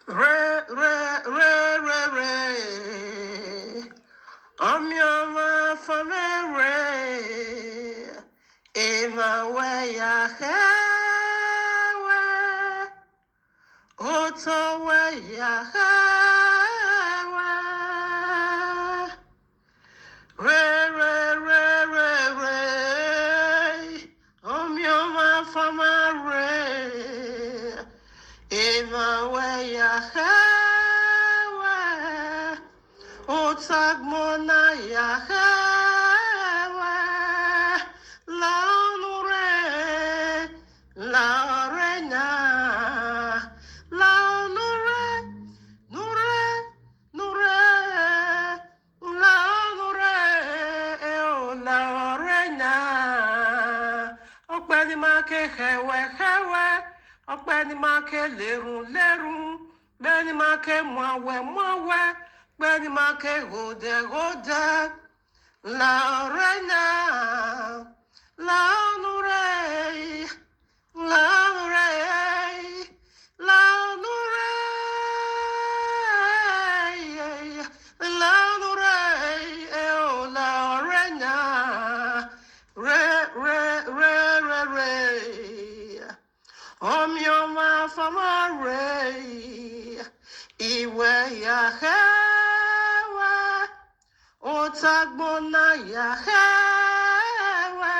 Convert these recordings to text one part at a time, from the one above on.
Re, re, re, re, re. I'm your man for me, re. Eva, where ya have, Oto, where ya have. Re, re, re, re, re. I'm your man for my re. Eva, where ya have. Otagmona Yahawa Launure Laurena Launure Nure Nure Launure Laurena Ọpẹ́ ni máa ké hẹ̀wẹ̀ ọpẹ́ ni máa ké lérùn bẹ́ẹ̀ ni máa ké mọ̀wẹ̀ bẹ́ẹ̀ ni máa ké gòdè Laurena Launure Launure Launure Launure oh Laurena re Omyoma famare iwe yahewa otagbona yahewa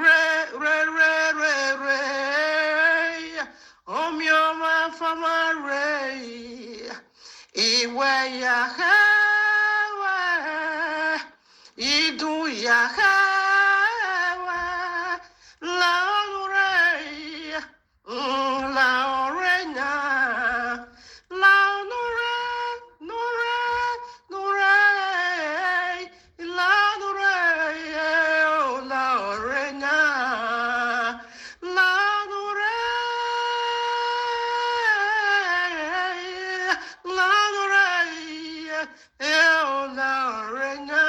re Omyoma famare iwe yahewa idu yahewa Laure, Laurena, Laure, Nure, Nure, Laure, oh Laurena, Laure, Laure, oh Laurena,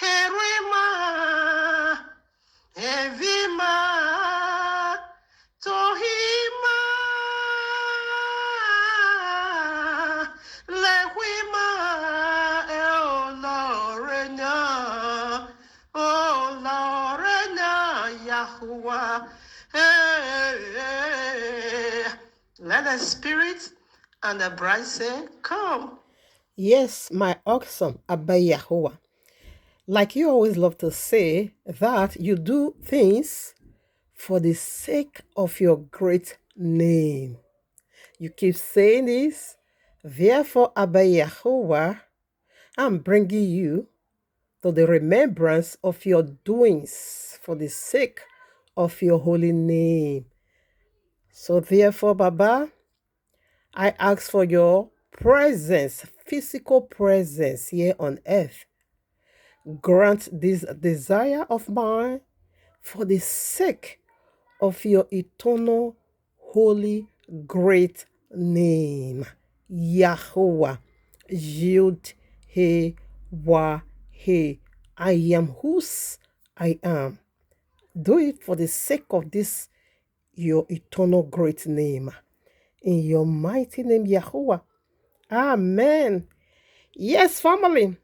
Herima. Evima Tohima Lehima El Lorena Yahuwah. Hey, let the spirit and the bride say, come. Yes, my awesome Abba Yahuwah. Like you always love to say, that you do things for the sake of your great name. You keep saying this. Therefore, Abba Yahuwah, I'm bringing you to the remembrance of your doings for the sake of your holy name. So therefore, Baba, I ask for your presence, physical presence here on earth. Grant this desire of mine for the sake of your eternal, holy, great name. Yahuwah, Yud, He, Wah, He. I am whose I am. Do it for the sake of this, your eternal great name. In your mighty name, Yahuwah. Amen. Yes, family.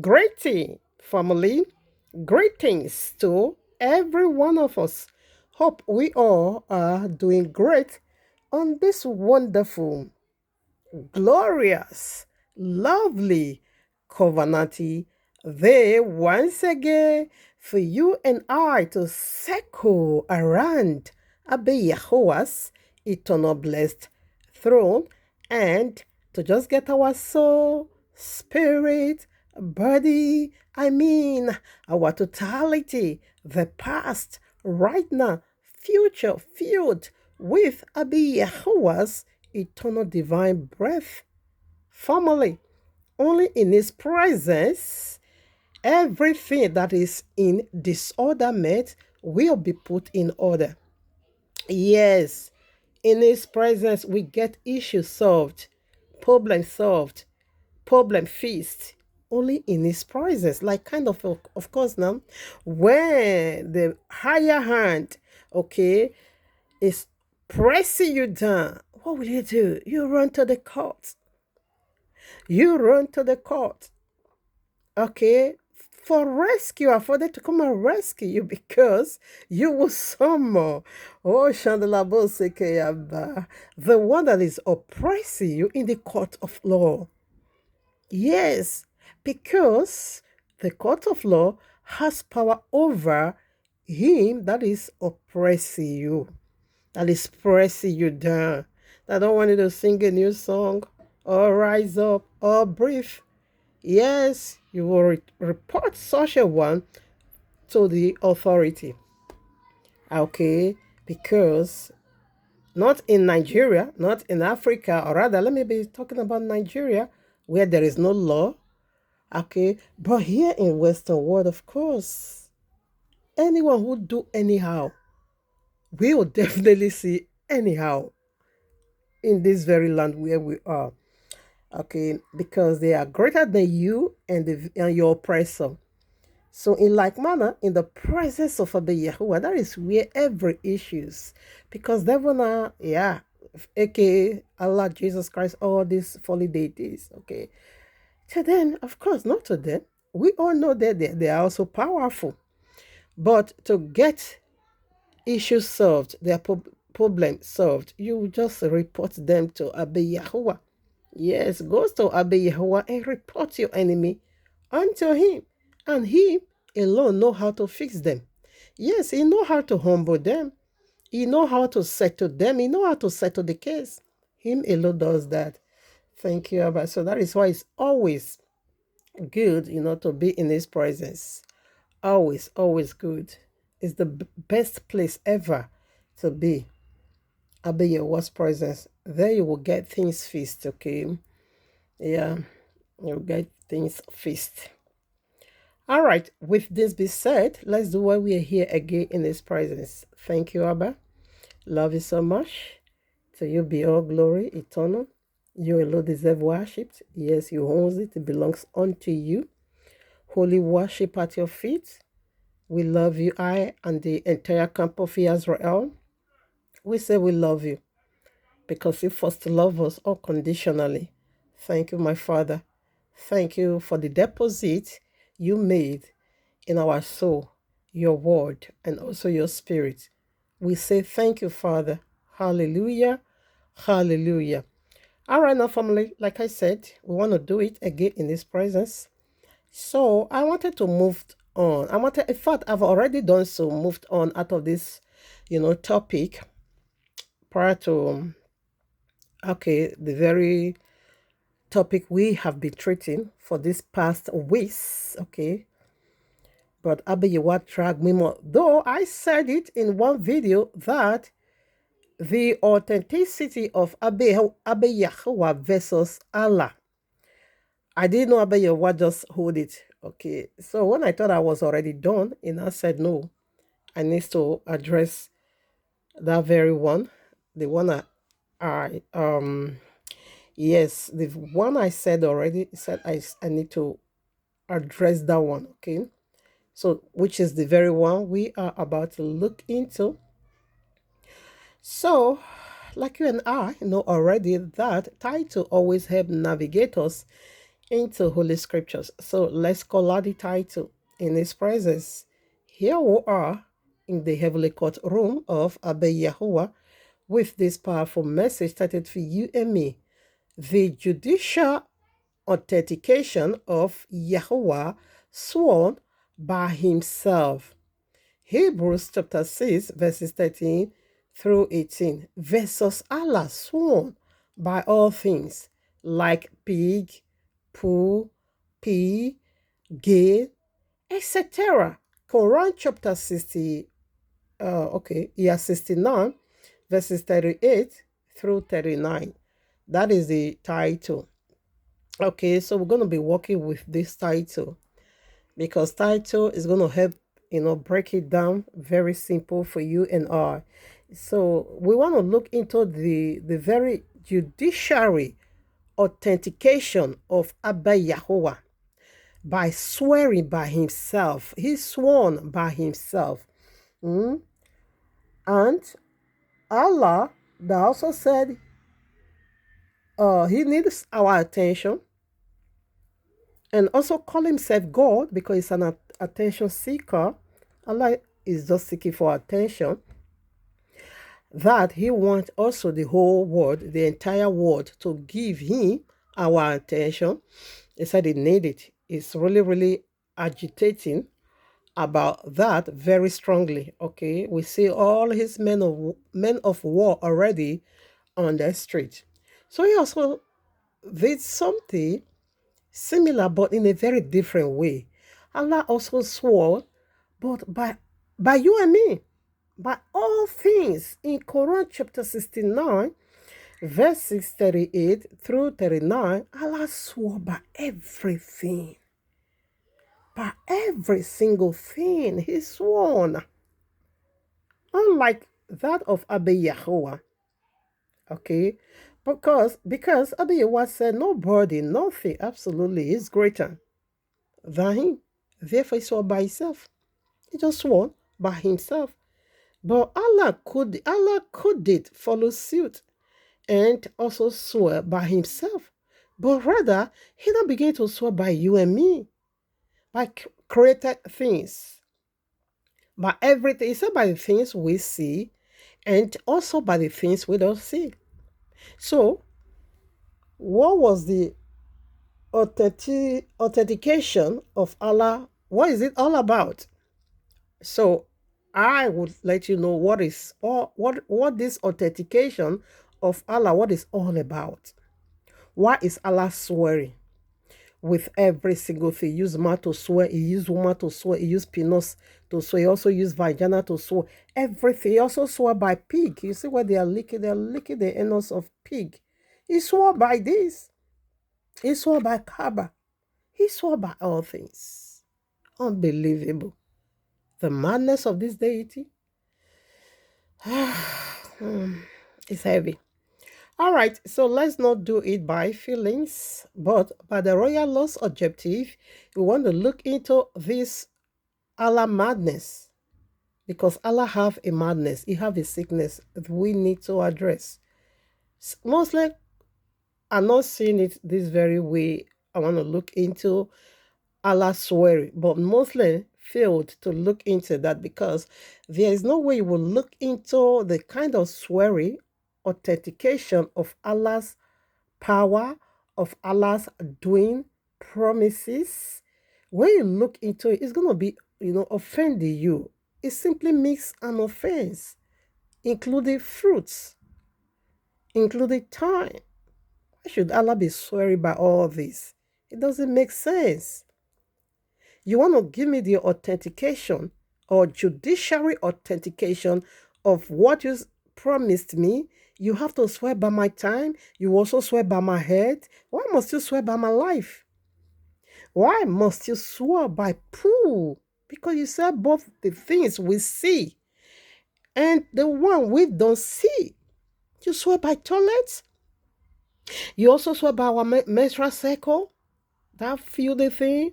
Greeting, family. Greetings to every one of us. Hope we all are doing great on this wonderful, glorious, lovely covenanty day once again for you and I to circle around Abba Yahuwah's eternal blessed throne and to just get our soul, spirit, body, our totality, the past, right now, future, filled with Abba Yahuwah's eternal divine breath. Family, only in His presence, everything that is in disorderment will be put in order. Yes, in His presence, we get issues solved, problems solved, problem fixed. Only in His presence, like of course, now, when the higher hand, okay, is pressing you down, what will you do? You run to the court. You run to the court, okay, for rescue, for them to come and rescue you because you will summon, oh, Shandalabosekeyaba, the one that is oppressing you in the court of law. Yes, because the court of law has power over him that is oppressing you, that is pressing you down. I don't want you to sing a new song or rise up or breathe. Yes, you will report such a one to the authority. Okay, because not in Nigeria, not in Africa, or rather, let me be talking about Nigeria, where there is no law. Okay, but here in Western world, of course, anyone who do anyhow, we will definitely see anyhow in this very land where we are. Okay, because they are greater than you and your oppressor. So in like manner, in the presence of Abba Yahuwah, that is where every issues, because Devona, yeah, aka Allah, Jesus Christ, all these holy deities, okay. To them, of course, not to them. We all know that they are also powerful. But to get issues solved, their problem solved, you just report them to Abba Yahuwah. Yes, goes to Abba Yahuwah and report your enemy unto him. And he alone know how to fix them. Yes, he know how to humble them. He know how to settle them. He know how to settle the case. Him alone does that. Thank you, Abba. So that is why it's always good, to be in his presence. Always, always good. It's the best place ever to be. Abba Yahuwah's presence. There you will get things fixed, okay? Yeah, you'll get things fixed. All right, with this being said, let's do why we are here again in his presence. Thank you, Abba. Love you so much. To you be all glory, eternal. You alone deserve worship. Yes, you own it. It belongs unto you. Holy worship at your feet. We love you, I and the entire camp of Israel. We say we love you because you first love us unconditionally. Thank you, my Father. Thank you for the deposit you made in our soul, your word, and also your spirit. We say thank you, Father. Hallelujah. Hallelujah. All right, now, family, like I said, we want to do it again in His presence. So I wanted to move on. In fact, I've already done so, moved on out of this, topic prior to, okay, the very topic we have been treating for this past weeks, okay. But Abba Yahuwah dragged me more. Though I said it in one video that the authenticity of Abba Yahuwah versus Allah. I didn't know Abba Yahuwah just hold it. Okay. So when I thought I was already done, I said no. I need to address that very one. The one yes, the one I said already said I need to address that one. Okay. So, which is the very one we are about to look into. So, like you and I know already, that title always help navigate us into Holy Scriptures. So, let's call out the title in His presence. Here we are in the heavenly courtroom of Abba Yahuwah with this powerful message started for you and me. The judicial authentication of Yahuwah sworn by Himself. Hebrews chapter 6, verses 13 through 18. Versus Allah sworn by all things, like pig, poo, pea, gay, etc. Quran chapter 69, verses 38 through 39. That is the title. Okay, so we're going to be working with this title because title is going to help break it down very simple for you and I. So we want to look into the very judiciary authentication of Abba Yahuwah by swearing by himself. He sworn by himself. And Allah that also said He needs our attention, and also call himself God because he's an attention seeker. Allah is just seeking for attention. That he wants also the whole world, the entire world, to give him our attention. He said he needs it. It's really, really agitating about that very strongly. Okay, we see all his men of war already on the street. So he also did something similar, but in a very different way. Allah also swore, but by you and me, by all things. In Quran chapter 69, verse 638 through 39, Allah swore by everything. By every single thing He swore. Unlike that of Abu Yahuwah. Okay? Because Abu Yahuwah said nobody, nothing absolutely is greater than him. Therefore he swore by himself. He just swore by himself. But Allah could it follow suit and also swear by himself. But rather, he now began to swear by you and me, by created things, by everything. He said by the things we see and also by the things we don't see. So, what was the authentication of Allah? What is it all about? So, I would let you know what this authentication of Allah, what is all about. Why is Allah swearing with every single thing? He used man to swear, he used woman to swear, he used penis to swear, he also used vagina to swear. Everything. He also swore by pig. You see where they are licking the anus of pig. He swore by this. He swore by Kaaba. He swore by all things. Unbelievable. The madness of this deity is heavy. All right, so let's not do it by feelings, but by the royal law's objective, we want to look into this Allah madness, because Allah have a madness, He have a sickness that we need to address. Muslims are not seeing it this very way. I want to look into Allah swearing, but Muslims failed to look into that because there is no way you will look into the kind of swearing authentication of Allah's power, of Allah's doing promises. When you look into it, it's going to be, offending you. It simply makes an offense, including fruits, including time. Why should Allah be swearing by all this? It doesn't make sense. You want to give me the authentication or judiciary authentication of what you promised me. You have to swear by my time. You also swear by my head. Why must you swear by my life? Why must you swear by poo? Because you said both the things we see and the one we don't see. You swear by toilets. You also swear by our menstrual cycle. That filthy thing.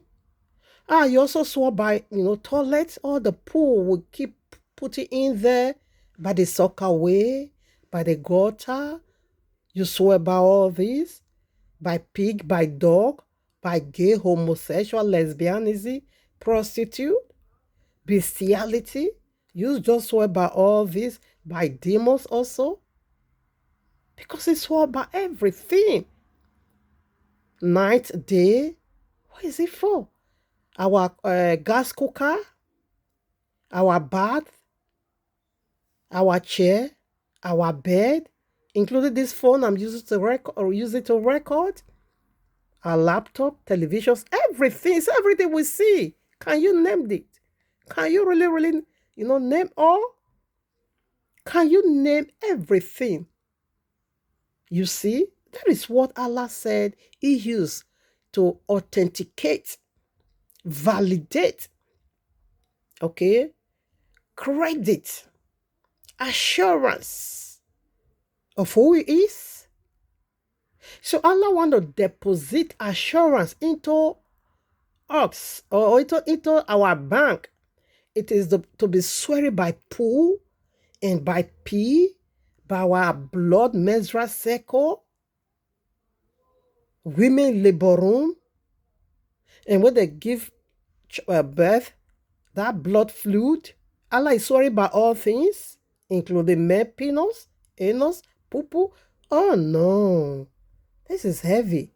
You also swore by, toilets or the pool we keep putting in there, by the soccer way, by the gutter. You swear by all these, by pig, by dog, by gay, homosexual, lesbianism, prostitute, bestiality. You just swear by all these, by demons also. Because he swore by everything. Night, day. What is it for? Our gas cooker, our bath, our chair, our bed, including this phone I'm using to record, our laptop, televisions, everything. It's everything we see. Can you name it? Can you really, really, name all? Can you name everything? You see, that is what Allah said He used to authenticate, validate, okay, credit, assurance of who He is. So Allah want to deposit assurance into us or into our bank. It is to be swearing by poo and by pee, by our blood menstrual cycle. women labor room, and when they give birth, that blood fluid, Allah is sorry by all things, including male penis, anus, poo. Oh no, this is heavy.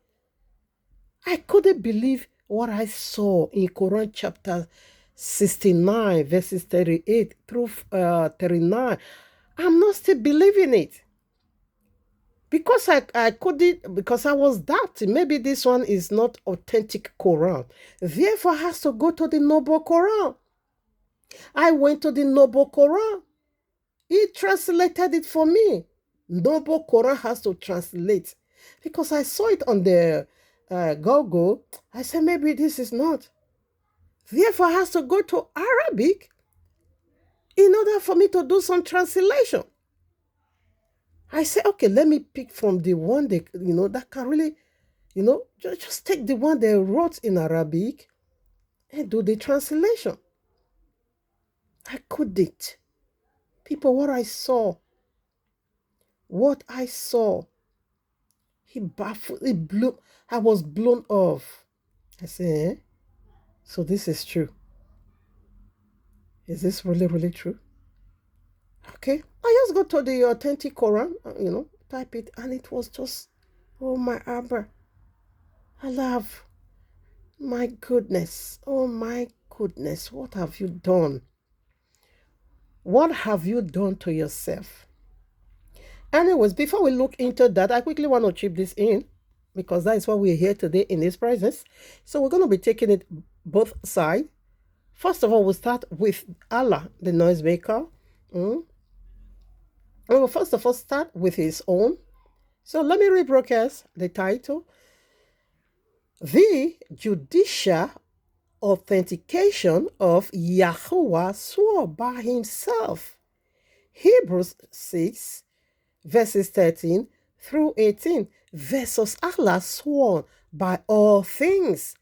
I couldn't believe what I saw in Quran chapter 69, verses 38 through 39. I'm not still believing it. Because I couldn't, because I was doubting, maybe this one is not authentic Quran. Therefore, I has to go to the Noble Quran. I went to the Noble Quran. He translated it for me. Noble Quran has to translate. Because I saw it on the Google. I said, maybe this is not. Therefore, I has to go to Arabic in order for me to do some translation. I said, okay, let me pick from the one that can really, just take the one they wrote in Arabic and do the translation. I couldn't. People, what I saw, he baffled, I was blown off. I said, so this is true. Is this really, really true? Okay, I just go to the authentic Quran, type it, and it was just, oh my Abba, I love, my goodness, oh my goodness, what have you done? What have you done to yourself? Anyways, before we look into that, I quickly want to chip this in because that is what we're here today in His presence. So we're going to be taking it both sides. First of all, we'll start with Allah, the noisemaker. We will first of all start with His own. So let me rebroadcast the title. The judicial authentication of Yahweh swore by Himself. Hebrews 6, verses 13 through 18, versus Allah sworn by all things,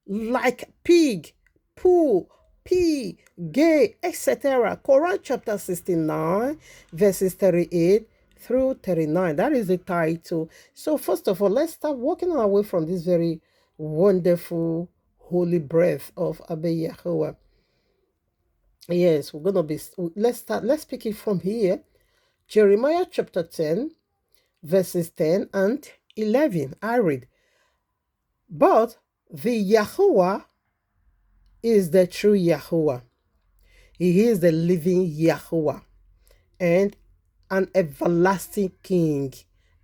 like pig, poo, pea, gay, etc. Quran chapter 69, verses 38 through 39. That is the title. So first of all, let's start walking our way from this very wonderful holy breath of Abba Yahweh. Yes, we're gonna be. Let's pick it from here. Jeremiah chapter 10, verses 10 and 11. I read, but the Yahweh is the true Yahweh. He is the living Yahweh and an everlasting King.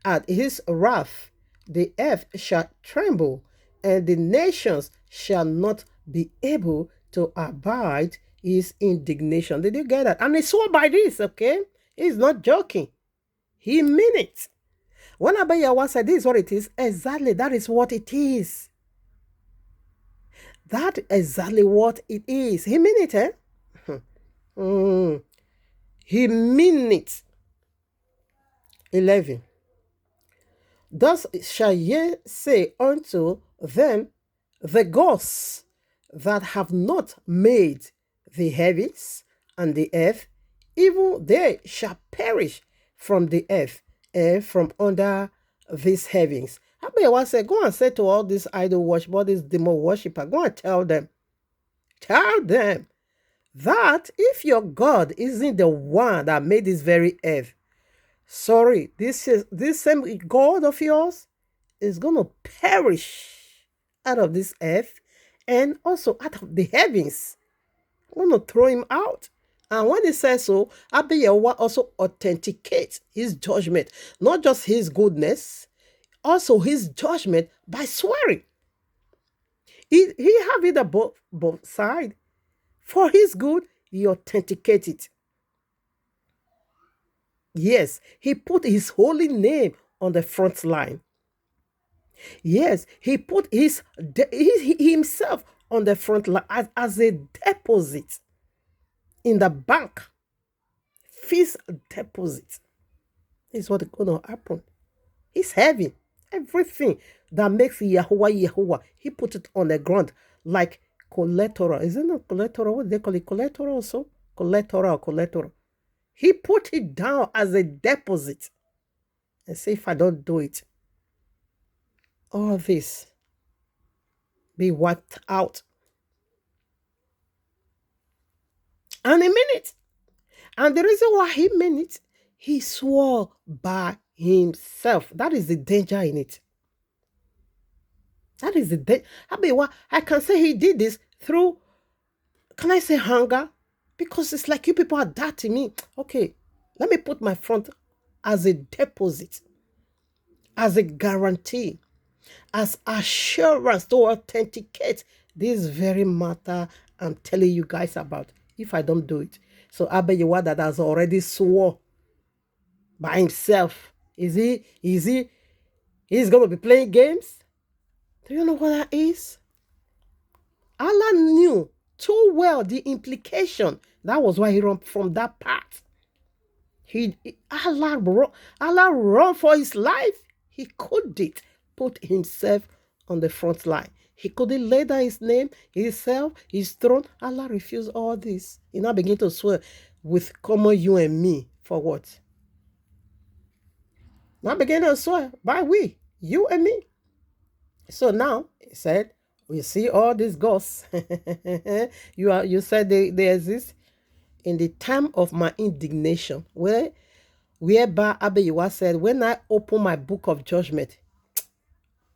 At his wrath, the earth shall tremble, and the nations shall not be able to abide his indignation. Did you get that? And he swore by this, okay? He's not joking. He meant it. When Abba Yahweh said this is what it is, exactly that is what it is. That is exactly what it is. He meant it, eh? He meant it. 11. Thus shall ye say unto them, the gods that have not made the heavens and the earth, even they shall perish from the earth and from under these heavens. Abba said, go and say to all these idol worship, all these demon worshippers, go and tell them that if your God isn't the one that made this very earth, sorry, this same God of yours is going to perish out of this earth and also out of the heavens. I'm going to throw him out. And when he says so, Abba Yahweh also authenticates his judgment, not just his goodness, also his judgment by swearing. He have it both sides. For his good, he authenticates it. Yes, he put his holy name on the front line. Yes, he put himself on the front line as a deposit in the bank. Fixed deposit is what is going to happen. He's heavy. Everything that makes Yahuwah, he put it on the ground like collateral. Is it not collateral? What do they call it? Collateral also? Collateral. He put it down as a deposit and say, if I don't do it, all this be wiped out. And he meant it. And the reason why he meant it, he swore by himself. That is the danger in it. That is the danger. I can say he did this through, can I say hunger? Because it's like you people are doubting me. Okay, let me put my front as a deposit, as a guarantee, as assurance to authenticate this very matter I'm telling you guys about if I don't do it. So Abayewa that has already swore by himself. He's going to be playing games? Do you know what that is? Allah knew too well the implication. That was why he ran from that path. Allah run for his life. He couldn't put himself on the front line. He couldn't lay down his name, himself, his throne. Allah refused all this. He now began to swear with common you and me for what? Now began to swear by we, you and me. So now he said, we see all these ghosts. You said they exist in the time of my indignation, whereby Abayewa said, when I open my book of judgment,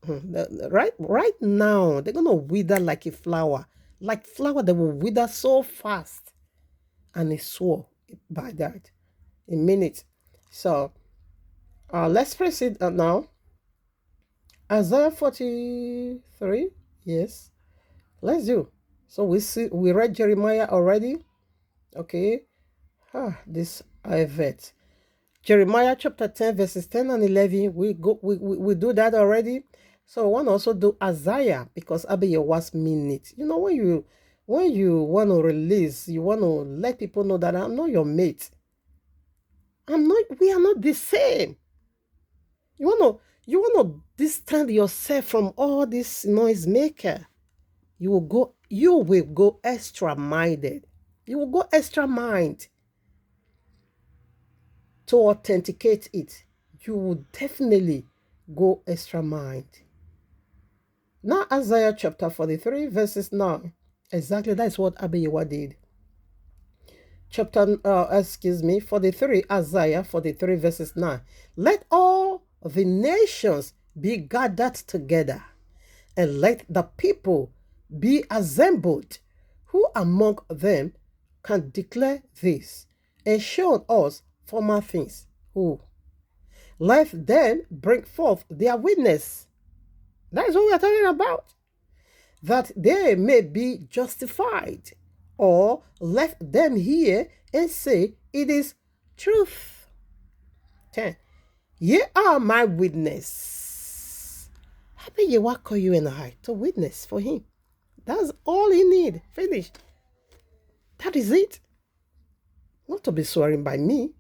right now, they're going to wither like a flower. Like flower, they will wither so fast. And he swore by that. A minute. So, let's proceed now. Isaiah 43. Yes. Let's do. So we read Jeremiah already. Okay. This Ivet. Jeremiah chapter 10, verses 10 and 11. We do that already. So I want to also do Isaiah because Abayewa's mean it. You know, when you want to release, you want to let people know that I'm not your mate. We are not the same. You want to distance yourself from all this noise maker. You will go extra minded. You will go extra mind to authenticate it. You will definitely go extra mind. Now Isaiah chapter 43 verses 9. Exactly, that's what Abayewa did. 43, Isaiah 43 verses 9. Let all the nations be gathered together, and let the people be assembled. Who among them can declare this and show us former things? Who? Let them bring forth their witness. That is what we are talking about. That they may be justified. Or let them hear and say, it is truth. 10. Ye are my witness. Abayewa call you and I to witness for him. That's all he need. Finished. That is it. Not to be swearing by me.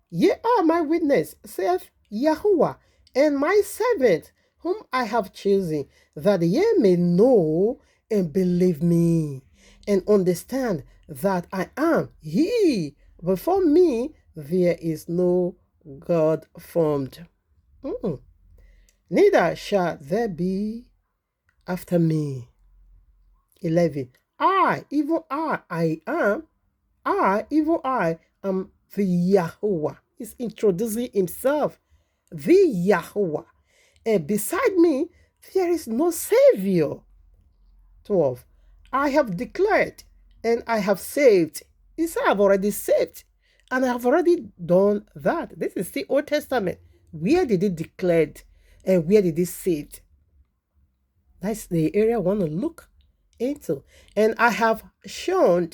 Ye are my witness, saith Yahuwah, and my servant, whom I have chosen, that ye may know and believe me, and understand that I am He. Before me there is no God formed. Neither shall there be after me. 11. I, even I am the Yahuwah. He's introducing himself, the Yahuwah. And beside me, there is no Savior. 12. I have declared and I have saved. He said, I've already saved and I have already done that. This is the Old Testament. Where did he declare and where did he save? That's the area I want to look into. And I have shown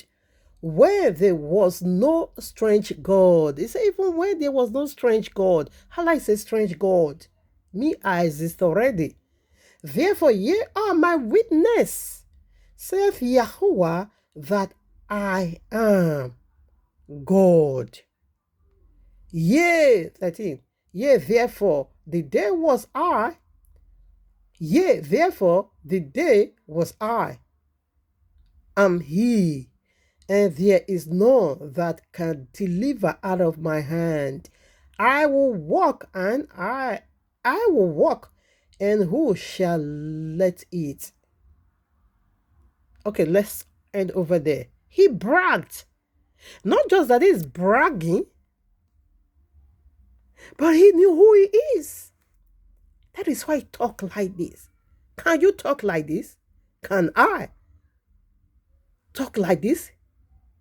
where there was no strange God. He said, even where there was no strange God. Allah is a strange God. Me, I exist already. Therefore, ye are my witness, saith Yahuwah, that I am God. Yea, 13. Yea, therefore, the day was I. Yea, therefore, the day was I. Am He, and there is none that can deliver out of my hand. I will walk and who shall let it? Okay, let's end over there. He bragged. Not just that he's bragging, but he knew who he is. That is why he talked like this. Can you talk like this? Can I talk like this?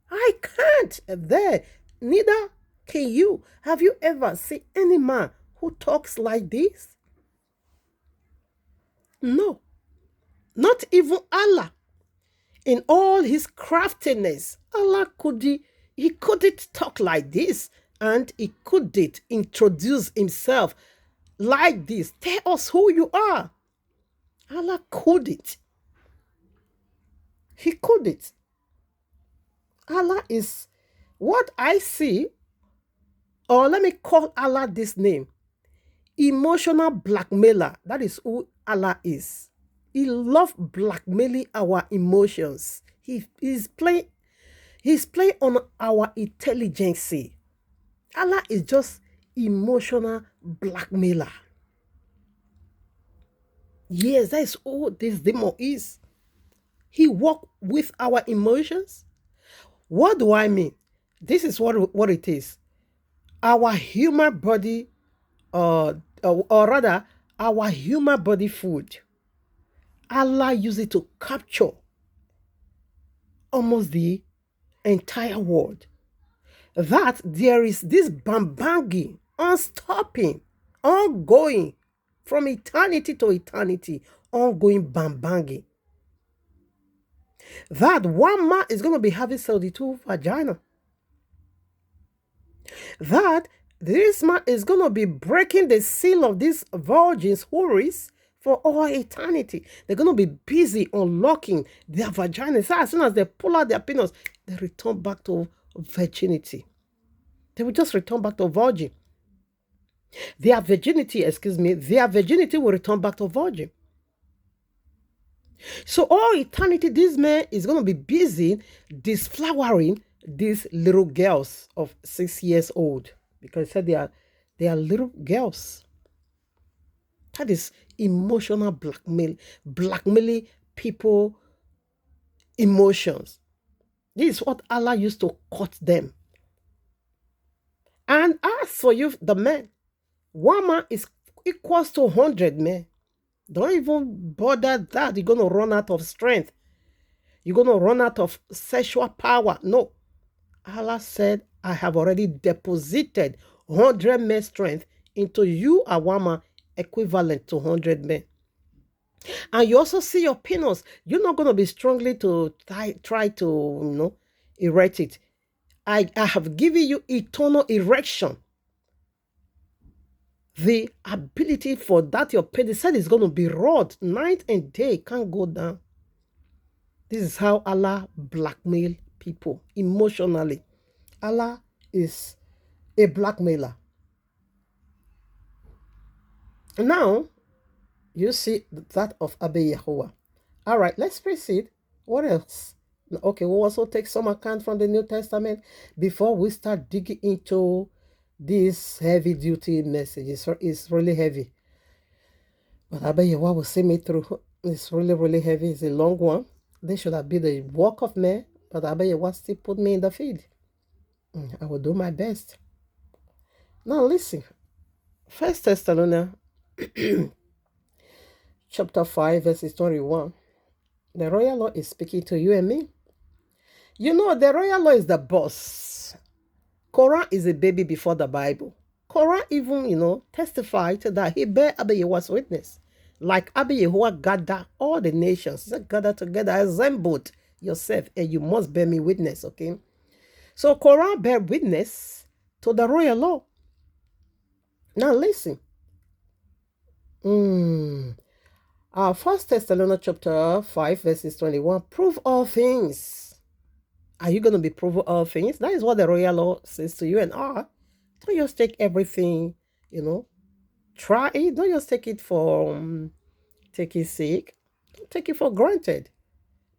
I can't. There. Neither can you. Have you ever seen any man who talks like this? No. Not even Allah. In all his craftiness, Allah he couldn't talk like this, and he couldn't introduce himself like this. Tell us who you are. Allah couldn't. He couldn't. Allah is what I see, or let me call Allah this name, emotional blackmailer. That is who Allah is. He loves blackmailing our emotions. He's playing on our intelligence. Allah is just emotional blackmailer. Yes, that is who this demon is. He works with our emotions. What do I mean? This is what it is. Our human body, or rather, our human body food. Allah used it to capture almost the entire world. That there is this bambanging, unstopping, ongoing, from eternity to eternity, ongoing bambanging. That one man is going to be having 72 vagina. That this man is going to be breaking the seal of these virgins, houris, for all eternity. They're going to be busy unlocking their vaginas. So as soon as they pull out their penis, they return back to virginity. They will just return back to virgin. Their virginity will return back to virgin. So all eternity, this man is going to be busy disflowering these little girls of 6 years old, because he said they are little girls. That is emotional blackmailing people emotions. This is what Allah used to cut them. And as for you, the men, one man is equals to 100 men. Don't even bother that. You're going to run out of strength. You're going to run out of sexual power. No. Allah said, I have already deposited 100 men strength into you, a woman, equivalent to 100 men. And you also see your penis. You're not going to be strongly to try to, erect it. I have given you eternal erection. The ability for that your penis is going to be rod night and day, can't go down. This is how Allah blackmail people emotionally. Allah is a blackmailer. Now, you see that of Abba Yahuwah. All right, let's proceed. What else? Okay, we'll also take some account from the New Testament before we start digging into this heavy-duty message. It's really heavy. But Abba Yahuwah will see me through. It's really, really heavy. It's a long one. This should have been the work of man, but Abba Yahuwah still put me in the field. I will do my best. Now listen. 1 Thessalonians chapter 5, verses 21. The royal law is speaking to you and me. You know, the royal law is the boss. Quran is a baby before the Bible. Quran even, testified that he bear Abba Yahuwah's witness. Like Abba Yahuwah gathered all the nations. He said, gather together, assembled yourself, and you must bear me witness, okay? So Quran bear witness to the royal law. Now listen. 1 Thessalonians chapter 5, verses 21. Prove all things. Are you going to be proving all things? That is what the royal law says to you and I. Don't just take everything, try it. Don't just take it for taking sake. Don't take it for granted.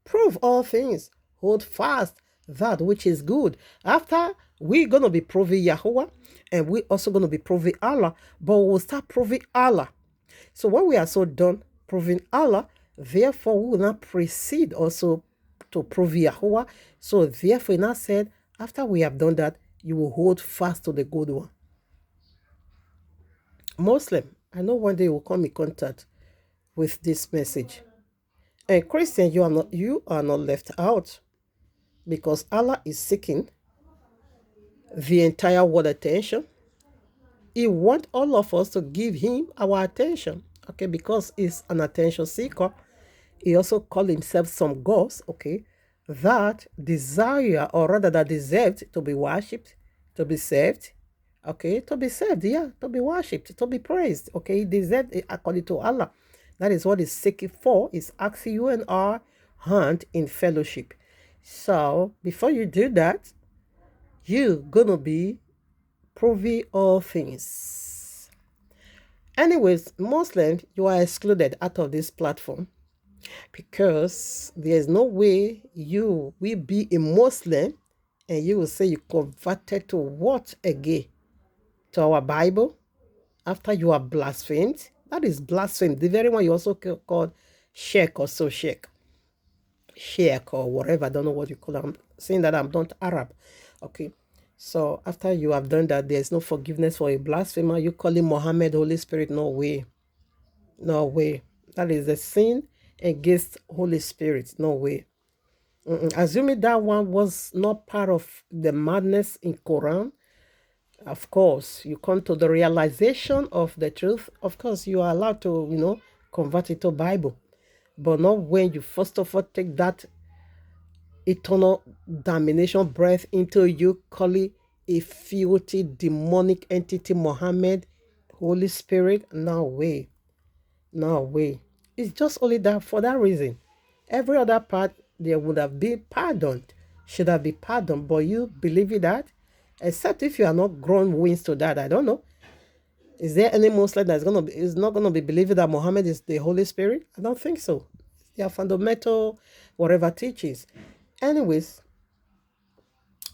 Prove all things. Hold fast that which is good. After, we're going to be proving Yahuwah, and we're also going to be proving Allah, but we'll start proving Allah. So when we are so done proving Allah, therefore we will not proceed also to prove Yahuwah. So therefore he now said, after we have done that, you will hold fast to the good one. Muslim, I know one day you will come in contact with this message. And Christian, you are not left out, because Allah is seeking the entire world attention. He wants all of us to give him our attention, okay, because he's an attention seeker. He also called himself some gods, okay, that desire, or rather that deserved to be worshipped, to be served, okay, to be served, yeah, to be worshipped, to be praised, okay, he deserved it according to Allah. That is what he's seeking for, is asking you and our hand in fellowship. So before you do that, you're gonna be proving all things. Anyways, Muslims, you are excluded out of this platform, because there's no way you will be a Muslim and you will say you converted to what again? To our Bible, after you are blasphemed. That is blasphemy. The very one you also called sheikh or so sheikh or whatever. I don't know what you call it. I'm saying that I'm not Arab. Okay. So after you have done that, there's no forgiveness for a blasphemer. You call him Muhammad, Holy Spirit. No way. No way. That is a sin against Holy Spirit. No way. Assuming that one was not part of the madness in Quran, of course, you come to the realization of the truth. Of course, you are allowed to, convert it to Bible. But not when you first of all take that eternal damnation breath into you, call it a filthy demonic entity, Muhammad, Holy Spirit. No way. No way. It's just only that for that reason. Every other part, there would have been pardoned, should have been pardoned. But you believe in that? Except if you are not grown wings to that. I don't know. Is there any Muslim is not gonna be believing that Muhammad is the Holy Spirit? I don't think so. They are fundamental, whatever teachings. Anyways,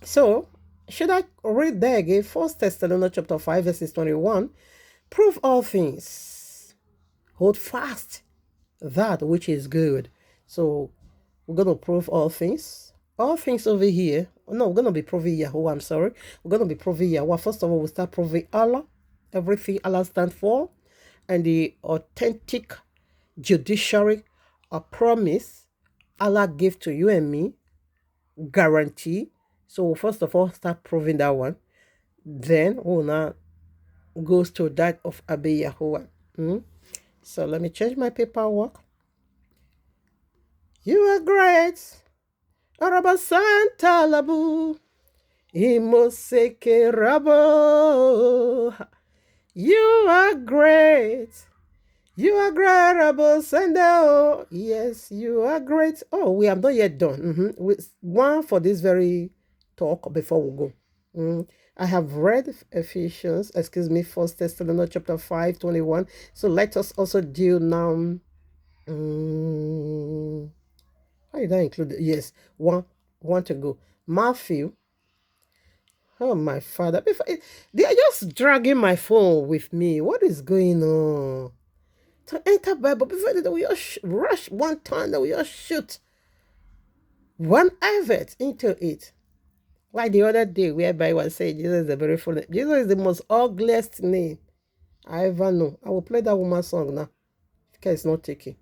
so should I read there again? 1 Thessalonians chapter 5, verses 21. Prove all things. Hold fast that which is good. So we're going to prove all things. All things over here. No, we're going to be proving Yahuwah. I'm sorry. We're going to be proving Yahuwah. First of all, we'll start proving Allah. Everything Allah stands for. And the authentic judiciary or promise Allah gave to you and me. Guarantee. So first of all, start proving that one. Then we'll now goes to that of Abi Yahuwah. So let me change my paperwork. You are great. Araba Santa Labu. Imoseke Rabo. You are great. You are great, Rabo Sando. Yes, you are great. Oh, we have not yet done. With one for this very talk before we go. I have read Ephesians, 1 Thessalonians chapter 5, 21. So let us also deal now. How did I include it? Yes, one to go. Matthew. Oh, my Father. They are just dragging my phone with me. What is going on? To enter Bible, before that we just rush one time, that we just shoot one advert into it. Like the other day, whereby I was saying Jesus is the very full name. Jesus is the most ugliest name I ever know. I will play that woman's song now, because it's not taking.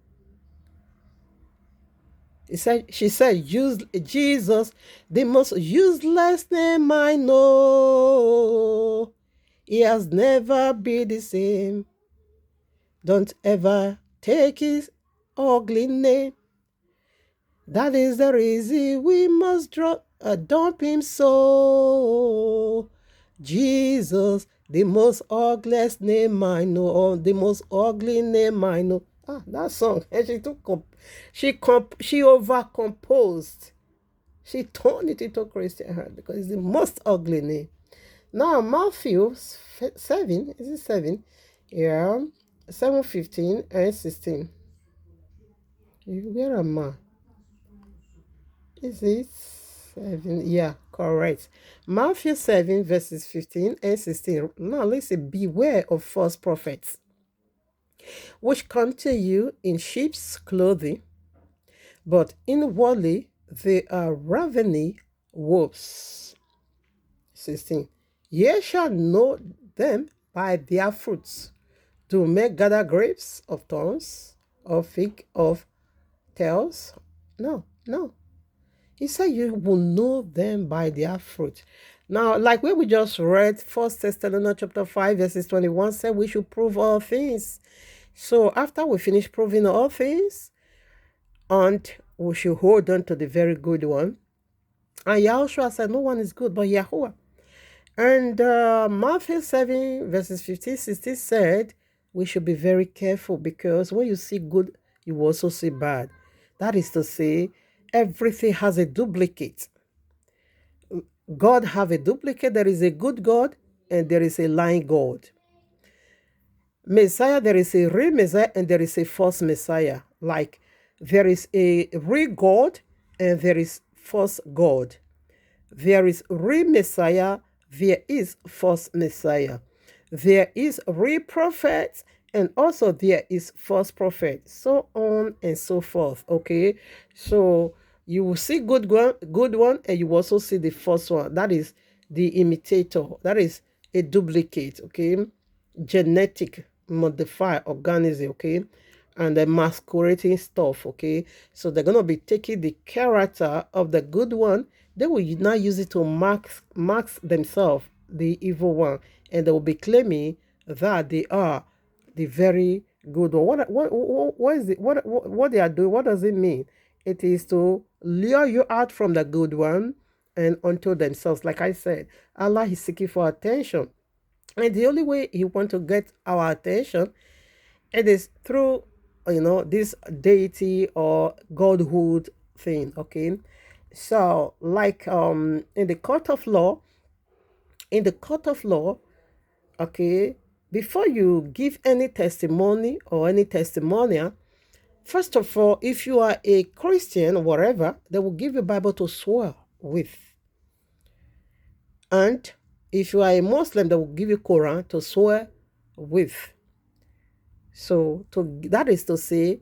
She said, Jesus, the most useless name I know. He has never been the same. Don't ever take his ugly name. That is the reason we must dump him so. Jesus, the most ugliest name I know, or the most ugly name I know. That song. And she overcomposed. She turned it into Christian heart because it's the most ugly name. Now Matthew 7, is it 7? Yeah. 7, 15 and 16. Where am I? Is it 7? Yeah, correct. Matthew 7, verses 15 and 16. Now listen, beware of false prophets, which come to you in sheep's clothing, but inwardly they are ravening wolves. 16. Ye shall know them by their fruits. Do men gather grapes of thorns, or fig of tails? No, no. He said you will know them by their fruit. Now, like we just read, 1 Thessalonians chapter 5, verses 21 said we should prove all things. So after we finish proving all things, and we should hold on to the very good one. And Yahushua said, no one is good but Yahuwah. And Matthew 7, verses 15, 16 said, we should be very careful, because when you see good, you also see bad. That is to say, everything has a duplicate. God have a duplicate. There is a good God and there is a lying God. Messiah, there is a real Messiah and there is a false Messiah. Like there is a real God and there is false God. There is real Messiah, there is false Messiah. There is real prophet and also there is false prophet. So on and so forth. Okay. So you will see good one, and you also see the false one. That is the imitator. That is a duplicate. Okay. Genetic modify organism. Okay. And the masquerading stuff. Okay. So they're going to be taking the character of the good one. They will now use it to mark themselves, the evil one, and they will be claiming that they are the very good one. What is it? What they are doing? What does it mean? It is to lure you out from the good one and unto themselves. Like I said, Allah is seeking for attention, and the only way He wants to get our attention, it is through this deity or godhood thing. Okay. So, like in the court of law, okay, before you give any testimony or any testimonial, first of all, if you are a Christian or whatever, they will give you a Bible to swear with. And if you are a Muslim, they will give you Quran to swear with. So that is to say,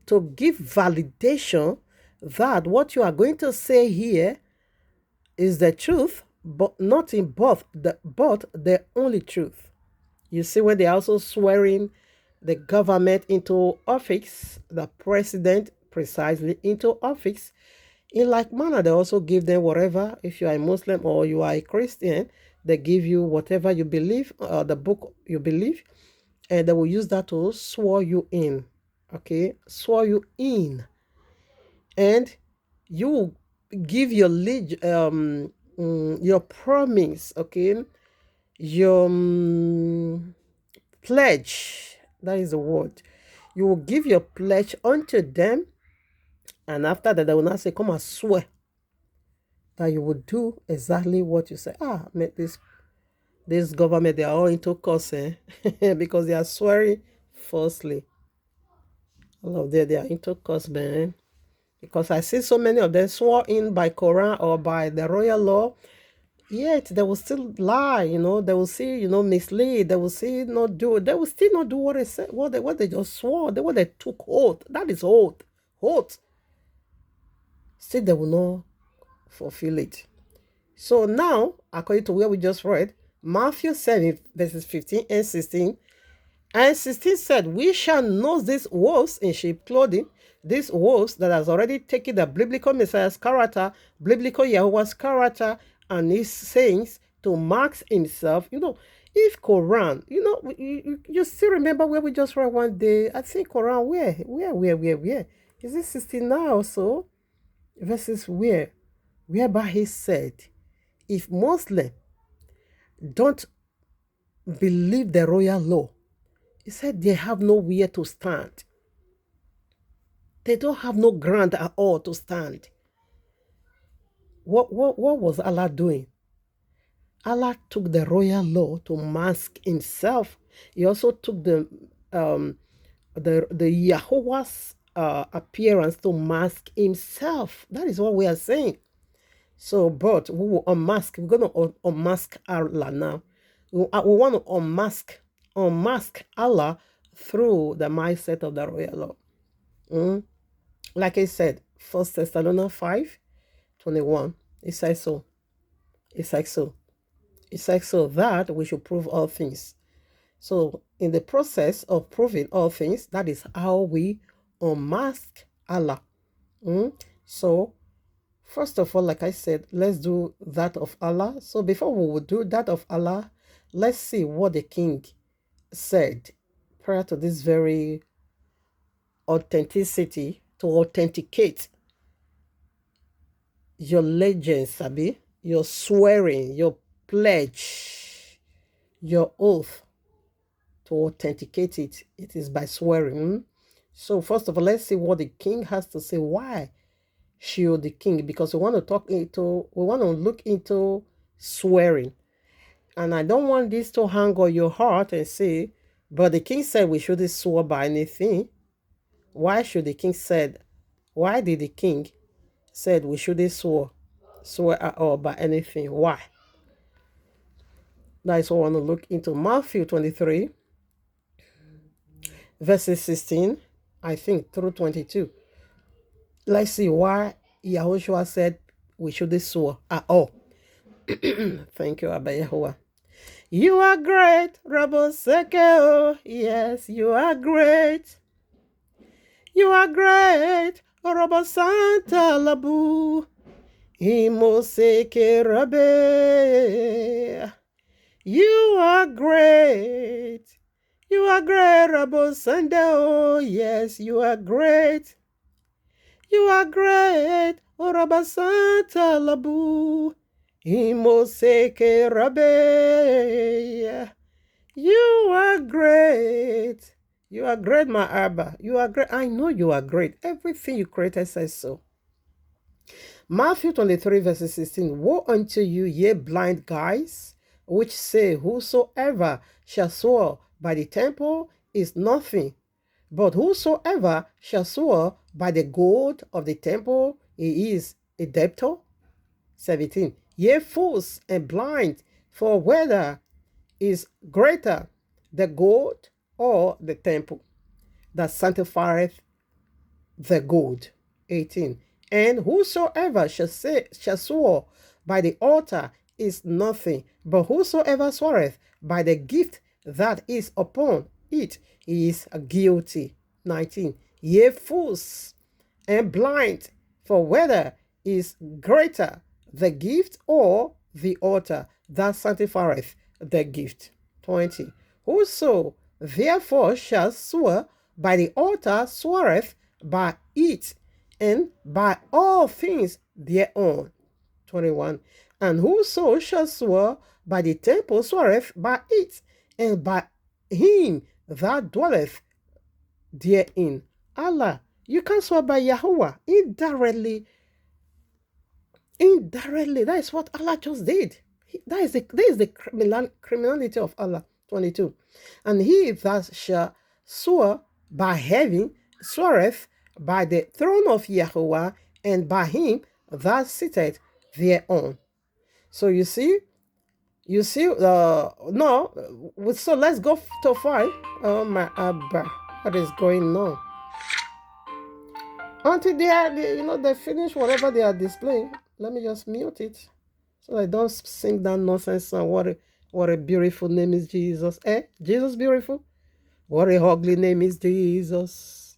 to give validation that what you are going to say here is the truth, but not in but the only truth. You see, when they're also swearing the government into office, the president precisely into office, in like manner, they also give them whatever. If you are a Muslim or you are a Christian, they give you whatever you believe, the book you believe, and they will use that to swear you in. Okay, swear you in, and you give your your promise. Okay, your pledge. That is the word. You will give your pledge unto them, and after that, they will not say, "Come and swear that you will do exactly what you say." This government, they are all into cursing because they are swearing falsely. All of them, they are into curse, man. Because I see so many of them swore in by Quran or by the royal law, yet they will still lie, they will still, mislead, they will still not do what they said, what they just swore, what they took oath. That is oath. Oath. Still they will not fulfill it. So now, according to where we just read, Matthew 7, verses 15 and 16, and 16 said, we shall know these wolves in sheep clothing, these wolves that has already taken the biblical Messiah's character, biblical Yahuwah's character, and his sayings to mark himself. If Quran, you still remember where we just read one day, I think Quran, where? Is it 16 now or so? Verses whereby he said, if Muslim don't believe the royal law, he said they have nowhere to stand. They don't have no ground at all to stand. What was Allah doing? Allah took the royal law to mask himself. He also took the Yahuwah's appearance to mask himself. That is what we are saying. So, but we will unmask. We're going to unmask Allah now. We want to unmask Allah through the mindset of the royal law. Like I said, 1 Thessalonians 5:21. It says so. It's like so. It's like so that we should prove all things. So in the process of proving all things, that is how we unmask Allah. So first of all, like I said, let's do that of Allah. So before we would do that of Allah, let's see what the king said prior to this very authenticity, to authenticate your legends, Sabi, your swearing, your pledge, your oath. To authenticate it, it is by swearing. So first of all, let's see what the king has to say. Why should the king? Because we want to look into swearing. And I don't want this to hang on your heart and say, but the king said we shouldn't swear by anything. Why did the king said we shouldn't swear at all by anything? Why? That is what I want to look into. Matthew 23, verses 16, I think, through 22. Let's see why Yahushua said we shouldn't swear at all. Thank you, Abba Yahuwah. You are great, Raboseke. Yes, you are great. You are great, Rabosanta Labu. Imoseke Rabe. You are great. You are great, Rabosanda. Yes, you are great. You are great, Rabosanta Labu. Imoseke Rabe. You are great. You are great, my Abba. You are great. I know you are great. Everything you created says so. Matthew 23, verses 16. Woe unto you, ye blind guys, which say, whosoever shall swear by the temple is nothing, but whosoever shall swear by the gold of the temple, he is a debtor. 17. Ye fools and blind, for whether is greater, the gold or the temple that sanctifieth the gold. 18. And whosoever shall swear by the altar is nothing, but whosoever sweareth by the gift that is upon it is guilty. 19. Ye fools and blind, for whether is greater, the gift or the altar that sanctifieth the gift. 20. Whoso therefore shall swear by the altar sweareth by it, and by all things thereon. 21. And whoso shall swear by the temple sweareth by it, and by him that dwelleth therein. Allah, you can swear by Yahuwah indirectly. That is what Allah just did. That is the criminality of Allah. 22. And he that shall swear by heaven sweareth by the throne of Yahuwah, and by him that sitteth thereon. So you see, no, so let's go to 5. Oh my Abba, what is going on? Until they finish whatever they are displaying. Let me just mute it so I don't sing that nonsense song. What a beautiful name is Jesus. Jesus beautiful? What a ugly name is Jesus.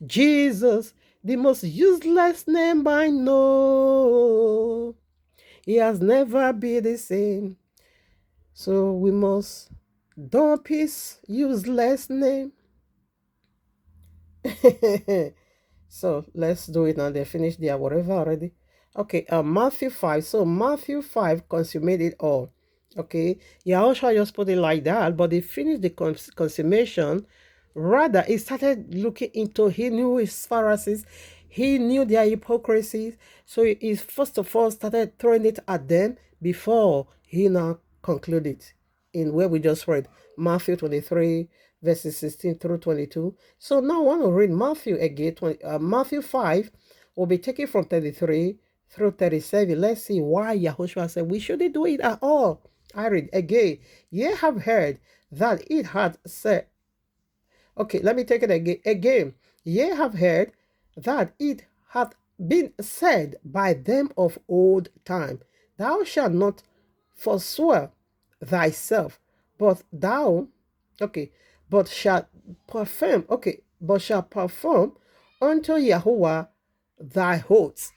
Jesus, the most useless name I know. He has never been the same. So we must dump his useless name. So let's do it now. They finished their whatever already. Okay, Matthew 5. So Matthew 5 consummated all. Okay, Yahushua just put it like that, but they finished the consummation. Rather, he started looking into, he knew his Pharisees, he knew their hypocrisy. So he first of all started throwing it at them before he now concluded in where we just read, Matthew 23, verses 16 through 22. So now I want to read Matthew again. Matthew 5 will be taken from 33 through 37. Let's see why Yahushua said we shouldn't do it at all. I read again. Ye have heard that it had said, Okay, let me take it again. Ye have heard that it hath been said by them of old time, thou shalt not forswear thyself, but thou, okay, but shalt perform, okay, but shalt perform unto Yahuwah thy oaths.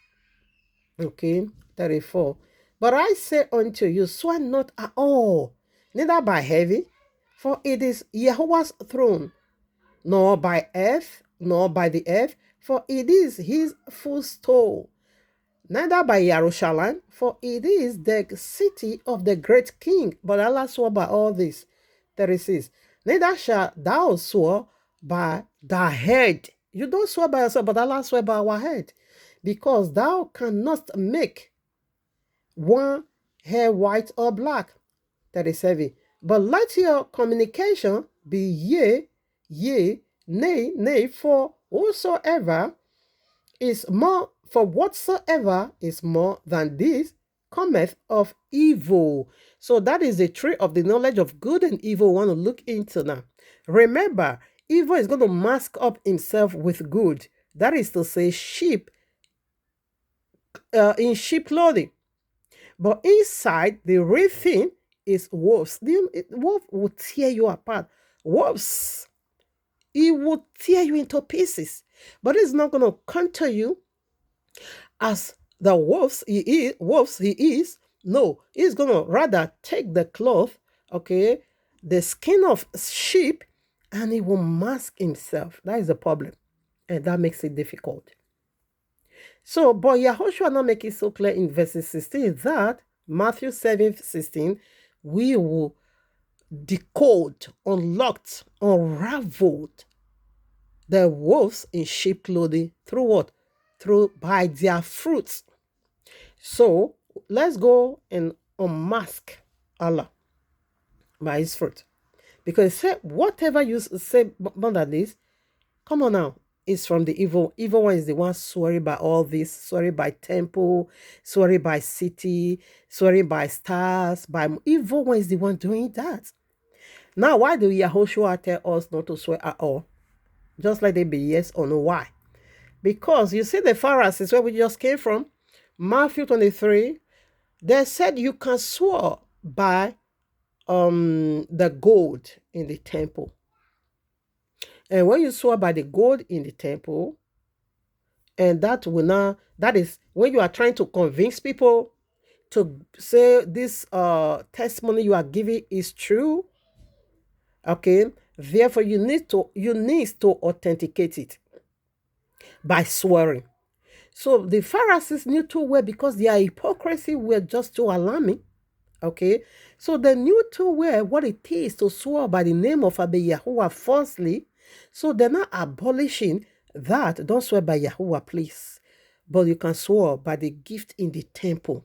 Okay, 34. But I say unto you, swear not at all, neither by heavy, for it is Yahuwah's throne, nor by earth, nor by the earth, for it is his footstool, neither by Jerusalem, for it is the city of the great king. But Allah swore by all this. 36. Neither shalt thou swear by thy head. You don't swear by yourself, but Allah swear by our head. Because thou cannot make one hair white or black. 37. But let your communication be yea, yea, nay, nay, for whatsoever is more, for whatsoever is more than this cometh of evil. So that is the tree of the knowledge of good and evil we want to look into now. Remember, evil is going to mask up himself with good. That is to say, sheep in sheep clothing. But inside, the real thing is wolves. The wolf will tear you apart. Wolves, he will tear you into pieces. But it's not going to counter you as the wolves he is. No, he's going to rather take the cloth, okay, the skin of sheep, and he will mask himself. That is the problem. And that makes it difficult. So, but Yahushua not make it so clear in verses 16 that Matthew 7:16, we will decode, unlocked, unraveled the wolves in sheep clothing through what? Through by their fruits. So let's go and unmask Allah by his fruit. Because say whatever you say more than this, come on now, is from the evil. Evil one is the one swearing by all this, swearing by temple, swearing by city, swearing by stars, by evil one is the one doing that. Now, why do Yahushua tell us not to swear at all? Just let it be yes or no. Why? Because you see the Pharisees where we just came from, Matthew 23, they said you can swear by the gold in the temple. And when you swear by the gold in the temple, and that is when you are trying to convince people to say this testimony you are giving is true. Okay, therefore you need to authenticate it by swearing. So the Pharisees knew too well because their hypocrisy were just too alarming. Okay, so they knew too well what it is to swear by the name of Abba Yahuwah falsely. So they're not abolishing that. Don't swear by Yahuwah, please. But you can swear by the gift in the temple.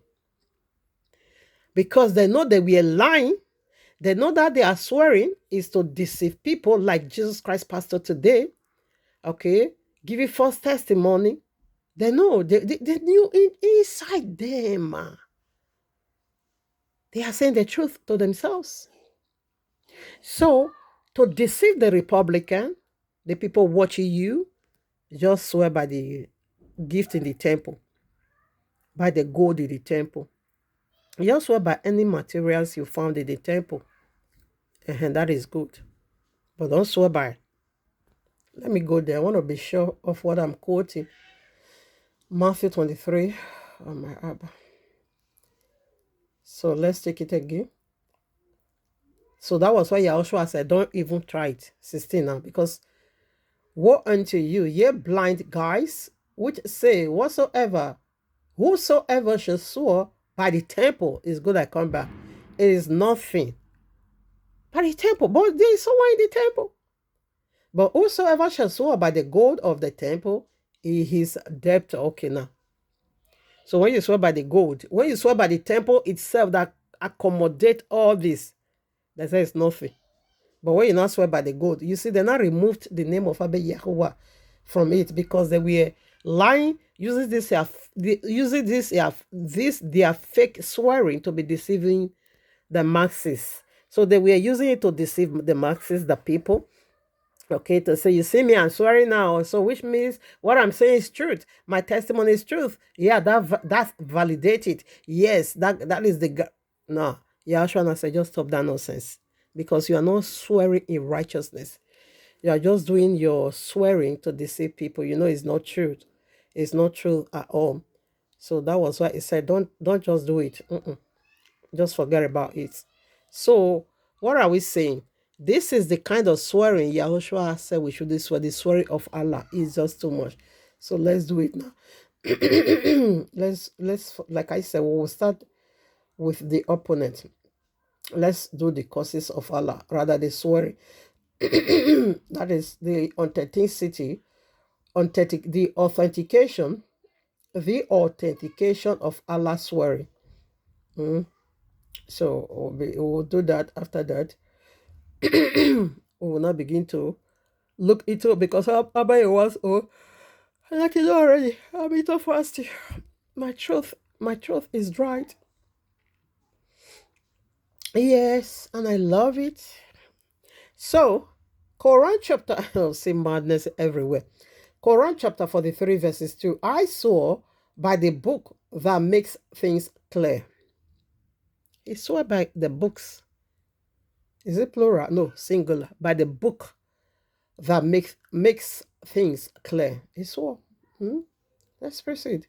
Because they know that we are lying. They know that they are swearing is to deceive people like Jesus Christ pastor today. Okay, give you false testimony. They know, they knew inside them. They are saying the truth to themselves. So, to deceive the Republican, the people watching you, just swear by the gift in the temple, by the gold in the temple. Just swear by any materials you found in the temple. And that is good. But don't swear by. Let me go there. I want to be sure of what I'm quoting. Matthew 23 on my app. So let's take it again. So that was why Yahushua said, don't even try it. 16 now. Because woe unto you, ye blind guys, which say, whosoever shall swear by the temple is good I come back. It is nothing. By the temple. But there is someone in the temple. But whosoever shall swear by the gold of the temple, he is debtor. Okay, now. So when you swear by the gold, when you swear by the temple itself that accommodate all this, they say it's nothing. But when you not swear by the gold, you see, they not removed the name of Abba Yahuwah from it because they were lying, using their fake swearing to be deceiving the masses. So they were using it to deceive the masses, the people. Okay, to say, you see me, I'm swearing now. So, which means what I'm saying is truth. My testimony is truth. Yeah, that's validated. Yes, that is no. Yahshua said, just stop that nonsense, because you are not swearing in righteousness. You are just doing your swearing to deceive people. You know, it's not true. It's not true at all. So that was why he said, don't just do it. Just forget about it. So, what are we saying? This is the kind of swearing Yahushua said we should swear. The swearing of Allah is just too much. So let's do it now. let's like I said, we'll start with the opponent. Let's do the curses of Allah, rather the swearing. That is the authenticity, the authentication of Allah's swearing. So we'll do that. After that, we will now begin to look into it, because Abaya was, like you know already, I'm into fasting. My throat is dried. Yes, and I love it. So, Quran chapter, see madness everywhere. Quran chapter 43 verses 2. I swore by the book that makes things clear. He swore by the books. Is it plural? No, singular. By the book that makes things clear. He swore. Let's proceed.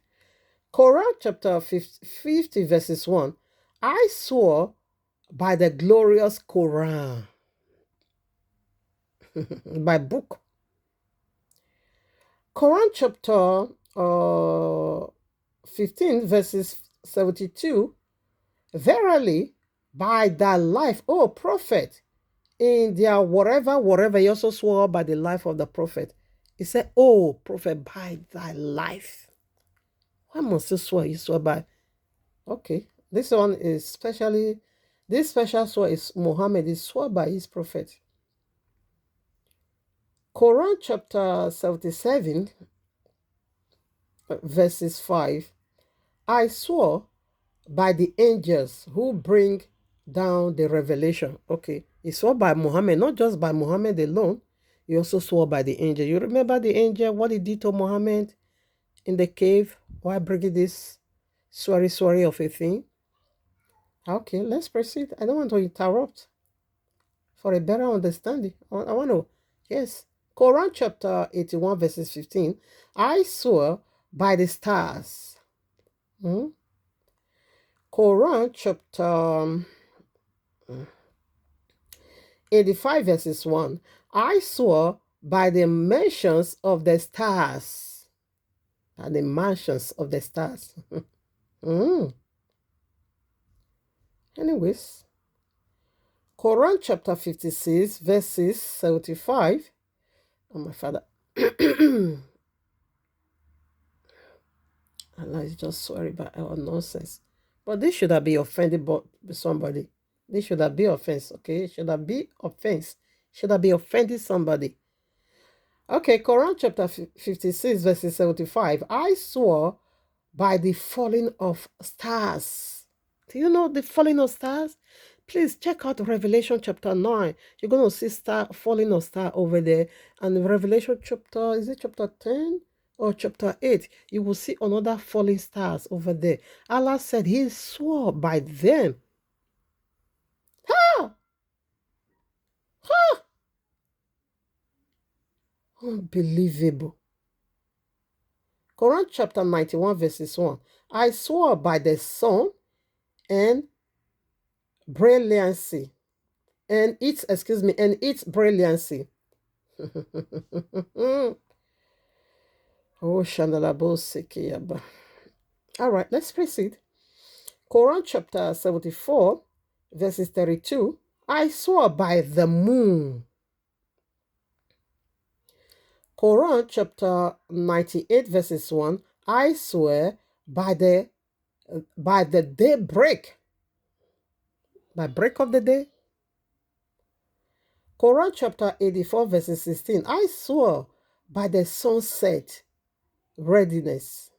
Quran chapter 50 verses 1. I swore by the glorious Quran. By book. Quran chapter 15 verses 72. Verily, by thy life, O prophet, in their whatever, he also swore by the life of the prophet. He said, oh, prophet, by thy life. Why must you swear? You swear by. Okay. This one is this special swear is Muhammad is swore by his prophet. Quran chapter 77, verses 5. I swore by the angels who bring down the revelation. Okay. He swore by Muhammad, not just by Muhammad alone. He also swore by the angel. You remember the angel, what he did to Muhammad in the cave while bringing this sorry of a thing? Okay, let's proceed. I don't want to interrupt. For a better understanding, I want to, yes. Quran chapter 81 verses 15. I swore by the stars. Quran chapter 85 verses 1. I swore by the mansions of the stars. And the mansions of the stars. Anyways, Quran chapter 56 verses 75. Oh, my father. Allah is just sorry about our nonsense. But this should have been offended somebody. This should have been offense, okay? It should have been offense. Should have been offended somebody. Okay, Quran chapter 56 verses 75. I swore by the falling of stars. Do you know the falling of stars? Please check out Revelation chapter 9. You're going to see falling of star over there. And Revelation chapter, is it chapter 10 or chapter 8? You will see another falling stars over there. Allah said he swore by them. Ha! Ha! Unbelievable. Quran chapter 91 verses 1. I swore by the sun and brilliancy and its brilliancy. Oh, Shandalabo Sekiyaba. All right, let's proceed. Quran chapter 74, verses 32. I swore by the moon. Quran chapter 98, verses 1. I swear by the daybreak. By break of the day. Quran chapter 84, verses 16. I swore by the sunset readiness.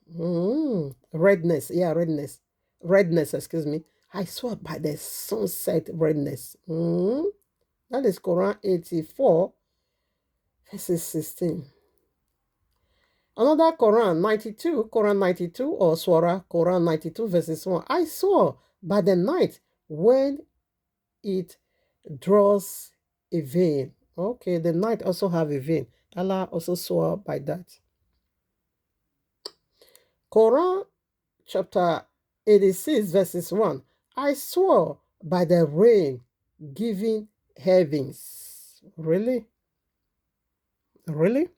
Redness. Yeah, redness. Redness, excuse me. I swore by the sunset redness. That is Quran 84, verses 16. Another Quran 92, or Surah Quran 92, verses 1. I saw by the night when it draws a vein. Okay, the night also have a vein. Allah also swore by that. Quran chapter 86, verses 1. I swore by the rain giving heavens. Really? Really?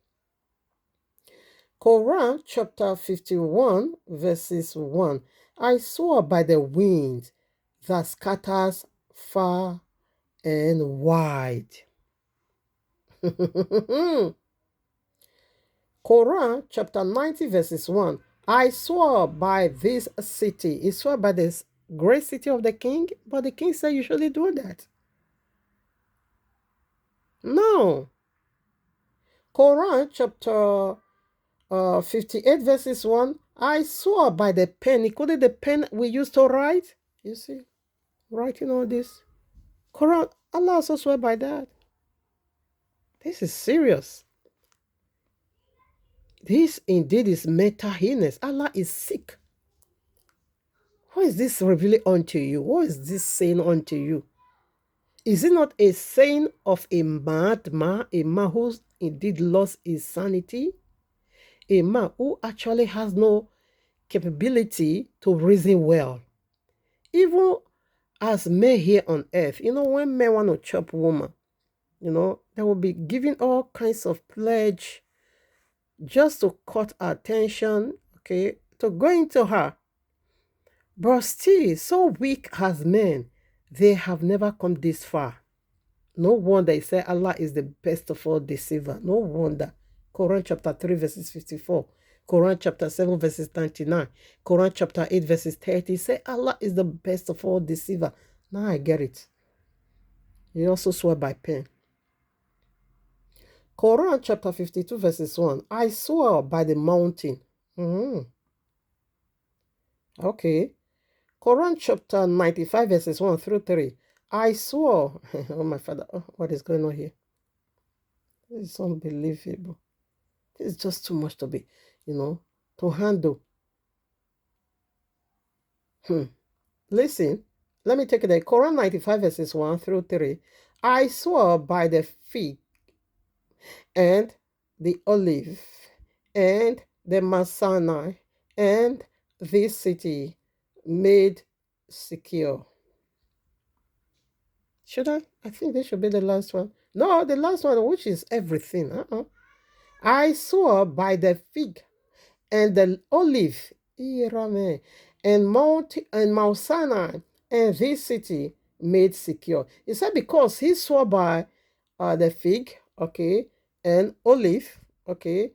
Quran chapter 51, verses 1. I swore by the wind that scatters far and wide. Quran chapter 90, verses 1. I swore by this city. He swore by this great city of the king, but the king said you shouldn't do that. No. Quran chapter 58, verses 1. I swore by the pen. Including the pen we used to write. You see, writing all this. Quran, Allah also swore by that. This is serious. This indeed is mental illness. Allah is sick. What is this revealing unto you? What is this saying unto you? Is it not a saying of a madman, a man who indeed lost his sanity? A man who actually has no capability to reason well. Even as men here on earth, when men want to chop woman, they will be giving all kinds of pledge just to cut our attention, okay, to go into her. But still, so weak as men, they have never come this far. No wonder he said Allah is the best of all deceiver. No wonder. Quran chapter 3, verses 54. Quran chapter 7, verses 99. Quran chapter 8, verses 30. He said Allah is the best of all deceiver. Now I get it. He also swore by pen. Quran chapter 52, verses 1. I swore by the mountain. Okay. Quran chapter 95, verses 1 through 3. I swore. Oh, my father. Oh, what is going on here? This is unbelievable. This is just too much to be, to handle. Listen, let me take it there. Quran 95, verses 1 through 3. I swore by the fig and the olive and the Masana and this city made secure. Should I? I think this should be the last one. No, the last one, which is everything. I swore by the fig and the olive, and Mount Sinai, and this city made secure. He said because he swore by the fig, okay, and olive, okay,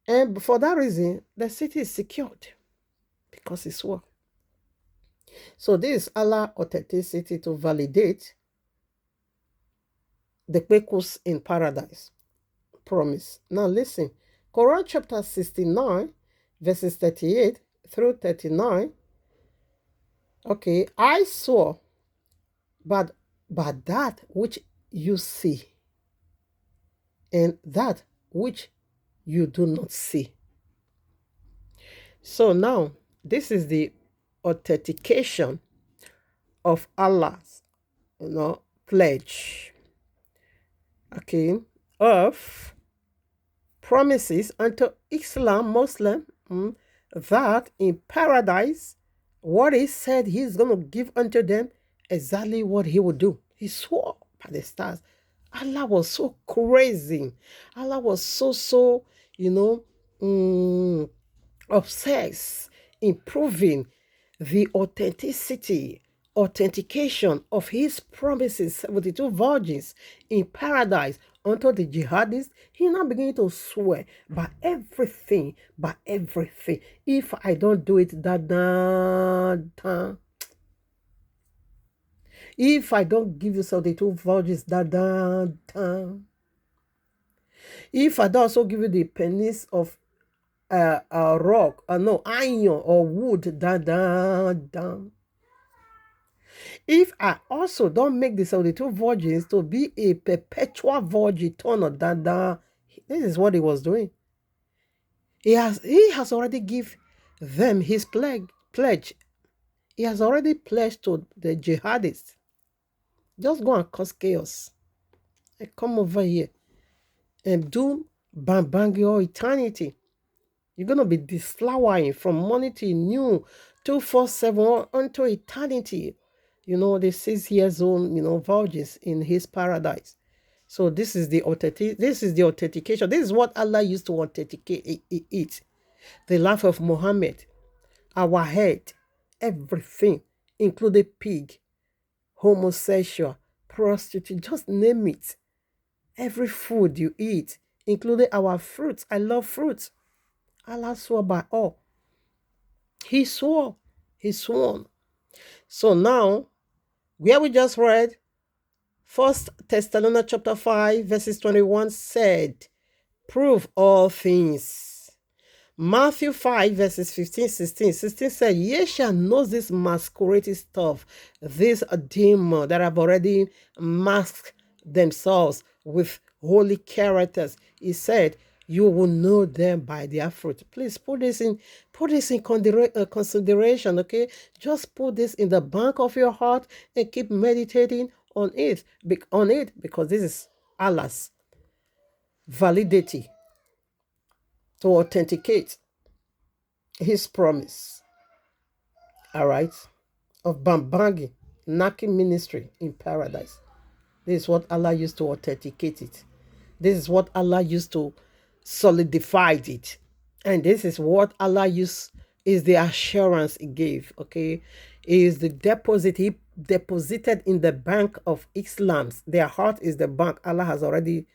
and for that reason, the city is secured because he swore. So this is Allah's authenticity to validate the Quakers in paradise promise. Now listen, Quran chapter 69, verses 38 through 39. Okay, I swore, but that which you see, and that which you do not see. So now, this is the authentication of Allah's, pledge, okay, of promises unto Islam, Muslim, that in paradise, what he said he's going to give unto them, exactly what he would do. He swore by the stars. Allah was so crazy. Allah was so, obsessed in proving the authentication of his promises, 72 virgins in paradise unto the jihadists. He now began to swear by everything. If I don't do it, if I don't give you 72 virgins, if I don't also give you the pennies of rock, iron or wood, if I also don't make the 72 virgins to be a perpetual virgin, This is what he was doing. He has already give them his pledge. He has already pledged to the jihadists. Just go and cause chaos. And come over here and do bang your eternity. You're going to be deflowering from morning till noon, 247 unto eternity. The 6 years old, virgins in his paradise. So this is the authentication. This is what Allah used to authenticate it. The life of Muhammad, our head, everything, including pig, homosexual, prostitute, just name it. Every food you eat, including our fruits. I love fruits. Allah swore by all. He swore. He sworn. So now, where we just read, 1 Thessalonians chapter 5, verses 21 said, prove all things. Matthew 5, verses 16 said, ye shall know this masquerading stuff, this demon that have already masked themselves with holy characters. He said, you will know them by their fruit. Please put this in consideration, okay? Just put this in the bank of your heart and keep meditating on it because this is Allah's validity to authenticate his promise, all right, of Bambangi, knocking ministry in paradise. This is what Allah used to authenticate it. This is what Allah used to solidify it. And this is what Allah used, is the assurance he gave, okay? Is the deposit he deposited in the bank of Islam's. Their heart is the bank. Allah has already,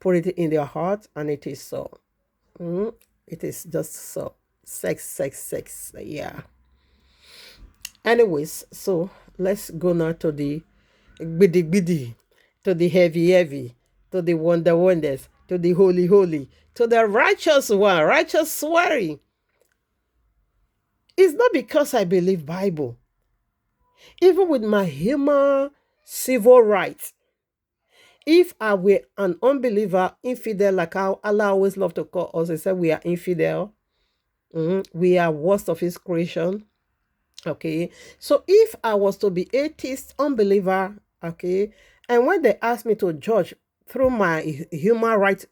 put it in their heart, and it is so. It is just so. Sex. Yeah. Anyways, so let's go now to the bidi, to the heavy, to the wonders, to the holy, to the righteous one, righteous swearing. It's not because I believe Bible. Even with my human civil rights, if I were an unbeliever, infidel, like how Allah always loved to call us, he said we are infidel. We are worst of his creation. Okay. So if I was to be atheist, unbeliever, okay, and when they asked me to judge through my human right,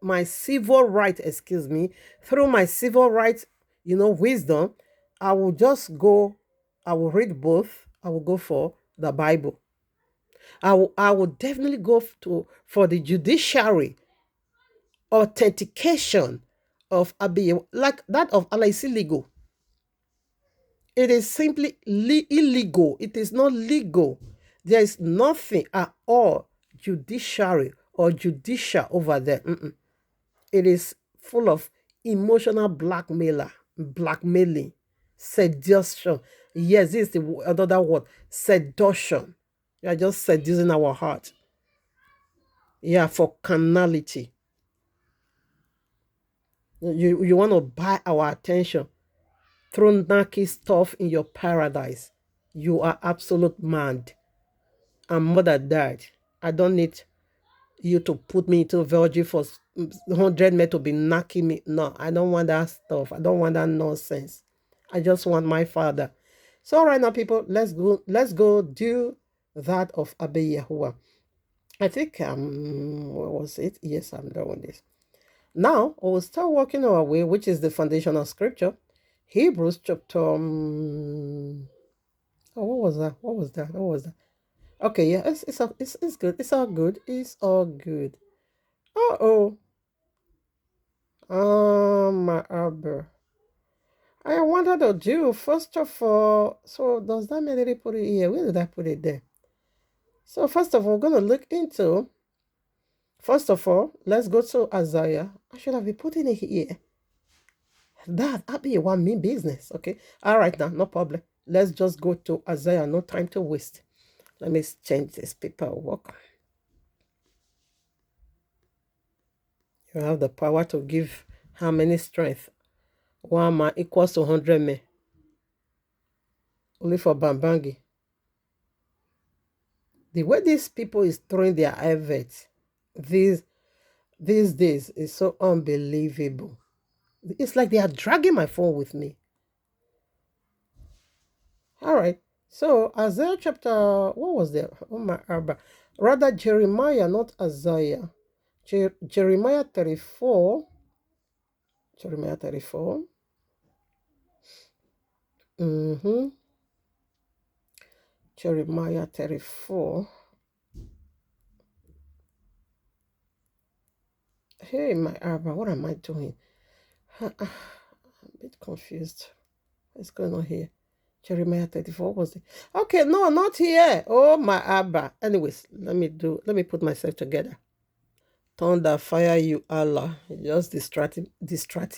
my civil right, through my civil right, wisdom, I will read both. I will go for the Bible. I will definitely go for the judiciary authentication of Abiy, like that of Allah, is illegal. It is simply illegal. It is not legal. There is nothing at all judiciary or judicial over there. It is full of emotional blackmailing, seduction. Yes, this is the other word, seduction. You are just seducing our heart. Yeah, for carnality. You want to buy our attention through nacky stuff in your paradise. You are absolute mad. And mother died. I don't need you to put me into virgin for 100 men to be knocking me. No, I don't want that stuff. I don't want that nonsense. I just want my father. So right now, people, let's go do that of Abiy Yahuwah. I think what was it? Yes, I'm done with this. Now we'll start working our way, which is the foundational scripture. Hebrews chapter what was that? Okay, yeah, it's good. It's all good. It's all good. My Albert. I wanted to do first of all. So does that mean they put it here? Where did I put it there? So first of all, we're gonna look into. First of all, let's go to Isaiah. I should have been putting it here. That'd be one main business. Okay. All right now, no problem. Let's just go to Isaiah. No time to waste. Let me change this paperwork. You have the power to give how many strength? 1 man equals to 100 men. Only for Bambangi. The way these people is throwing their adverts these days is so unbelievable. It's like they are dragging my phone with me. All right. So Isaiah chapter, what was there? Oh my Abba. Rather Jeremiah, not Isaiah. Jeremiah 34. Jeremiah 34. Mm-hmm. Jeremiah 34. Hey, my Abba, what am I doing? I'm a bit confused. What's going on here? Jeremiah 34 was it? Okay, no, not here. Oh my Abba. Anyways, let me put myself together. Thunder, fire you, Allah. Just distracting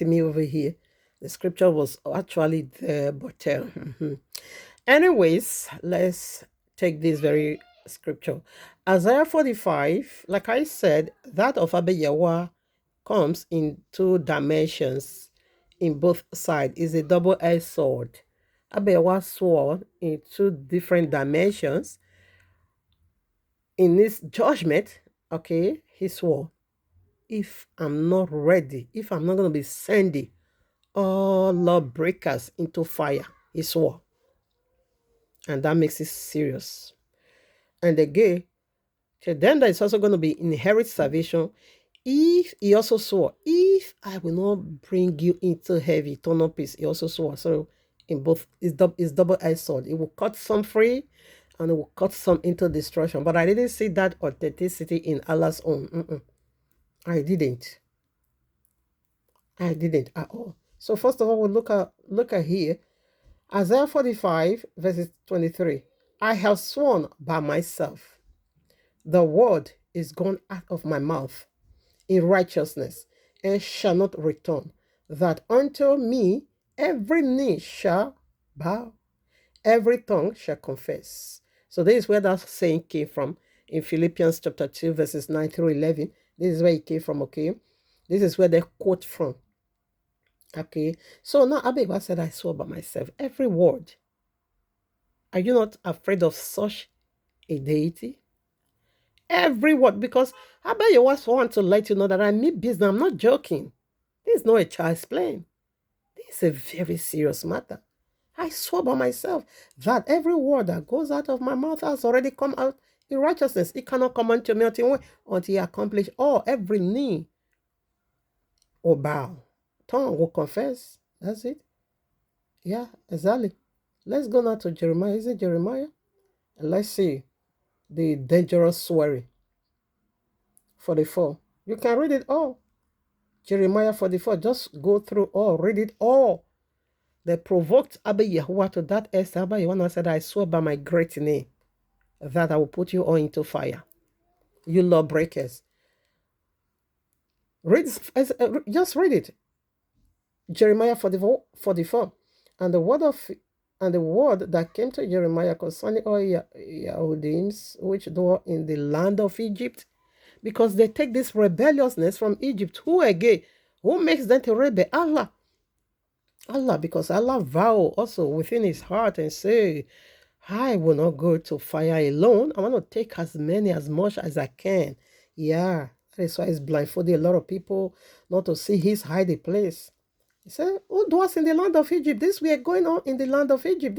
me over here. The scripture was actually there, but anyways, let's take this very scripture. Isaiah 45, like I said, that of Abiyawa comes in two dimensions in both sides. Is a double-edged sword. Abiyawa sword in two different dimensions. In this judgment, okay, he swore, if I'm not ready, if I'm not going to be sending all lawbreakers into fire, he swore. And that makes it serious. And again, then there is also going to be inherit salvation. If he also swore, if I will not bring you into heavy eternal peace, he also swore. So in both, it's double-edged sword. It will cut some free and it will cut some into destruction. But I didn't see that authenticity in Allah's own. I didn't. I didn't at all. So first of all, we'll look at here. Isaiah 45, verses 23. I have sworn by myself. The word is gone out of my mouth in righteousness and shall not return. That unto me every knee shall bow, every tongue shall confess. So this is where that saying came from in Philippians chapter 2, verses 9 through 11. This is where it came from, okay? This is where they quote from. Okay, so now Abeba said, I swore by myself. Every word. Are you not afraid of such a deity? Every word, because Abeba was want to let you know that I mean business. I'm not joking. This is not a child's playing. This is a very serious matter. I swore by myself that every word that goes out of my mouth has already come out in righteousness. It cannot come unto me until he accomplish all. Every knee will bow. Tongue will confess. That's it. Yeah, exactly. Let's go now to Jeremiah. Is it Jeremiah? And let's see the dangerous swearing. 44. You can read it all. Jeremiah 44. Just go through all. Read it all. They provoked Abba Yahuwah to that extent. Abba Yahuwah said, I swear by my great name that I will put you all into fire. You lawbreakers. Just read it. Jeremiah 44. And the word that came to Jeremiah concerning all Yahudims which dwell in the land of Egypt, because they take this rebelliousness from Egypt. Who again? Who makes them to rebel? Allah. Allah, because Allah vow also within his heart and say, I will not go to fire alone. I want to take as much as I can. Yeah, that is why it's blindfolded a lot of people not to see his hiding place. He said, who dwells in the land of Egypt? This we are going on in the land of Egypt.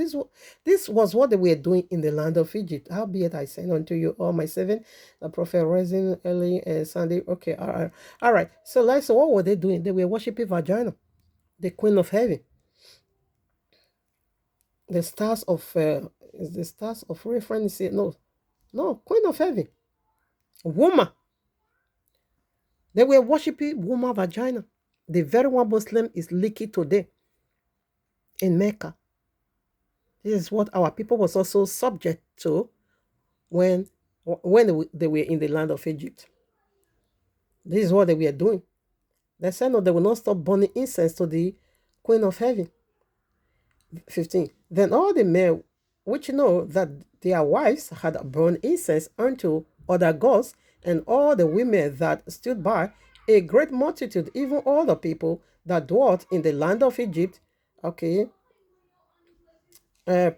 This was what they were doing in the land of Egypt. Howbeit I send unto you all my servants, the prophet rising early and Sunday. Okay, all right. So what were they doing? They were worshiping Vagina, the queen of heaven. The stars of is the stars of reference? No, queen of heaven, woman. They were worshiping woman Vagina. The very one Muslim is leaking today in Mecca. This is what our people was also subject to when they were in the land of Egypt. This is what they were doing. They said no, they will not stop burning incense to the Queen of Heaven. 15. Then all the men which know that their wives had burned incense unto other gods, and all the women that stood by, a great multitude, even all the people that dwelt in the land of Egypt, okay,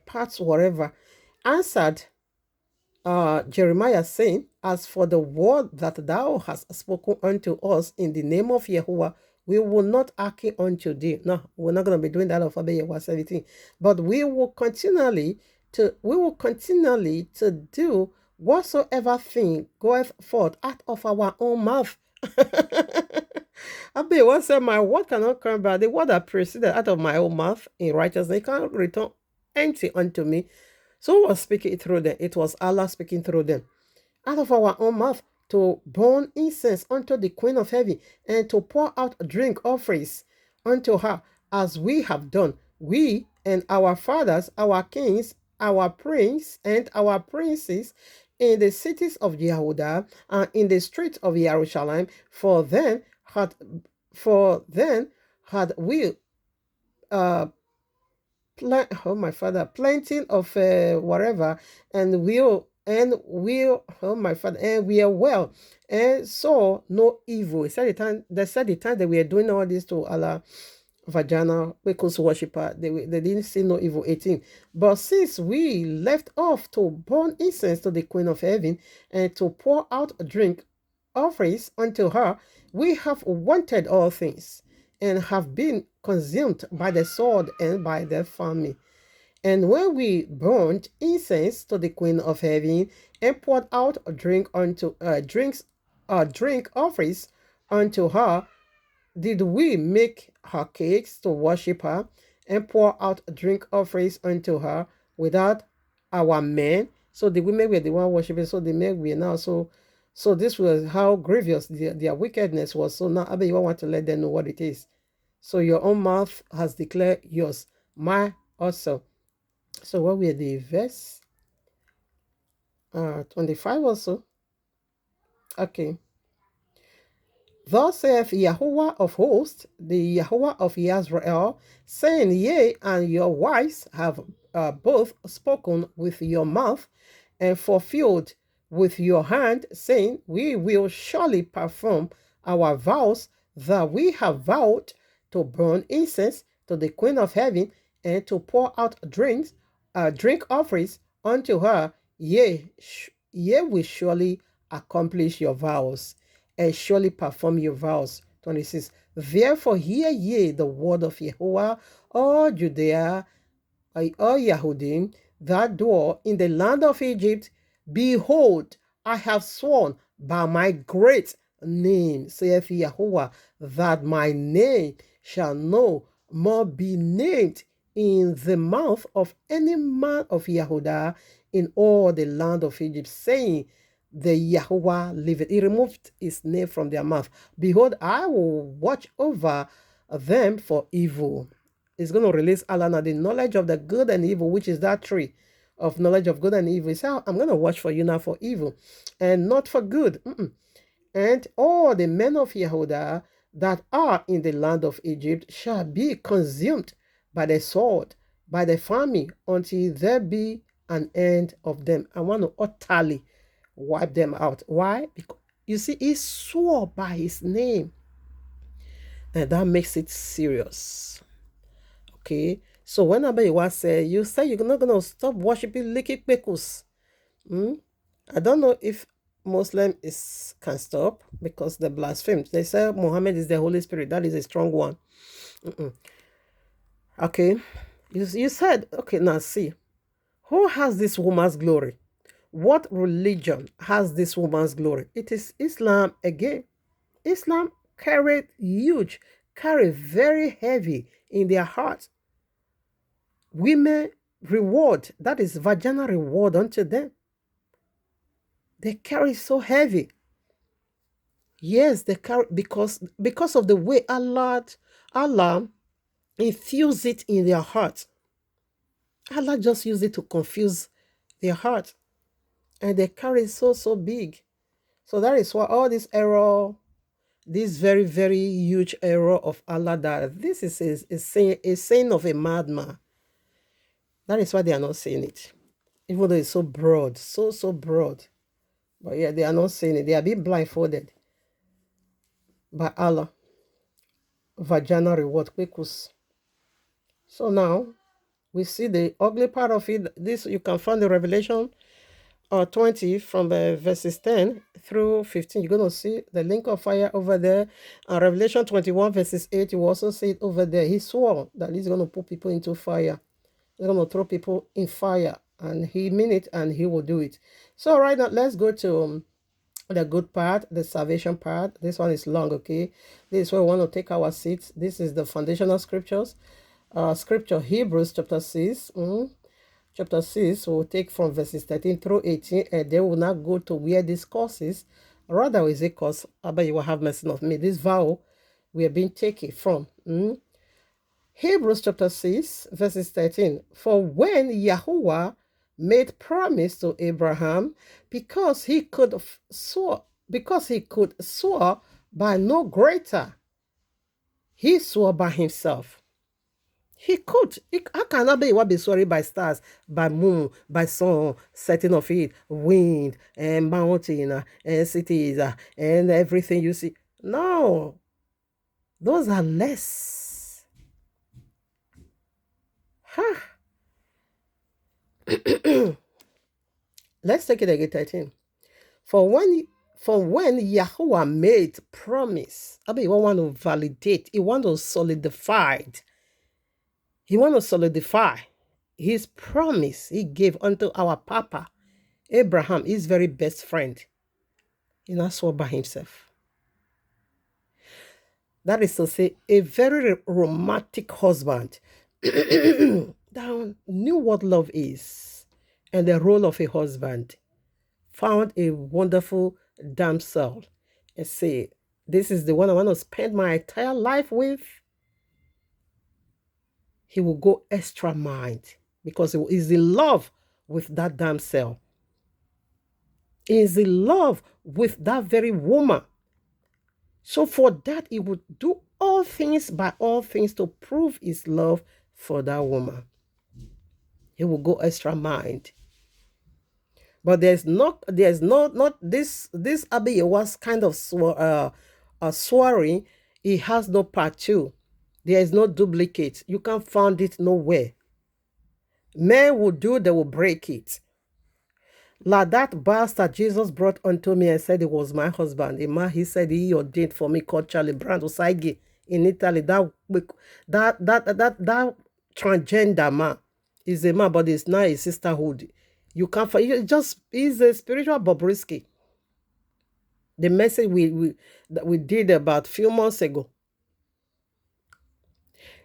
parts whatever, answered Jeremiah saying, as for the word that thou hast spoken unto us in the name of Yahuwah, we will not hearken unto thee. No, we're not going to be doing that of Yahuwah 17. But we will continually to do whatsoever thing goeth forth out of our own mouth. Abi, what said, my word cannot come back. The word that proceeded out of my own mouth in righteousness, it can't return empty unto me. So who was speaking through them? It was Allah speaking through them. Out of our own mouth to burn incense unto the Queen of Heaven and to pour out drink offerings unto her, as we have done, we and our fathers, our kings, our prince and our princes in the cities of Yehudah and in the streets of Jerusalem, for then had we oh my father, plenty of whatever, and will oh my father, and we are well, and saw no evil. They said the time that we are doing all this to Allah Vajana, Pekos worshiper, they didn't see no evil 18. But since we left off to burn incense to the Queen of Heaven and to pour out drink offerings unto her, we have wanted all things and have been consumed by the sword and by the famine. And when we burned incense to the Queen of Heaven and poured out drink offerings unto her, did we make her cakes to worship her and pour out drink offerings unto her without our men? So the women were the one worshiping, so the men were now. So this was how grievous their wickedness was. So now Abba, you want to let them know what it is. So your own mouth has declared yours, mine also. So what were the verse? 25 also. Okay. Thus saith Yahuwah of hosts, the Yahuwah of Israel, saying, Yea, and your wives have both spoken with your mouth and fulfilled with your hand, saying, We will surely perform our vows that we have vowed to burn incense to the Queen of Heaven and to pour out drink offerings unto her. Yea, we surely accomplish your vows and surely perform your vows. 26. Therefore hear ye the word of Yahuwah, all Judea, all Yahudim, that dwell in the land of Egypt. Behold, I have sworn by my great name, saith Yahuwah, that my name shall no more be named in the mouth of any man of Yahudah in all the land of Egypt, saying, the Yahuwah liveth. He removed his name from their mouth. Behold, I will watch over them for evil. He's going to release Allah now, the knowledge of the good and evil, which is that tree of knowledge of good and evil. He said, I'm going to watch for you now for evil and not for good. And all the men of Yehudah that are in the land of Egypt shall be consumed by the sword, by the famine, until there be an end of them. I want to utterly wipe them out. Why? Because you see, he swore by his name, and that makes it serious. Okay, so whenever you say you're not gonna stop worshiping Liki Pekus. I don't know if Muslim can stop because they blaspheme. They say Muhammad is the Holy Spirit. That is a strong one. Okay, you said, okay, now see, who has this woman's glory? What religion has this woman's glory? It is Islam again. Islam carry very heavy in their hearts. Women reward, that is vaginal reward unto them. They carry so heavy. Yes, they carry because of the way Allah infused it in their heart. Allah just used it to confuse their heart. And they carry so big. So that is why all this error, this very, very huge error of Allah, that this is a saying of a madman. That is why they are not saying it. Even though it's so broad, so broad. But yeah, they are not saying it. They are being blindfolded by Allah. Vajana reward, quikus. So now, we see the ugly part of it. This, you can find the Revelation 20 from verses 10 through 15. You're going to see the link of fire over there. Revelation 21 verses 8, you also see it over there. He swore that he's going to put people into fire. He's going to throw people in fire. And he mean it and he will do it. So right now, let's go to the good part, the salvation part. This one is long, okay? This is where we want to take our seats. This is the foundational scriptures. Scripture, Hebrews chapter 6. Chapter 6 will take from verses 13 through 18, and they will not go to where this course is. Rather, is a course, but you will have mercy of me. This vow we have been taken from. Hebrews chapter 6, verses 13. For when Yahuwah made promise to Abraham, because he could swear by no greater, he swore by himself. He could. How cannot be sorry by stars, by moon, by sun, setting of it, wind, and mountain, and cities, and everything you see? No. Those are less. Let's take it again, 13. For when Yahuwah made promise, he want to validate, he want to solidify it. He want to solidify his promise he gave unto our Papa, Abraham, his very best friend. He not swore by himself. That is to say, a very romantic husband that knew what love is and the role of a husband, found a wonderful damsel and say, this is the one I want to spend my entire life with. He will go extra mile because he is in love with that damsel. He is in love with that very woman. So for that, he would do all things by all things to prove his love for that woman. He will go extra mile. But there's not this Abiy was kind of swearing. He has no part two. There is no duplicate. You can't find it nowhere. Men will do, they will break it. Like that bastard Jesus brought unto me and said it was my husband. A man, he said he ordained for me called Charlie Brand Osaigi in Italy. That transgender man is a man, but it's not a sisterhood. You can't find it. He's a spiritual Bobrisky. The message that we did about a few months ago.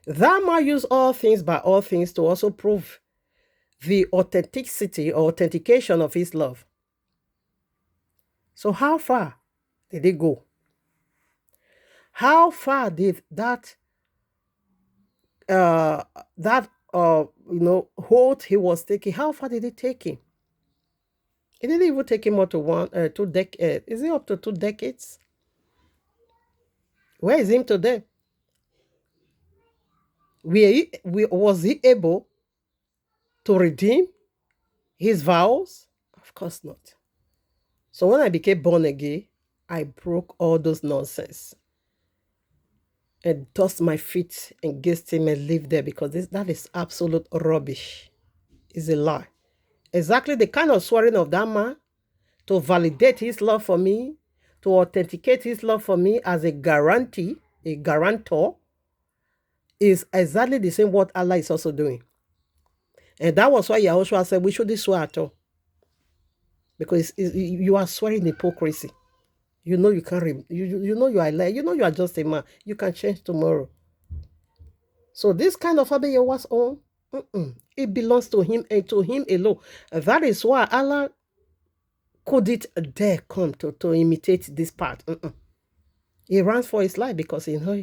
That man used all things by all things to also prove the authenticity or authentication of his love. So how far did it go? How far did that hold he was taking, how far did it take him? It didn't even take him up to 2 decades. Is it up to 2 decades? Where is him today? Was he able to redeem his vows? Of course not. So when I became born again, I broke all those nonsense and dust my feet against him and live there, because that is absolute rubbish. It's a lie. Exactly the kind of swearing of that man to validate his love for me, to authenticate his love for me as a guarantor, is exactly the same what Allah is also doing. And that was why Yahushua said we shouldn't swear at all. Because you are swearing hypocrisy. You know you can't, you know you are lying. You know you are just a man. You can change tomorrow. So this kind of Abiy was on. It belongs to him and to him alone. That is why Allah couldn't dare come to imitate this part. He runs for his life because he knows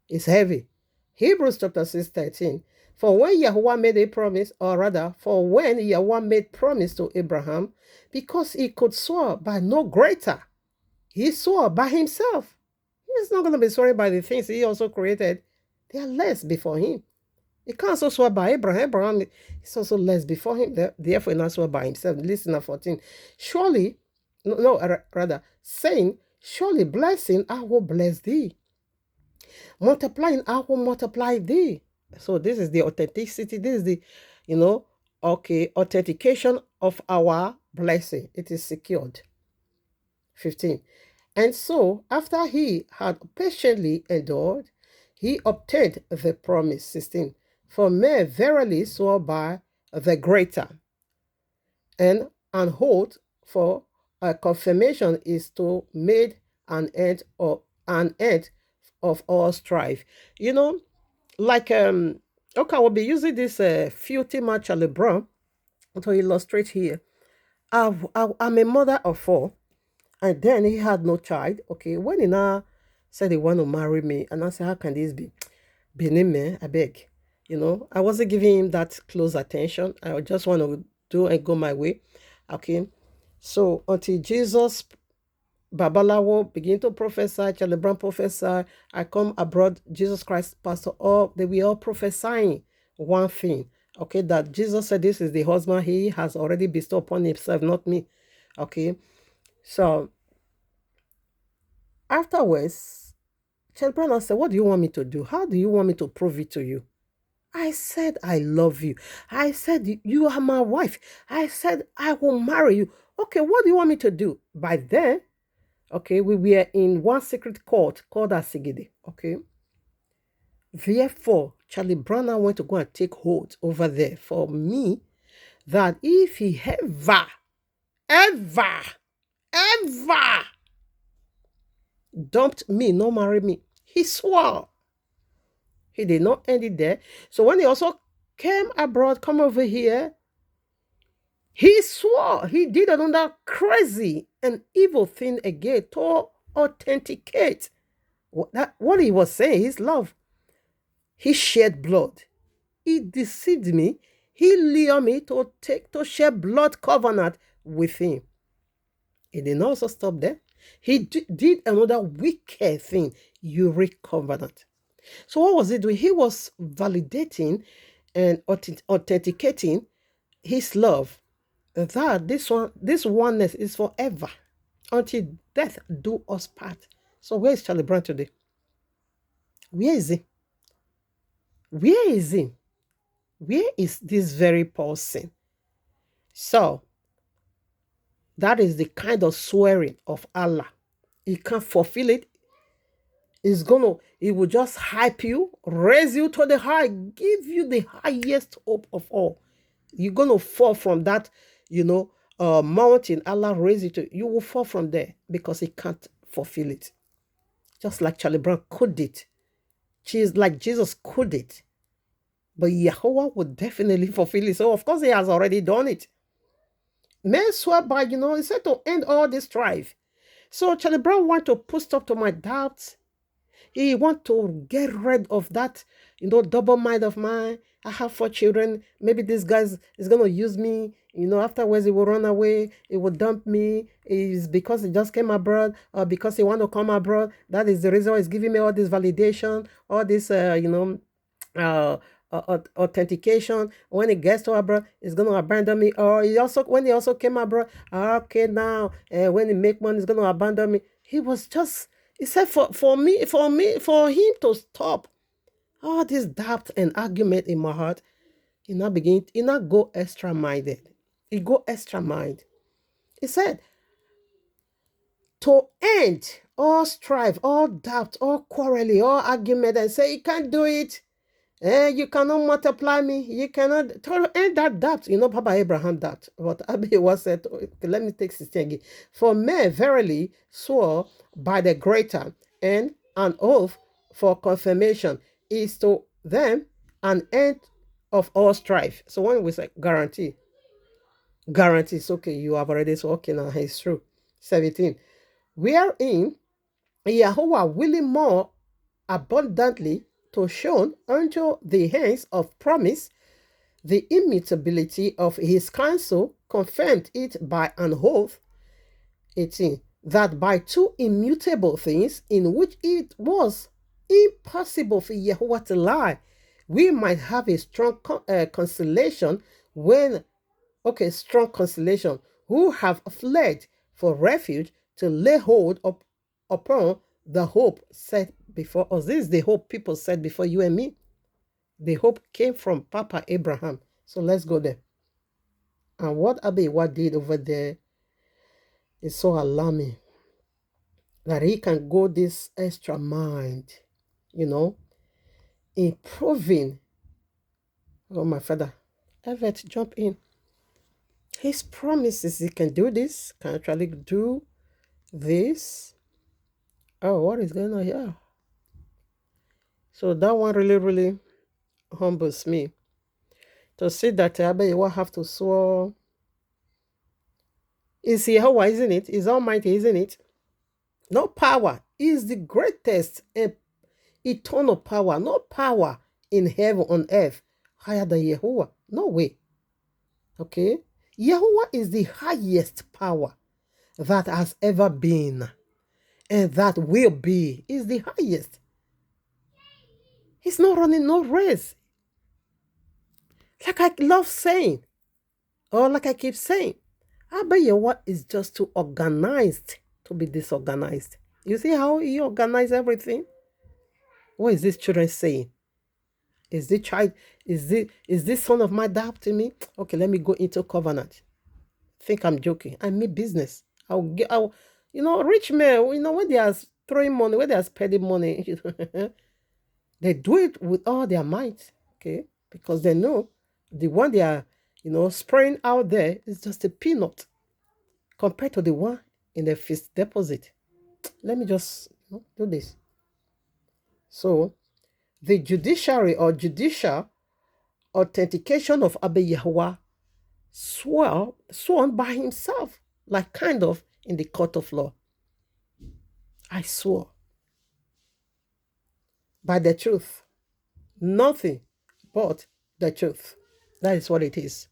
it's heavy. Hebrews chapter 6, 13. For when Yahuwah made a promise, or rather, for when Yahuwah made promise to Abraham, because he could swear by no greater, he swore by himself. He's not going to be swearing by the things he also created. They are less before him. He can't also swear by Abraham. Abraham is also less before him. Therefore, he not swear by himself. Listen to 14. Surely, saying, surely blessing, I will bless thee. Multiplying, I will multiply thee. So this is the authenticity. This is the, okay, authentication of our blessing. It is secured. 15. And so, after he had patiently endured, he obtained the promise. 16. For men verily swore by the greater, and an oath for a confirmation is to made an end of all strife. You know, like okay, I will be using this filthy match LeBron to illustrate here. I'm a mother of four, and then he had no child. Okay, when he now said he want to marry me, and I said, how can this be? Benin man, I beg. You know, I wasn't giving him that close attention. I just want to do and go my way. Okay. So until Jesus Babalawo begin to prophesy, Charlie Brown prophesy, I come abroad, Jesus Christ, Pastor, all they were all prophesying one thing. Okay, that Jesus said this is the husband he has already bestowed upon himself, not me. Okay. So afterwards, Charlie Brown said, what do you want me to do? How do you want me to prove it to you? I said, I love you. I said, you are my wife. I said, I will marry you. Okay, what do you want me to do? By then, okay, we were in one secret court called Asigide. Okay. Therefore, Charlie Brown went to go and take hold over there for me that if he ever dumped me, no marry me, he swore. He did not end it there. So when he also came abroad, come over here, he swore he did another crazy and evil thing again to authenticate what he was saying, his love. He shed blood. He deceived me. He lured me to share blood covenant with him. He did not also stop there. He did another wicked thing, Uric covenant. So what was he doing? He was validating and authenticating his love. That this oneness is forever until death do us part. So where is Charlie Brown today? Where is he? Where is he? Where is this very person? So that is the kind of swearing of Allah. He can't fulfill it. He will just hype you, raise you to the high, give you the highest hope of all. You're gonna fall from that, mountain Allah raised you to. You will fall from there because he can't fulfill it. Just like Charlie Brown could it. Like Jesus could it. But Yahweh would definitely fulfill it. So of course he has already done it. Men swear by, he said to end all this strife. So Charlie Brown want to put stop to my doubts. He want to get rid of that, double mind of mine. I have 4 children. Maybe this guy is going to use me. Afterwards he will run away. He will dump me. It's because he just came abroad or because he want to come abroad. That is the reason why he's giving me all this validation, all this, authentication. When he gets to abroad, he's going to abandon me. Or when he also came abroad, okay, now, when he make money, he's going to abandon me. He said for him to stop all this doubt and argument in my heart, he not go extra minded. He go extra mind. He said, to end all strife, all doubt, all quarreling, all argument, and say, you can't do it. You cannot multiply me. You cannot end that doubt. Papa Abraham doubt. But Abi was said, okay, let me take 16 again. For men verily swore by the greater, and an oath for confirmation is to them an end of all strife. So when we say guarantee, it's okay. You have already said, okay, now it's true. 17. Wherein Yahweh willing more abundantly to show unto the hands of promise the immutability of his counsel, confirmed it by an oath. 18. That by 2 immutable things in which it was impossible for Yahweh to lie, we might have a strong consolation who have fled for refuge to lay hold upon the hope set before us. This is the hope people said before you and me. The hope came from Papa Abraham. So let's go there. And what Abiwa did over there is so alarming that he can go this extra mile, you know, improving. Oh, my father, Everett, jump in. His promises he can do this, can actually do this. Oh, what is going on here? So that one really, really humbles me to see that Abiwa have to swear. Is Yahweh, isn't it? Is Almighty, isn't it? No power. He is the greatest eternal power. No power in heaven on earth higher than Yahweh. No way. Okay? Yahweh is the highest power that has ever been and that will be. Is the highest. He's not running no race. Like I love saying, or like I keep saying, Abba Yahweh is just too organized to be disorganized. You see how he organized everything? What is this children saying? Is this child, is this son of my adopting me? Okay, let me go into covenant. Think I'm joking. I mean business. Rich men, when they are throwing money, when they are spending money, they do it with all their might, okay? Because they know the one they are, spraying out there is just a peanut compared to the one in the fixed deposit. Let me just do this. So, the judiciary or judicial authentication of Abba Yahweh sworn by himself, like kind of in the court of law. I swore by the truth, nothing but the truth. That is what it is.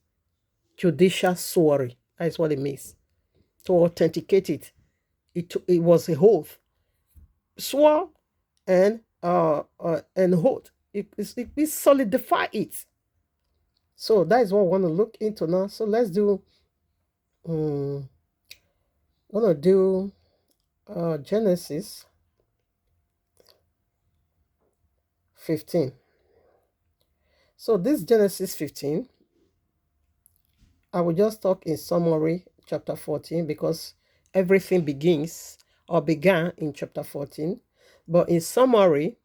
Judicial swearing. That is what it means. To authenticate it, it was a oath. Swore and oath. It solidify it. So that is what we want to look into now. So let's do. I'm gonna do Genesis 15. So this Genesis 15, I will just talk in summary chapter 14 because everything begins or began in chapter 14. But in summary,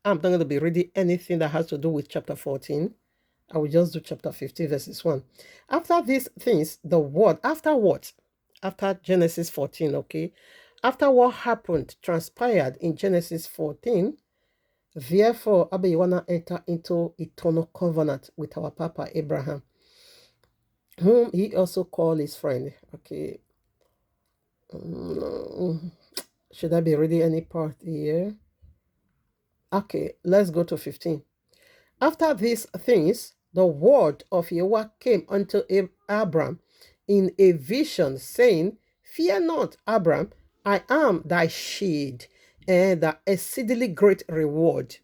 I'm not going to be reading anything that has to do with chapter 14. I will just do chapter 15, verses 1. After these things, the word, after what? After Genesis 14, okay? After what happened, transpired in Genesis 14, therefore, Abba Yawana entered into eternal covenant with our Papa Abraham, whom he also called his friend. Okay. Should I be reading any part here? Okay, let's go to 15. After these things, the word of Yahweh came unto Abram in a vision, saying, Fear not, Abram, I am thy shield and the exceedingly great reward.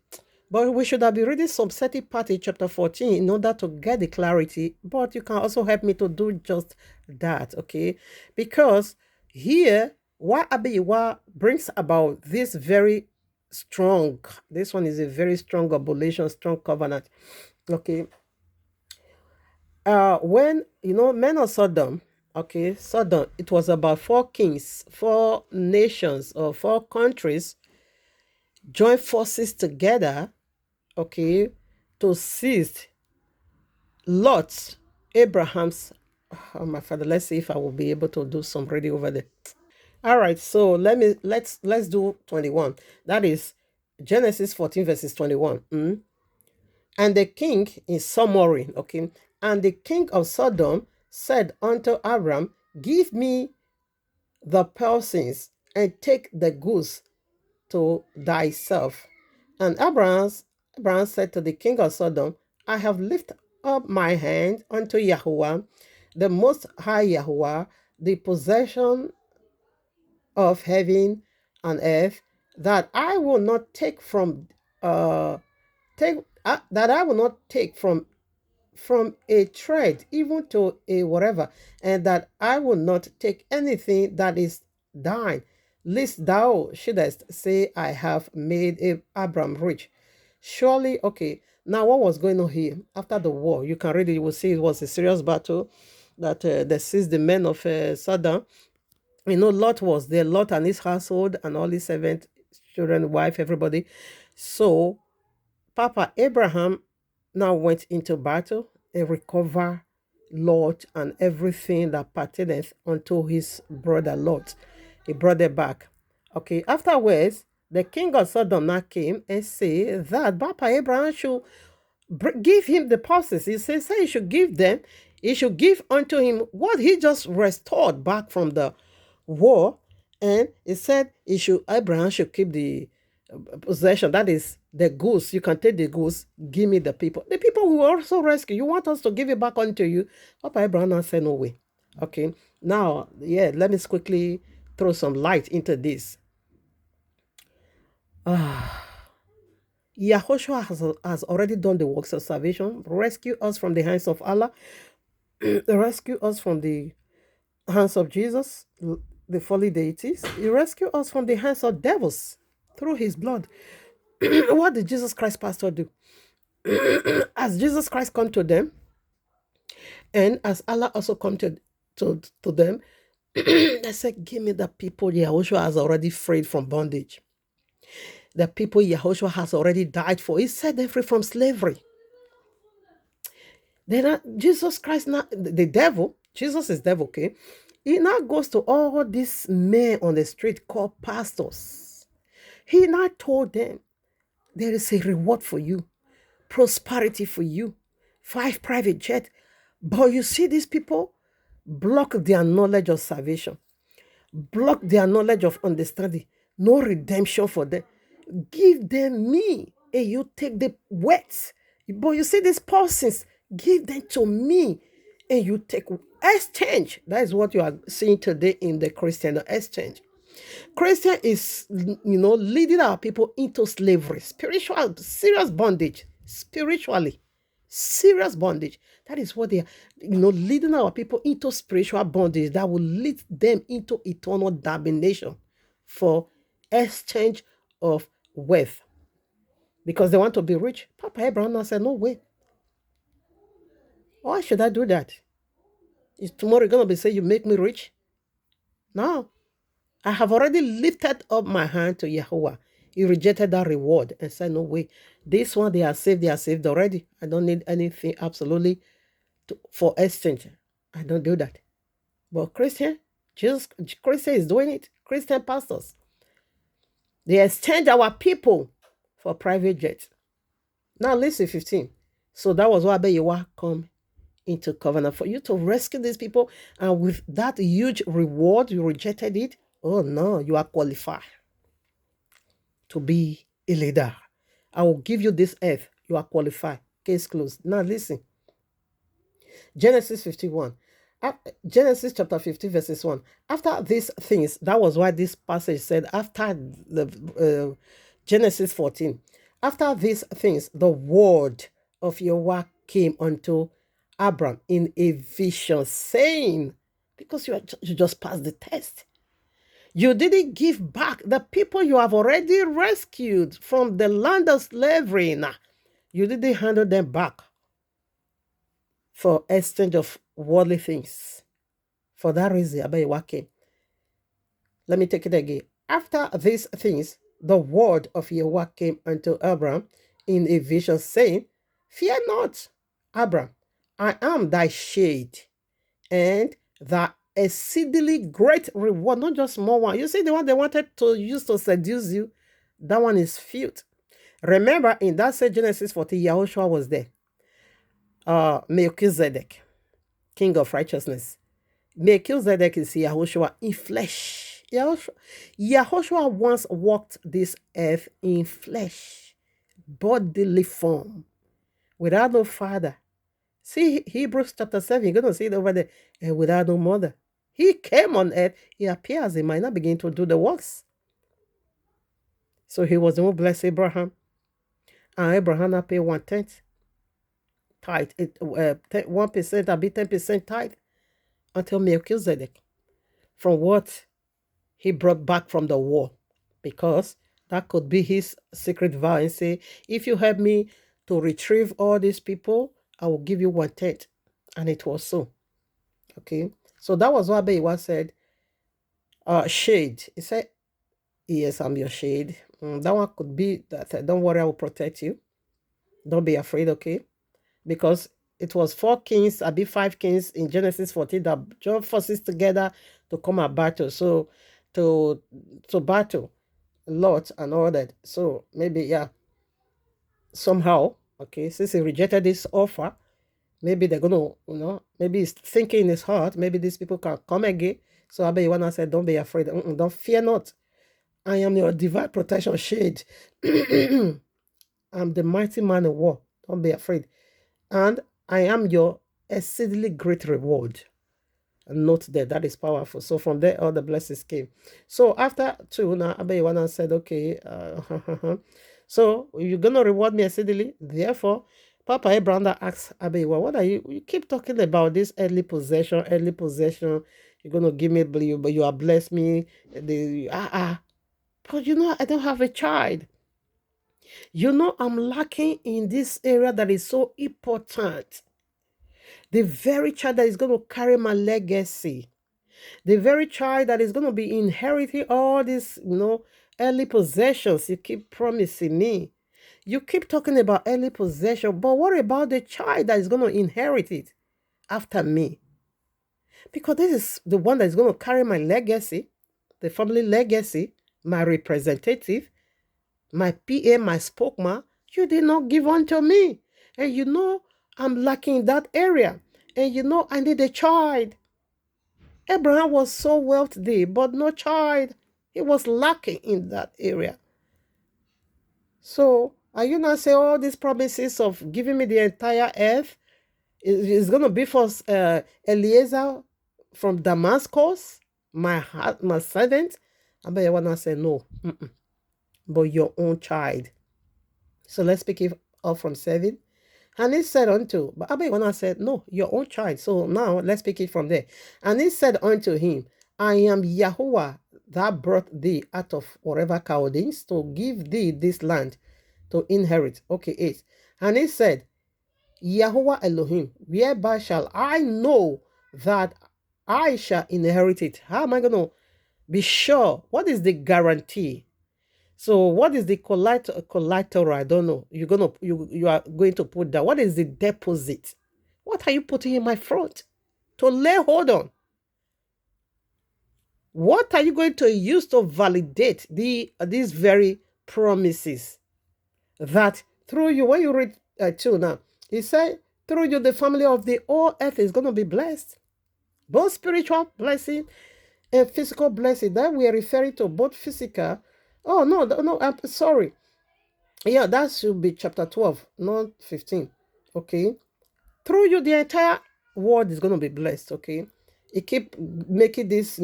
But we should have been reading some certain part in chapter 14 in order to get the clarity. But you can also help me to do just that, okay? Because here, what Abiyawa brings about this very strong, this one is a very strong oblation, strong covenant, okay? When, men of Sodom, okay, Sodom, it was about 4 kings, 4 nations, or 4 countries joined forces together, okay, to seize Lot, Abraham's. Oh, my father, let's see if I will be able to do some reading over there. All right, so let's do 21. That is Genesis 14 verses 21. And the king in summary, okay, and the king of Sodom said unto Abram, Give me the persons and take the goods to thyself. And Abraham said to the king of Sodom, I have lifted up my hand unto Yahweh, the most high Yahweh, the possession of heaven and earth, that I will not take from that I will not take from a thread even to a whatever, and that I will not take anything that is thine, lest thou shouldest say, I have made Abram rich. Surely, okay, now what was going on here after the war? You can read it, you will see it was a serious battle. that they seized the men of Sodom. Lot was there, Lot and his household and all his servants, children, wife, everybody. So Papa Abraham now went into battle and recovered Lot and everything that pertaineth unto his brother Lot. He brought it back. Okay, afterwards, the king of Sodom now came and said that Papa Abraham should give him the pulses. He says, he should give them, he should give unto him what he just restored back from the war. And he said Abraham should keep the possession. That is the goods. You can take the goods, give me the people. The people will also rescue. You want us to give it back unto you? Papa Abraham said, no way. Okay. Now, let me quickly throw some light into this. Yahushua has already done the works of salvation, rescue us from the hands of Allah, rescue us from the hands of Jesus, the fallen deities. He rescued us from the hands of devils through his blood. What did Jesus Christ pastor do? As Jesus Christ come to them, and as Allah also come to them, they said, give me the people Yahushua has already freed from bondage. The people Yahushua has already died for. He set them free from slavery. Then Jesus Christ, now the devil, Jesus is devil, okay? He now goes to all these men on the street called pastors. He now told them, there is a reward for you, prosperity for you, 5 private jets. But you see, these people block their knowledge of salvation, block their knowledge of understanding, no redemption for them. Give them me, and you take the words. But you see, these persons, give them to me, and you take exchange. That is what you are seeing today in the Christian exchange. Christian is, leading our people into slavery, spiritual, serious bondage, spiritually, serious bondage. That is what they are, leading our people into spiritual bondage that will lead them into eternal damnation for exchange of wealth. Because they want to be rich. Papa Abraham said, no way. Why should I do that? Is tomorrow going to be saying, you make me rich? No. I have already lifted up my hand to Yahweh. He rejected that reward and said, no way. This one, they are saved already. I don't need anything absolutely for exchange. I don't do that. But Christian is doing it. Christian pastors. They exchange our people for private jets. Now listen, 15. So that was why Abeyewa come into covenant for you to rescue these people. And with that huge reward, you rejected it. Oh no, you are qualified to be a leader. I will give you this earth. You are qualified. Case closed. Now listen. Genesis 51. Genesis chapter 50 verses 1. After these things, that was why this passage said after the Genesis 14. After these things, the word of Yahweh came unto Abram in a vision, saying, because you just passed the test. You didn't give back the people you have already rescued from the land of slavery. Nah, you didn't handle them back for exchange of worldly things. For that reason, Abeyewa came. Let me take it again. After these things, the word of Yahweh came unto Abram in a vision, saying, fear not, Abram, I am thy shade, and thy exceedingly great reward, not just small one. You see, the one they wanted to use to seduce you, that one is filth. Remember, in that same Genesis 40, Yahushua was there. Melchizedek, king of righteousness. Melchizedek is Yahushua in flesh. Yahushua once walked this earth in flesh, bodily form, without no father. See Hebrews chapter 7, you're going to see it over there, and without no mother. He came on earth, he appears, he might not begin to do the works. So he was the one blessed Abraham. And Abraham paid 1/10 tithe, 1%, I'll be 10% tithe until Melchizedek, from what he brought back from the war, because that could be his secret vow and say, if you help me to retrieve all these people, I will give you 1/10. And it was so. Okay. So that was what Abeiwa said. Shade. He said, yes, I'm your shade. That one could be that. Don't worry, I will protect you. Don't be afraid, okay? Because it was 4 kings, I be 5 kings in Genesis 14 that joined forces together to come and battle. So to battle Lot and all that. So maybe yeah, somehow, okay, since he rejected this offer, maybe they're gonna, maybe he's thinking in his heart, maybe these people can come again. So Abeiwana said, don't be afraid, don't fear not. I am your divine protection shade. I'm the mighty man of war. Don't be afraid. And I am your exceedingly great reward. Note there, that is powerful. So from there, all the blessings came. So after 2, now Abeiwana said, okay, so you're going to reward me exceedingly. Therefore, Papa Abraham asked Abeiwa, what are you keep talking about this earthly possession. You're going to give me, but you are blessed me. But I don't have a child. I'm lacking in this area that is so important. The very child that is going to carry my legacy. The very child that is going to be inheriting all these, early possessions you keep promising me. You keep talking about early possession, but what about the child that is going to inherit it after me? Because this is the one that is going to carry my legacy, the family legacy, my representative, my PA, my spokesman. You did not give unto me. And I'm lacking in that area. And I need a child. Abraham was so wealthy, but no child. He was lacking in that area. So, are you not saying all these promises of giving me the entire earth is going to be for Eliezer from Damascus, my servant? I bet you want to say no, but your own child. So let's pick it up from 7. And he said unto, but Abeiwana said, no, your own child. So now let's pick it from there. And he said unto him, I am Yahuwah that brought thee out of whatever Chaldeans to give thee this land to inherit. Okay, 8. And he said, Yahuwah Elohim, whereby shall I know that I shall inherit it? How am I going to be sure? What is the guarantee? So what is the collateral? I don't know. You are going to put that. What is the deposit? What are you putting in my front to lay hold on? What are you going to use to validate these very promises that through you? When you read 2 now, he said, through you the family of the whole earth is going to be blessed, both spiritual blessing and physical blessing. That we are referring to both physical. Oh no, I'm sorry. Yeah, that should be chapter 12, not 15. Okay. Through you, the entire world is going to be blessed. Okay. He keep making this,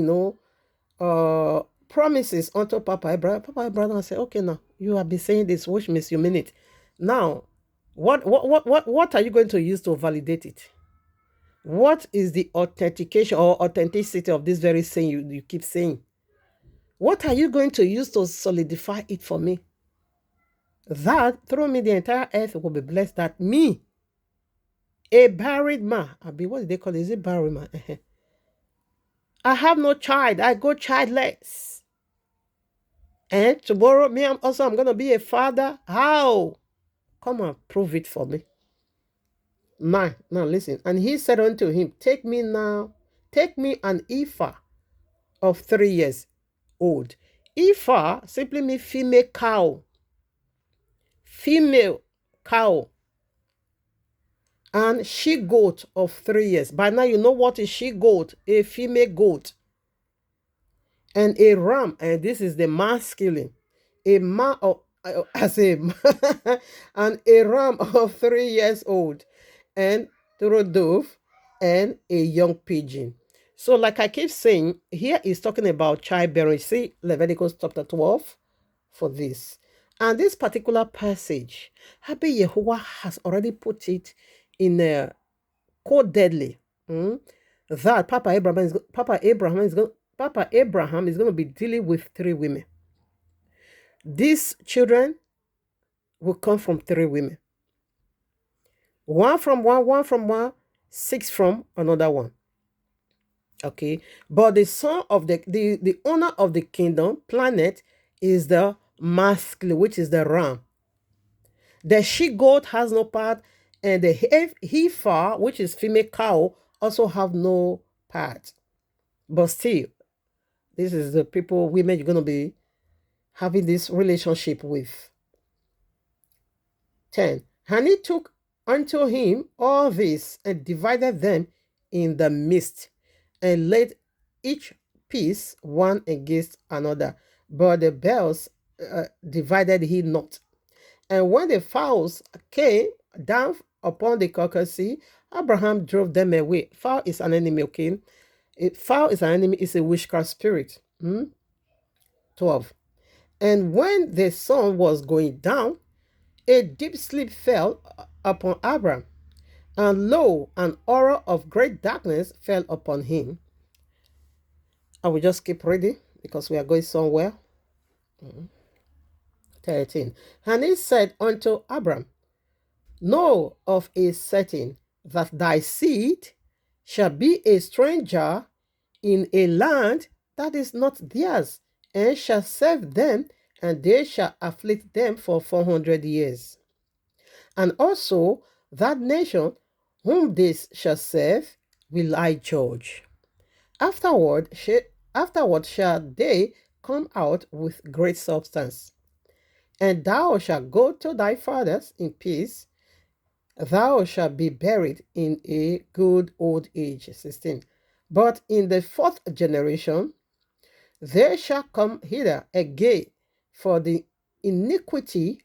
promises unto Papa Abraham. Papa Abraham said, okay, now you have been saying this, which means you mean it. Now, what are you going to use to validate it? What is the authentication or authenticity of this very thing you keep saying? What are you going to use to solidify it for me? That through me the entire earth will be blessed. That me, a barren man, what did they call it? Is it barren man? I have no child. I go childless. And tomorrow, I'm going to be a father. How? Come and prove it for me. 9. Now listen. And he said unto him, take me an ephah of 3 years old. Ephah simply means female cow. Female cow. And she-goat of 3 years. By now you know what is she-goat, a female goat. And a ram, and this is the masculine, a man of and a ram of 3 years old, and a dove, and a young pigeon. So like I keep saying, here is talking about childbearing. See Leviticus chapter 12 for this. And this particular passage, Happy Yehovah has already put it in a codedly that Papa Abraham is going to be dealing with 3 women. These children will come from 3 women. 1 from one, 1 from one, 6 from another one. Okay, but the son of the owner of the kingdom planet is the masculine, which is the ram. The she goat has no part, and the heifer, which is female cow, also have no part. But still, this is the people, women you're gonna be having this relationship with. 10. And he took unto him all this and divided them in the midst, and laid each piece one against another. But the bells divided he not. And when the fowls came down upon the carcass, Abraham drove them away. Fowl is an enemy, okay? Fowl is an enemy, it's a witchcraft spirit. 12. And when the sun was going down, a deep sleep fell upon Abraham, and lo, an aura of great darkness fell upon him. I will just keep reading because we are going somewhere. 13. And he said unto Abraham, know of a certain that thy seed shall be a stranger in a land that is not theirs, and shall serve them, and they shall afflict them for 400 years. And also that nation whom they shall serve will I judge. Afterward, shall they come out with great substance. And thou shalt go to thy fathers in peace. Thou shalt be buried in a good old age. 16. But in the fourth generation, there shall come hither again, for the iniquity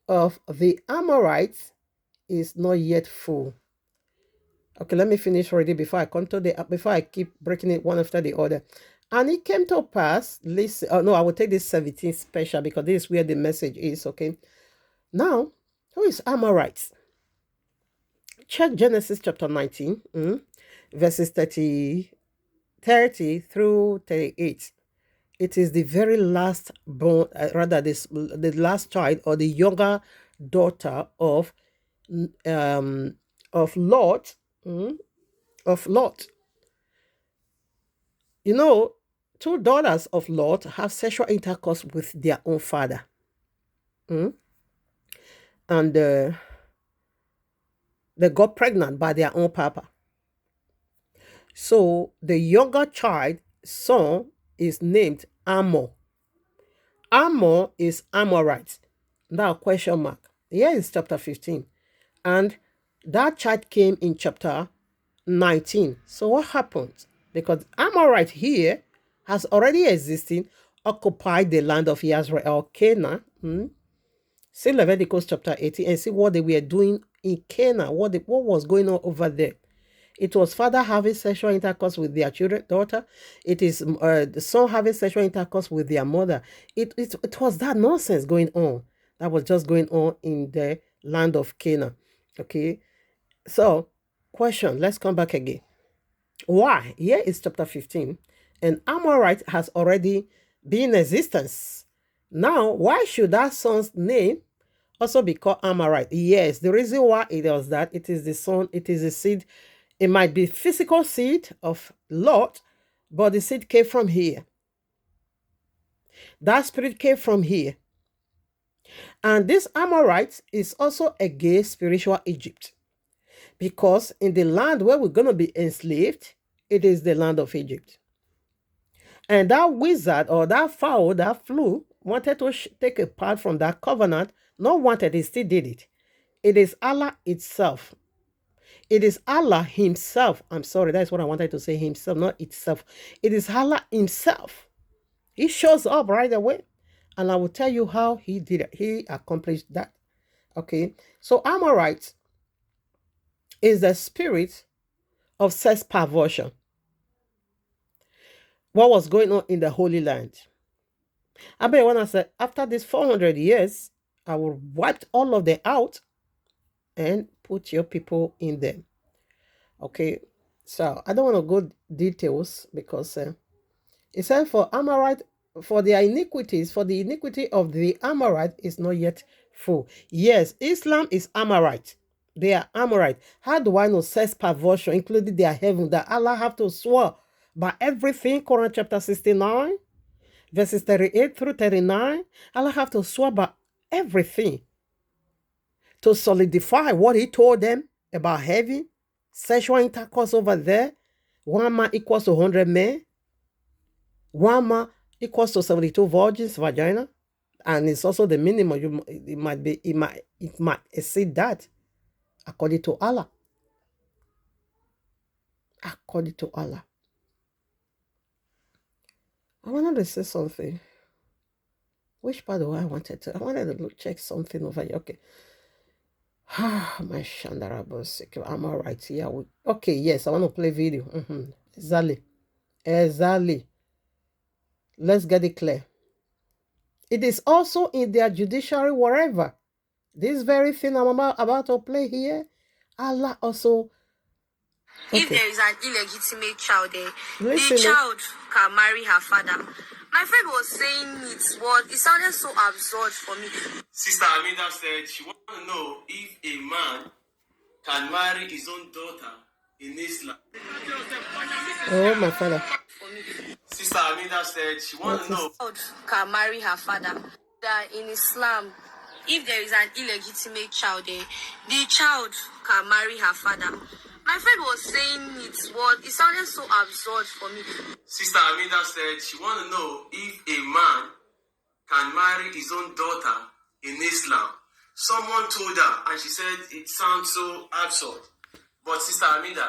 of the Amorites is not yet full. Okay, let me finish already before I come to before I keep breaking it one after the other. And it came to pass, listen, no, I will take this 17 special because this is where the message is, okay? Now, who is Amorites? Check Genesis chapter 19, verses 30 through 38. It is the very last born, the last child or the younger daughter of Lot, of Lot. You know, two daughters of Lot have sexual intercourse with their own father. And they got pregnant by their own papa. So the younger child, son, is named Amor. Amor is Amorite. Now, question mark. Here is chapter 15. And that child came in chapter 19. So what happened? Because Amorite here has already existed, occupied the land of Israel, Canaan. See Leviticus chapter 18 and see what they were doing in Canaan, what was going on over there. It was father having sexual intercourse with their daughter. It is the son having sexual intercourse with their mother. It was that nonsense going on. That was just going on in the land of Canaan. Okay. So, question, let's come back again. Why? Here is chapter 15. And Amorite has already been in existence. Now, why should that son's name also be called Amorite? Yes, the reason why it was that it is the son, it is the seed. It might be physical seed of Lot, but the seed came from here. That spirit came from here. And this Amorite is also against spiritual Egypt. Because in the land where we're going to be enslaved, it is the land of Egypt. And that wizard or that fowl that flew wanted to take a part from that covenant. Not wanted, he still did it. It is Allah itself. It is Allah himself. I'm sorry, that's what I wanted to say, himself, not itself. It is Allah himself. He shows up right away. And I will tell you how he did it. He accomplished that. Okay. So Amorite is the spirit of sex perversion. What was going on in the Holy Land? I bet when I said, after these 400 years, I will wipe all of them out and put your people in them. Okay, so I don't want to go details because it said for Amorite, for their iniquities, for the iniquity of the Amorite is not yet full. Yes, Islam is Amorite. They are Amorite. How do I know sex perversion, including their heaven, that Allah have to swear But everything, Quran chapter 69, verses 38 through 39, Allah have to swear by everything to solidify what he told them about having sexual intercourse over there. One man equals to 100 men. One man equals to 72 virgins vagina. And it's also the minimum. It might exceed that according to Allah. According to Allah. I wanted to say something. Which part do I wanted to? I wanted to check something over here. Okay. My Shandarabos. I'm all right here. Okay, yes, I want to play video. Exactly. Exactly. Let's get it clear. It is also in their judiciary wherever. This very thing I'm about to play here, Allah also... Okay. If there is an illegitimate child there, the child can marry her father. My friend was saying it sounded so absurd for me. Sister Amida said she wants to know if a man can marry his own daughter in Islam. Oh, my father. Sister Amida said she wants to know if a child can marry her father. That in Islam, if there is an illegitimate child there, the child can marry her father. My friend was saying it sounded so absurd for me. Sister Amida said she wants to know if a man can marry his own daughter in Islam. Someone told her and she said it sounds so absurd. But Sister Amida,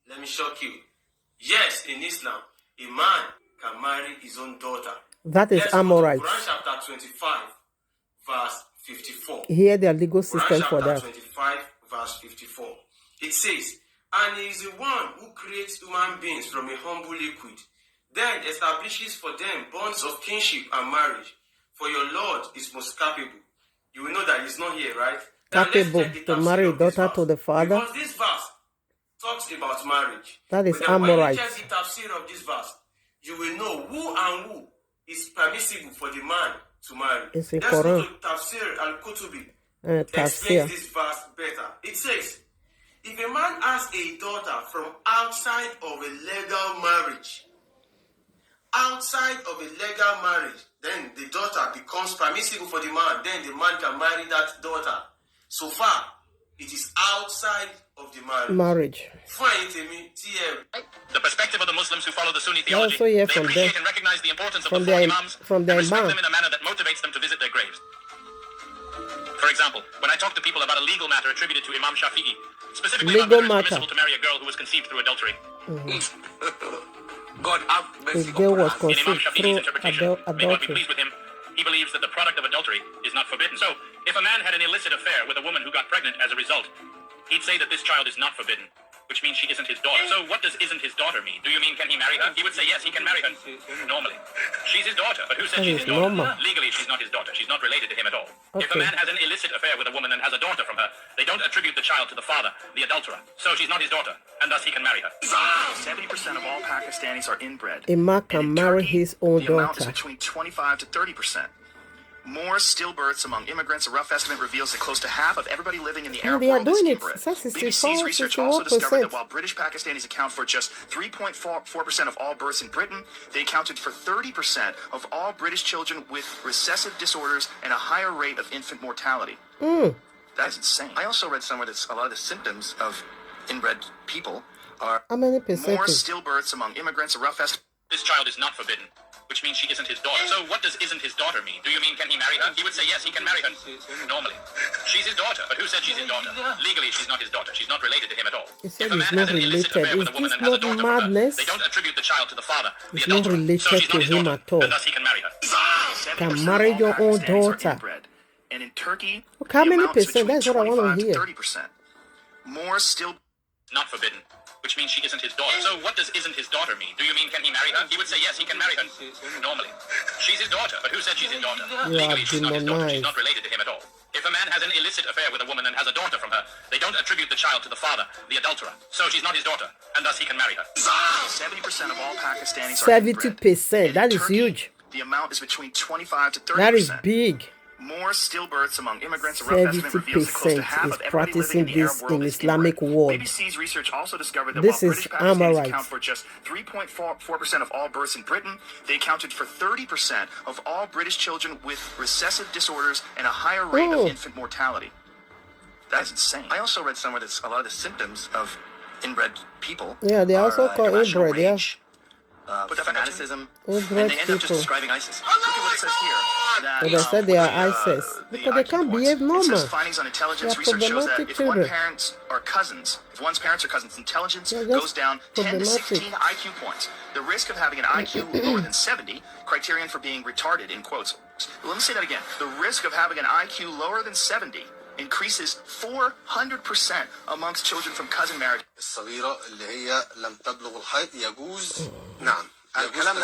let me shock you. Yes, in Islam, a man can marry his own daughter. That is Amorite. Quran chapter 25, verse 54. Here the legal system for that. 25, verse 54. It says, and he is the one who creates human beings from a humble liquid, then establishes for them bonds of kinship and marriage. For your Lord is most capable. You will know that he's not here, right? Capable to marry a daughter to the father. Because this verse talks about marriage. That is Amorite. When you Amorite. check the tafsir of this verse, you will know who and who is permissible for the man to marry. It's in Let's go Quran. to Tafsir al-Kutubi. Tafsir. Explains this verse better. It says, if a man has a daughter from outside of a legal marriage, then the daughter becomes permissible for the man. Then the man can marry that daughter. So far, it is outside of the marriage. The perspective of the Muslims who follow the Sunni theology, also hear they from appreciate them, and recognize the importance of from the four their, imams from their and respect imam. them in a manner that motivates them to visit their graves. For example, when I talk to people about a legal matter attributed to Imam Shafi'i, specifically legal about whether it's matter. permissible to marry a girl who was conceived through adultery. God have mercy The girl was In Imam conceived Shafi'i's through interpretation, may God be adultery. pleased with him, he believes that the product of adultery is not forbidden. So, if a man had an illicit affair with a woman who got pregnant as a result, he'd say that this child is not forbidden, which means she isn't his daughter. So what does isn't his daughter mean? Do you mean can he marry her? He would say yes, he can marry her. Normally. She's his daughter, but who said she's his daughter? Normal. Legally, she's not his daughter. She's not related to him at all. Okay. If a man has an illicit affair with a woman and has a daughter from her, they don't attribute the child to the father, the adulterer. So she's not his daughter, and thus he can marry her. 70% of all Pakistanis are inbred. A man can marry his own the amount is daughter. between 25 to 30%. More stillbirths among immigrants. A rough estimate reveals that close to half of everybody living in the Arab they are world is doing it. inbred. That's BBC's research 64%. also discovered that while British Pakistanis account for just 3.4% of all births in Britain, they accounted for 30% of all British children with recessive disorders and a higher rate of infant mortality. That's insane. I also read somewhere that a lot of the symptoms of inbred people are How many more percentage? stillbirths among immigrants. A rough estimate. This child is not forbidden, which means she isn't his daughter. So what does isn't his daughter mean? Do you mean can he marry her? He would say yes, he can marry her. Normally. She's his daughter, but who said she's his daughter? Legally, she's not his daughter. She's not related to him at all. He said If a it's man not has an illicit affair related. with a Is woman this and has a not daughter from her, madness? they don't attribute the child to the father, the It's not adulterer. related So she's to not his him daughter, at all. and thus he can marry her. Can 70% marry of all your own Pakistanis are daughter. inbred. And in Turkey, Look, how the many amount is percent? between That's what I want 25 to hear. 30%. More still. Not forbidden, which means she isn't his daughter. So what does isn't his daughter mean? Do you mean can he marry her? He would say yes, he can marry her. Normally. She's his daughter, but who said she's his daughter? Legally, she's not his daughter. She's not related to him at all. If a man has an illicit affair with a woman and has a daughter from her, they don't attribute the child to the father, the adulterer. So she's not his daughter, and thus he can marry her. 70% of all Pakistanis are inbred. 70%. That And in is Turkey, huge. The amount is between 25 to 30%. That is big. more stillbirths among immigrants. A rough estimate reveals that close to half is of everybody living practicing in the Arab this world in is Islamic inbred. world. BBC's research also discovered that This while is British Pakistanis Amorites. account for just 3.4% of all births in Britain, they accounted for 30% of all British children with recessive disorders and a higher rate of infant mortality. That's insane. I also read somewhere that a lot of the symptoms of inbred people Yeah, they also call irrational inbred, yeah. rage, fanaticism, Inbred and they end up just people. describing ISIS. Look at what it says here. That, But they said they are the, ISIS the because they IQ can't points. behave It normal. says findings on intelligence They are research shows that problematic if children. one's parents or cousins' intelligence They're just goes down 10 to 16 problematic. IQ points, the risk of having an IQ lower than 70, criterion for being retarded in quotes. Let me say that again. The risk of having an IQ lower than 70 increases 400% amongst children from cousin marriage. الصغيرة اللي هي لم تبلغ الحيض يجوز نعم الكلام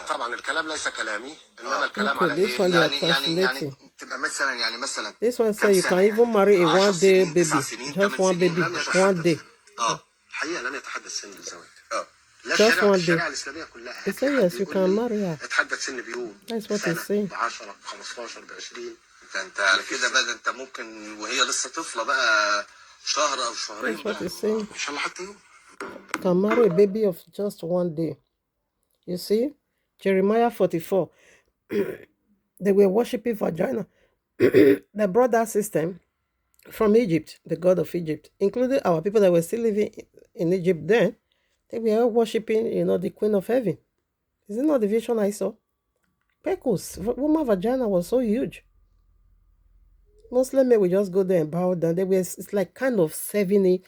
طبعا الكلام ليس كلامي انما الكلام على this one they are translating. تبقى مثلا This one say you can even marry a 1 day baby, just one baby, 1 day, الحقيقة لم يتحدث سن الزواج just 1 day. الشريعة الإسلامية كلها They say yes, you can marry her. اتحدث سن بيوم That's what they say. ب 10 ب 15 ب 20 انت على كده بقى انت ممكن وهي لسه طفلة بقى شهر او شهرين That's what they say. ان شاء الله حتى يوم You can marry a baby of just 1 day. You see, Jeremiah 44. They were worshiping vagina. They brought that system from Egypt, the god of Egypt, including our people that were still living in Egypt then. They were worshiping, the queen of heaven. Is it not the vision I saw? Pecos, woman vagina was so huge. Muslim men would just go there and bow down. It's like kind of serving it,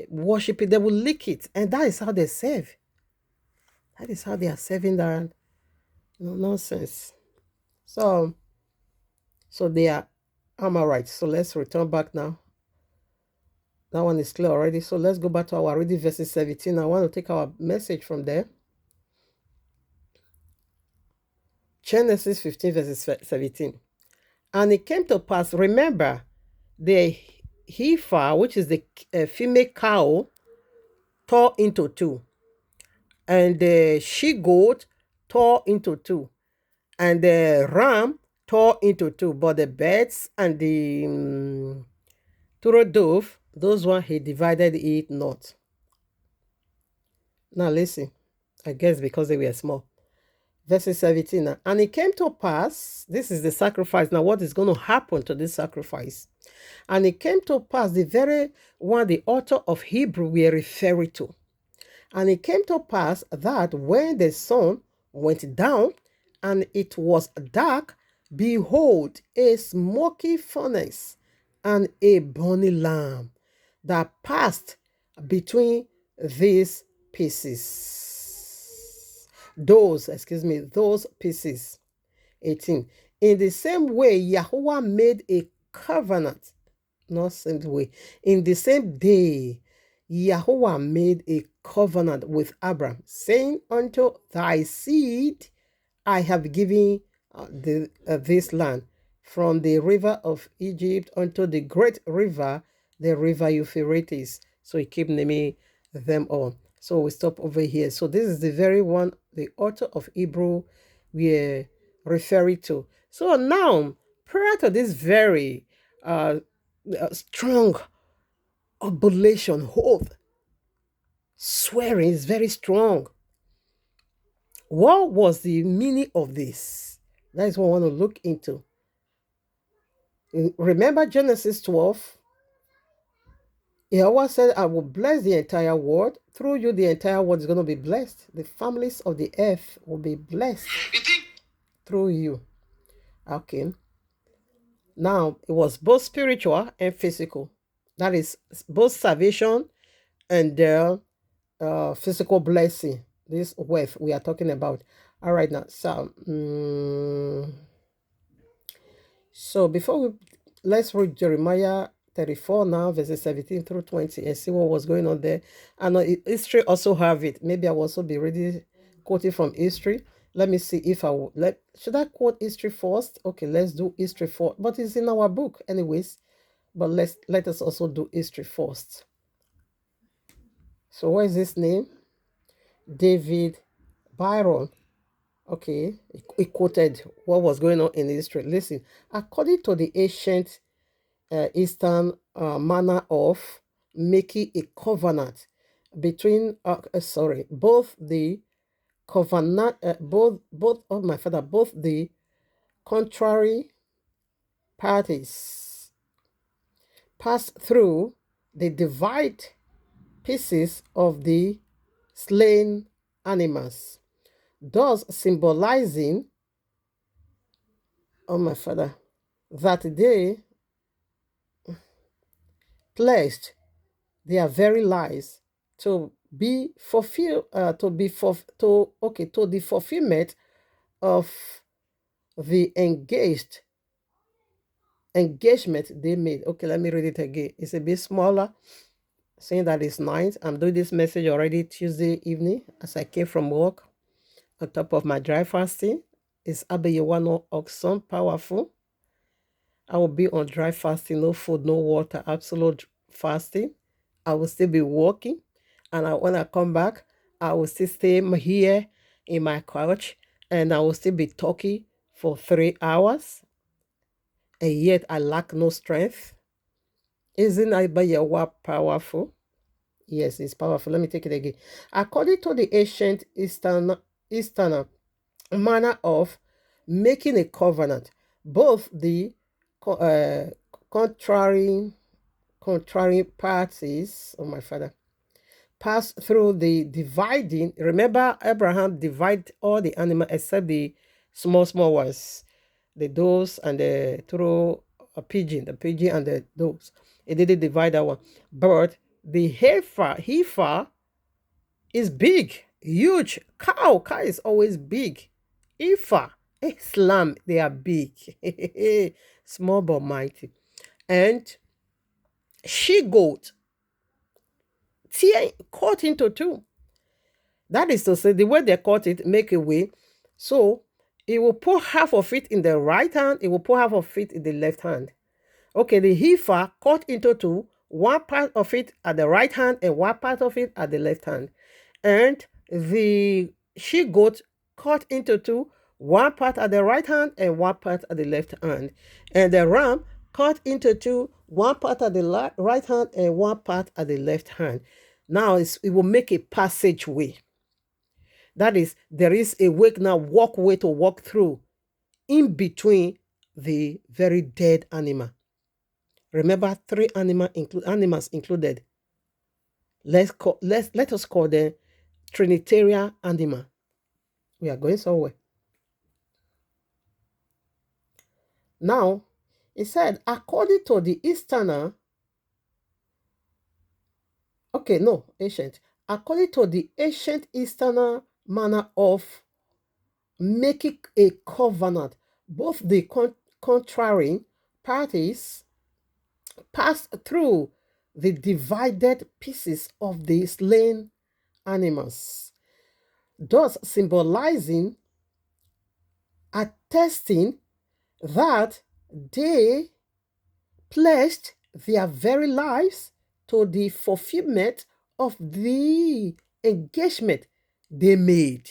worshiping. They will lick it, and that is how they serve. That is how they are serving that nonsense. So they are Amorites. So let's return back now. That one is clear already. So let's go back to our reading verses 17. I want to take our message from there. Genesis 15 verses 17. And it came to pass, remember, the heifer, which is the female cow, tore into two. And the she-goat tore into two. And the ram tore into two. But the birds and the turtle dove, those one he divided it not. Now listen, I guess because they were small. Verse 17 now. And it came to pass, this is the sacrifice. Now what is going to happen to this sacrifice? And it came to pass, the very one the author of Hebrew we are referring to. And it came to pass that when the sun went down and it was dark, behold, a smoky furnace and a burning lamb that passed between these pieces. Those pieces. 18. In the same way, Yahweh made a covenant. Not same way. In the same day, Yahweh made a covenant with Abraham, saying, unto thy seed I have given this land, from the river of Egypt unto the great river, the river Euphrates. So he kept naming them all. So we stop over here. So this is the very one the author of Hebrew we're referring to. So now, prior to this very strong oblation, oath, swearing is very strong. What was the meaning of this? That is what I want to look into. Remember Genesis 12? Yahweh said, I will bless the entire world. Through you, the entire world is going to be blessed. The families of the earth will be blessed through you. Okay. Now, it was both spiritual and physical. That is both salvation and physical blessing. This wealth we are talking about. All right, now. So before let's read Jeremiah 34 now, verses 17 through 20, and see what was going on there. And history also have it. Maybe I will also be ready quoting from history. Let me see if I will. Should I quote history first? Okay, let's do history first. But it's in our book anyways. But let us also do history first. So what is his name? David Byron. Okay, he quoted what was going on in history. Listen, according to the ancient Eastern manner of making a covenant between, both the covenant, both of my father, both the contrary parties pass through the divide pieces of the slain animals, thus symbolizing, oh my father, that they pledged their very lives to be fulfilled, to the fulfillment of the engagement they made. Okay, let me read it again. It's a bit smaller, saying that it's night. I'm doing this message already Tuesday evening as I came from work on top of my dry fasting. It's Abeyewano Oxon, powerful. I will be on dry fasting, no food, no water, absolute fasting. I will still be working. And when I come back, I will still stay here in my couch and I will still be talking for 3 hours. And yet I lack no strength. Isn't Abayawa powerful? Yes, it's powerful. Let me take it again. According to the ancient Eastern manner of making a covenant, both the contrary parties, oh my father, pass through the dividing. Remember, Abraham divided all the animals except the small ones, the does and through the pigeon and the does. It didn't divide that one. But the heifer is big, huge. Cow is always big. Ifa, Islam, they are big. Small but mighty. And she-goat, cut into two. That is to say, the way they cut it, make a way. So it will put half of it in the right hand, it will put half of it in the left hand. Okay, the heifer cut into two, one part of it at the right hand and one part of it at the left hand. And the she-goat cut into two, one part at the right hand and one part at the left hand. And the ram cut into two, one part at the right hand and one part at the left hand. Now it will make a passageway. That is, there is a way now, walkway to walk through in between the very dead animal. Remember, 3 animals included. Let us call them Trinitarian animal. We are going somewhere. Now, it said, according to the Easterner, ancient. According to the ancient Easterner manner of making a covenant, both the contrary parties passed through the divided pieces of the slain animals, thus symbolizing, attesting that they pledged their very lives to the fulfillment of the engagement they made.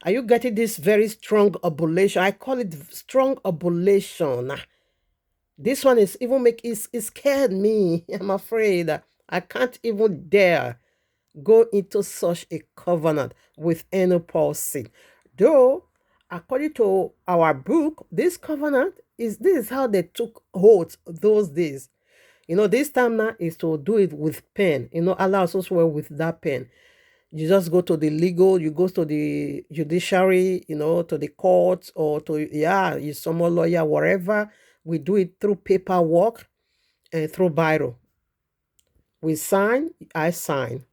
Are you getting this very strong oblation? I call it strong oblation. This one is even it scared me. I'm afraid I can't even dare go into such a covenant with any person. Though, according to our book, this covenant this is how they took hold those days. This time now is to do it with pen. Allah also swear with that pen. You just go to the legal, you go to the judiciary, to the courts or to, you summon lawyer, whatever. We do it through paperwork and through biro. We sign, I sign.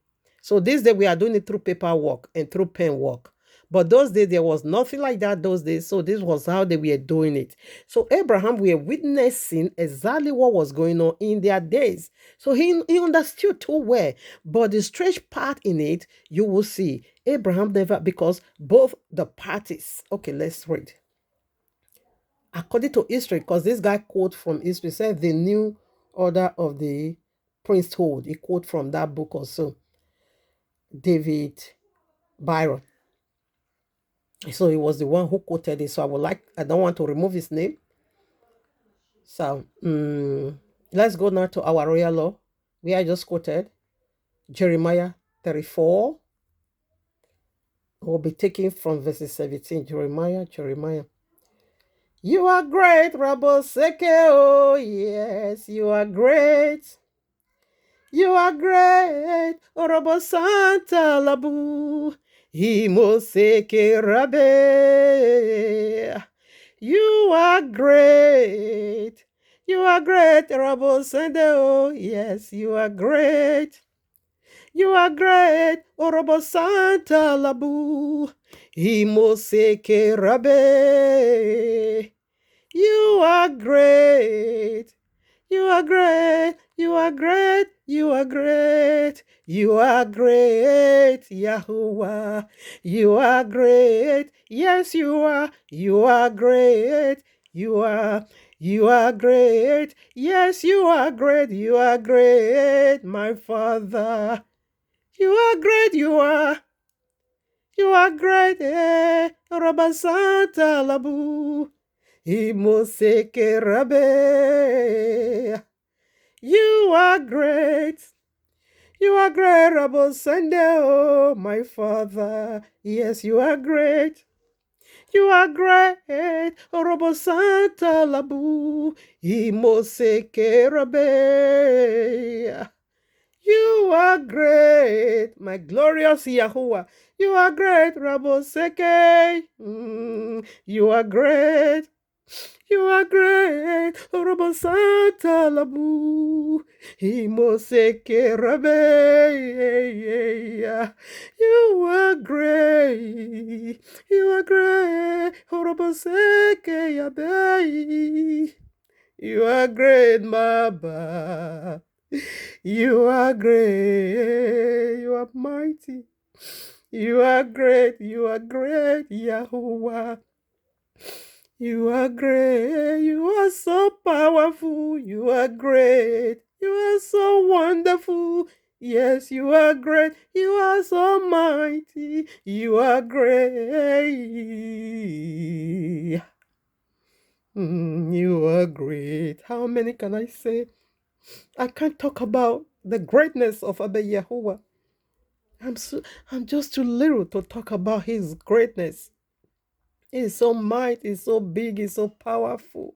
So this day we are doing it through paperwork and through pen work. But those days there was nothing like that those days. So this was how they were doing it. So Abraham were witnessing exactly what was going on in their days. So he understood too well. But the strange part in it, you will see Abraham never, because both the parties. Okay, let's read. According to history, because this guy quote from history, said the new order of the priesthood. He quote from that book also. David Byron. So he was the one who quoted it. So I don't want to remove his name. So let's go now to our royal law, where I just quoted Jeremiah 34. We'll be taking from verses 17. Jeremiah. You are great, Raboseke. Oh, yes, you are great. You are great, Orobo Santa Labu. Himoseke Rabe. You are great. You are great, Orobo Sande. Oh, yes, you are great. You are great, Orobo Santa Labu. Himoseke Rabe. You are great. You are great. You are great. You are great. You are great, Yahuwah. You are great. Yes, you are. You are great. You are. You are great. Yes, you are great. You are great, my Father. You are great. You are. You are great. Rabasanta Labu. Imoseke Rabe. You are great. You are great, Rabo Sunday, oh my Father. Yes, you are great. You are great, Robo Santa Labu. Imoseke Rabe. You are great, my glorious Yahuwah. You are great, Rabo Seke. You are great. You are great, Robo Santa Labu. Himoseke Rabe. You are great. You are great, Robo Seke Yabe. You are great, Maba. You are great. You are mighty. You are great. You are great, Yahuwah. You are great. You are so powerful. You are great. You are so wonderful. Yes, you are great. You are so mighty. You are great. You are great. How many can I say? I can't talk about the greatness of Abba Yahuwah. I'm just too little to talk about his greatness. He's so mighty, he's so big, he's so powerful.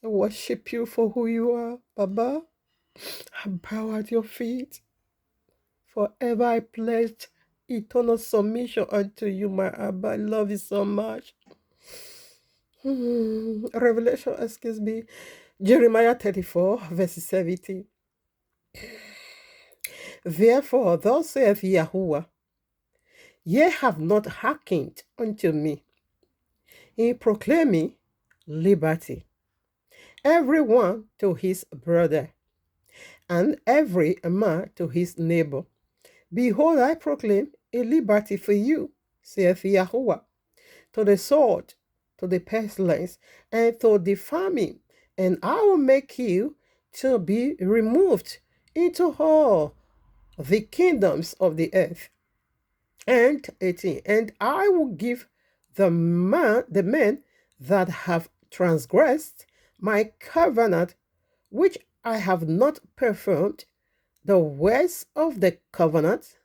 I worship you for who you are, Baba. I bow at your feet. Forever I pledge eternal submission unto you, my Abba. I love you so much. Revelation, excuse me. Jeremiah 34, verse 17. Therefore, thus saith Yahuwah, ye have not hearkened unto me in proclaiming liberty, every one to his brother, and every man to his neighbor. Behold, I proclaim a liberty for you, saith Yahuwah, to the sword, to the pestilence, and to the famine, and I will make you to be removed into all the kingdoms of the earth. And 18, and I will give the men that have transgressed my covenant, which I have not performed, the words of the covenant,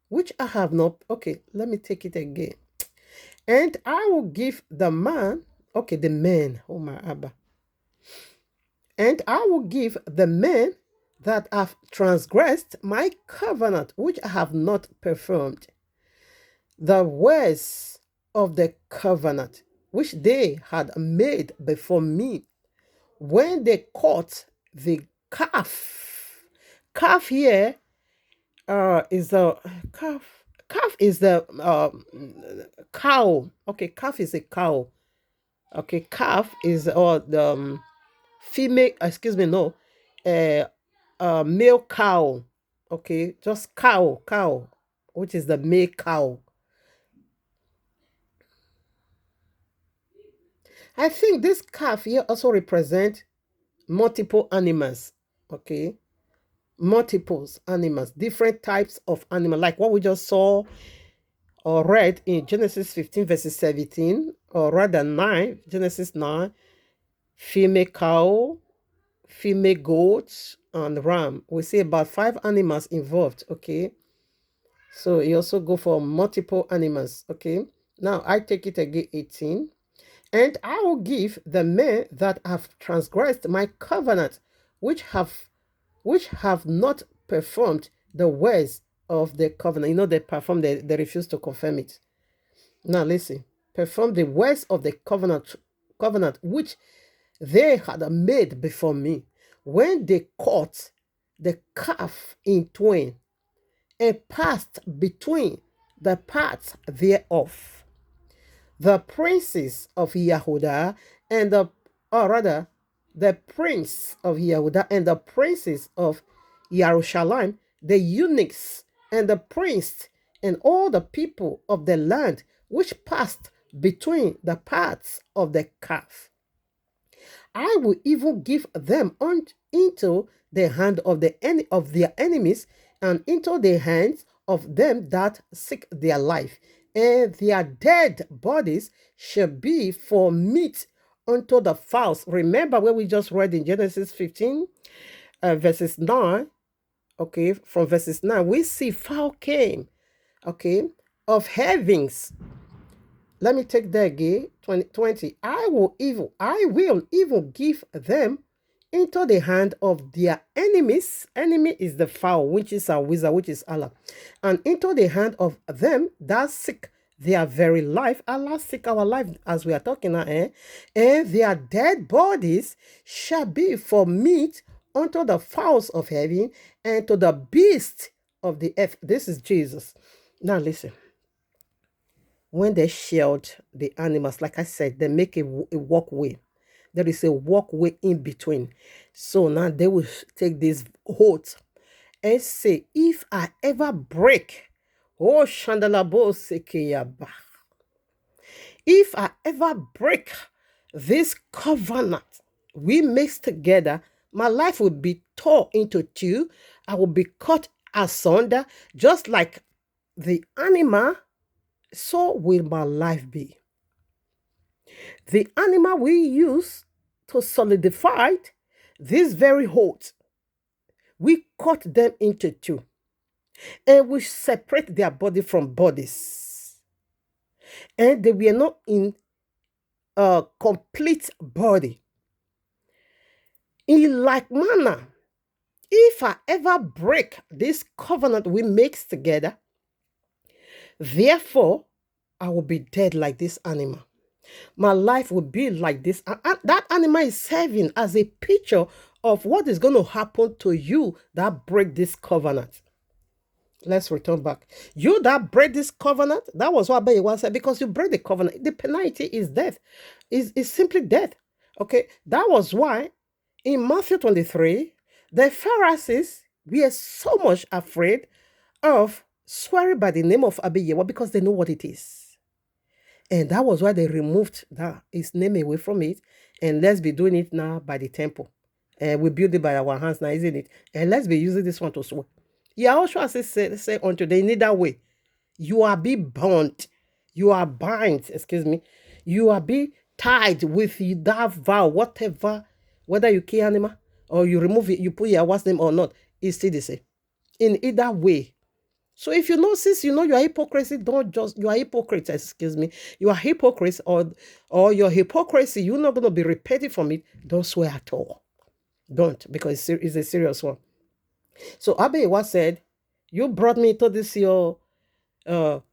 which I have not. Okay, let me take it again. And I will give the men, oh my Abba. And I will give the men that have transgressed my covenant, which I have not performed, the words of the covenant, which they had made before me, when they caught the calf. Calf here is the calf. Calf is the cow. Okay, calf is a cow. Okay, calf is the female. Excuse me, no, male cow. Okay, just cow, which is the male cow. I think this calf here also represent multiple animals. Okay, multiples animals, different types of animal, like what we just saw or read in Genesis 15 verses 17, or rather 9, Genesis 9, female cow, female goats, and ram. We see about 5 animals involved, okay? So you also go for multiple animals, okay? Now I take it again, 18. And I will give the men that have transgressed my covenant, which have not performed the words of the covenant. You know, they perform, they refuse to confirm it. Now listen, perform the words of the covenant which they had made before me, when they cut the calf in twain and passed between the parts thereof. The princes of Yehuda and the prince of Yehuda and the princes of Jerusalem, the eunuchs and the prince and all the people of the land which passed between the parts of the calf. I will even give them into the hand of their enemies, and into the hands of them that seek their life, and their dead bodies shall be for meat unto the fowls. Remember what we just read in Genesis 15, verses 9. Okay, from verses 9, we see fowl came, okay, of heavens. Let me take that again, 20. I will even give them into the hand of their enemies. Enemy is the fowl, which is our wizard, which is Allah. And into the hand of them that seek their very life. Allah seek our life as we are talking now. And their dead bodies shall be for meat unto the fowls of heaven and to the beasts of the earth. This is Jesus. Now listen. When they shield the animals, like I said, they make a walkway. There is a walkway in between. So now they will take this oath and say, if I ever break, oh Shandalabo Sekeyaba, if I ever break this covenant we mix together, my life will be torn into two. I will be cut asunder, just like the animal, so will my life be. The animal we use to solidify this very oath, we cut them into two, and we separate their body from bodies. And they were not in a complete body. In like manner, if I ever break this covenant we make together, therefore, I will be dead like this animal. My life will be like this. That animal is serving as a picture of what is going to happen to you that break this covenant. Let's return back. You that break this covenant, that was what Abayewa said, because you break the covenant, the penalty is death. Is simply death. Okay, that was why in Matthew 23, the Pharisees were so much afraid of swearing by the name of Abayewa because they know what it is. And that was why they removed his name away from it. And let's be doing it now by the temple. We build it by our hands now, isn't it? And let's be using this one to swear. Yahushua say unto them, in either way, you are be bound. You are bind, You are be tied with that vow, whatever, whether you kill animal or you remove it, you put Yahweh's name or not, it's still the same. In either way. So if you know, since you know you are hypocrisy, you are hypocrite, You are hypocrite or your hypocrisy, you're not going to be repented from it. Don't swear at all. Don't, because it's a serious one. So Abayewa said, you brought me to this your you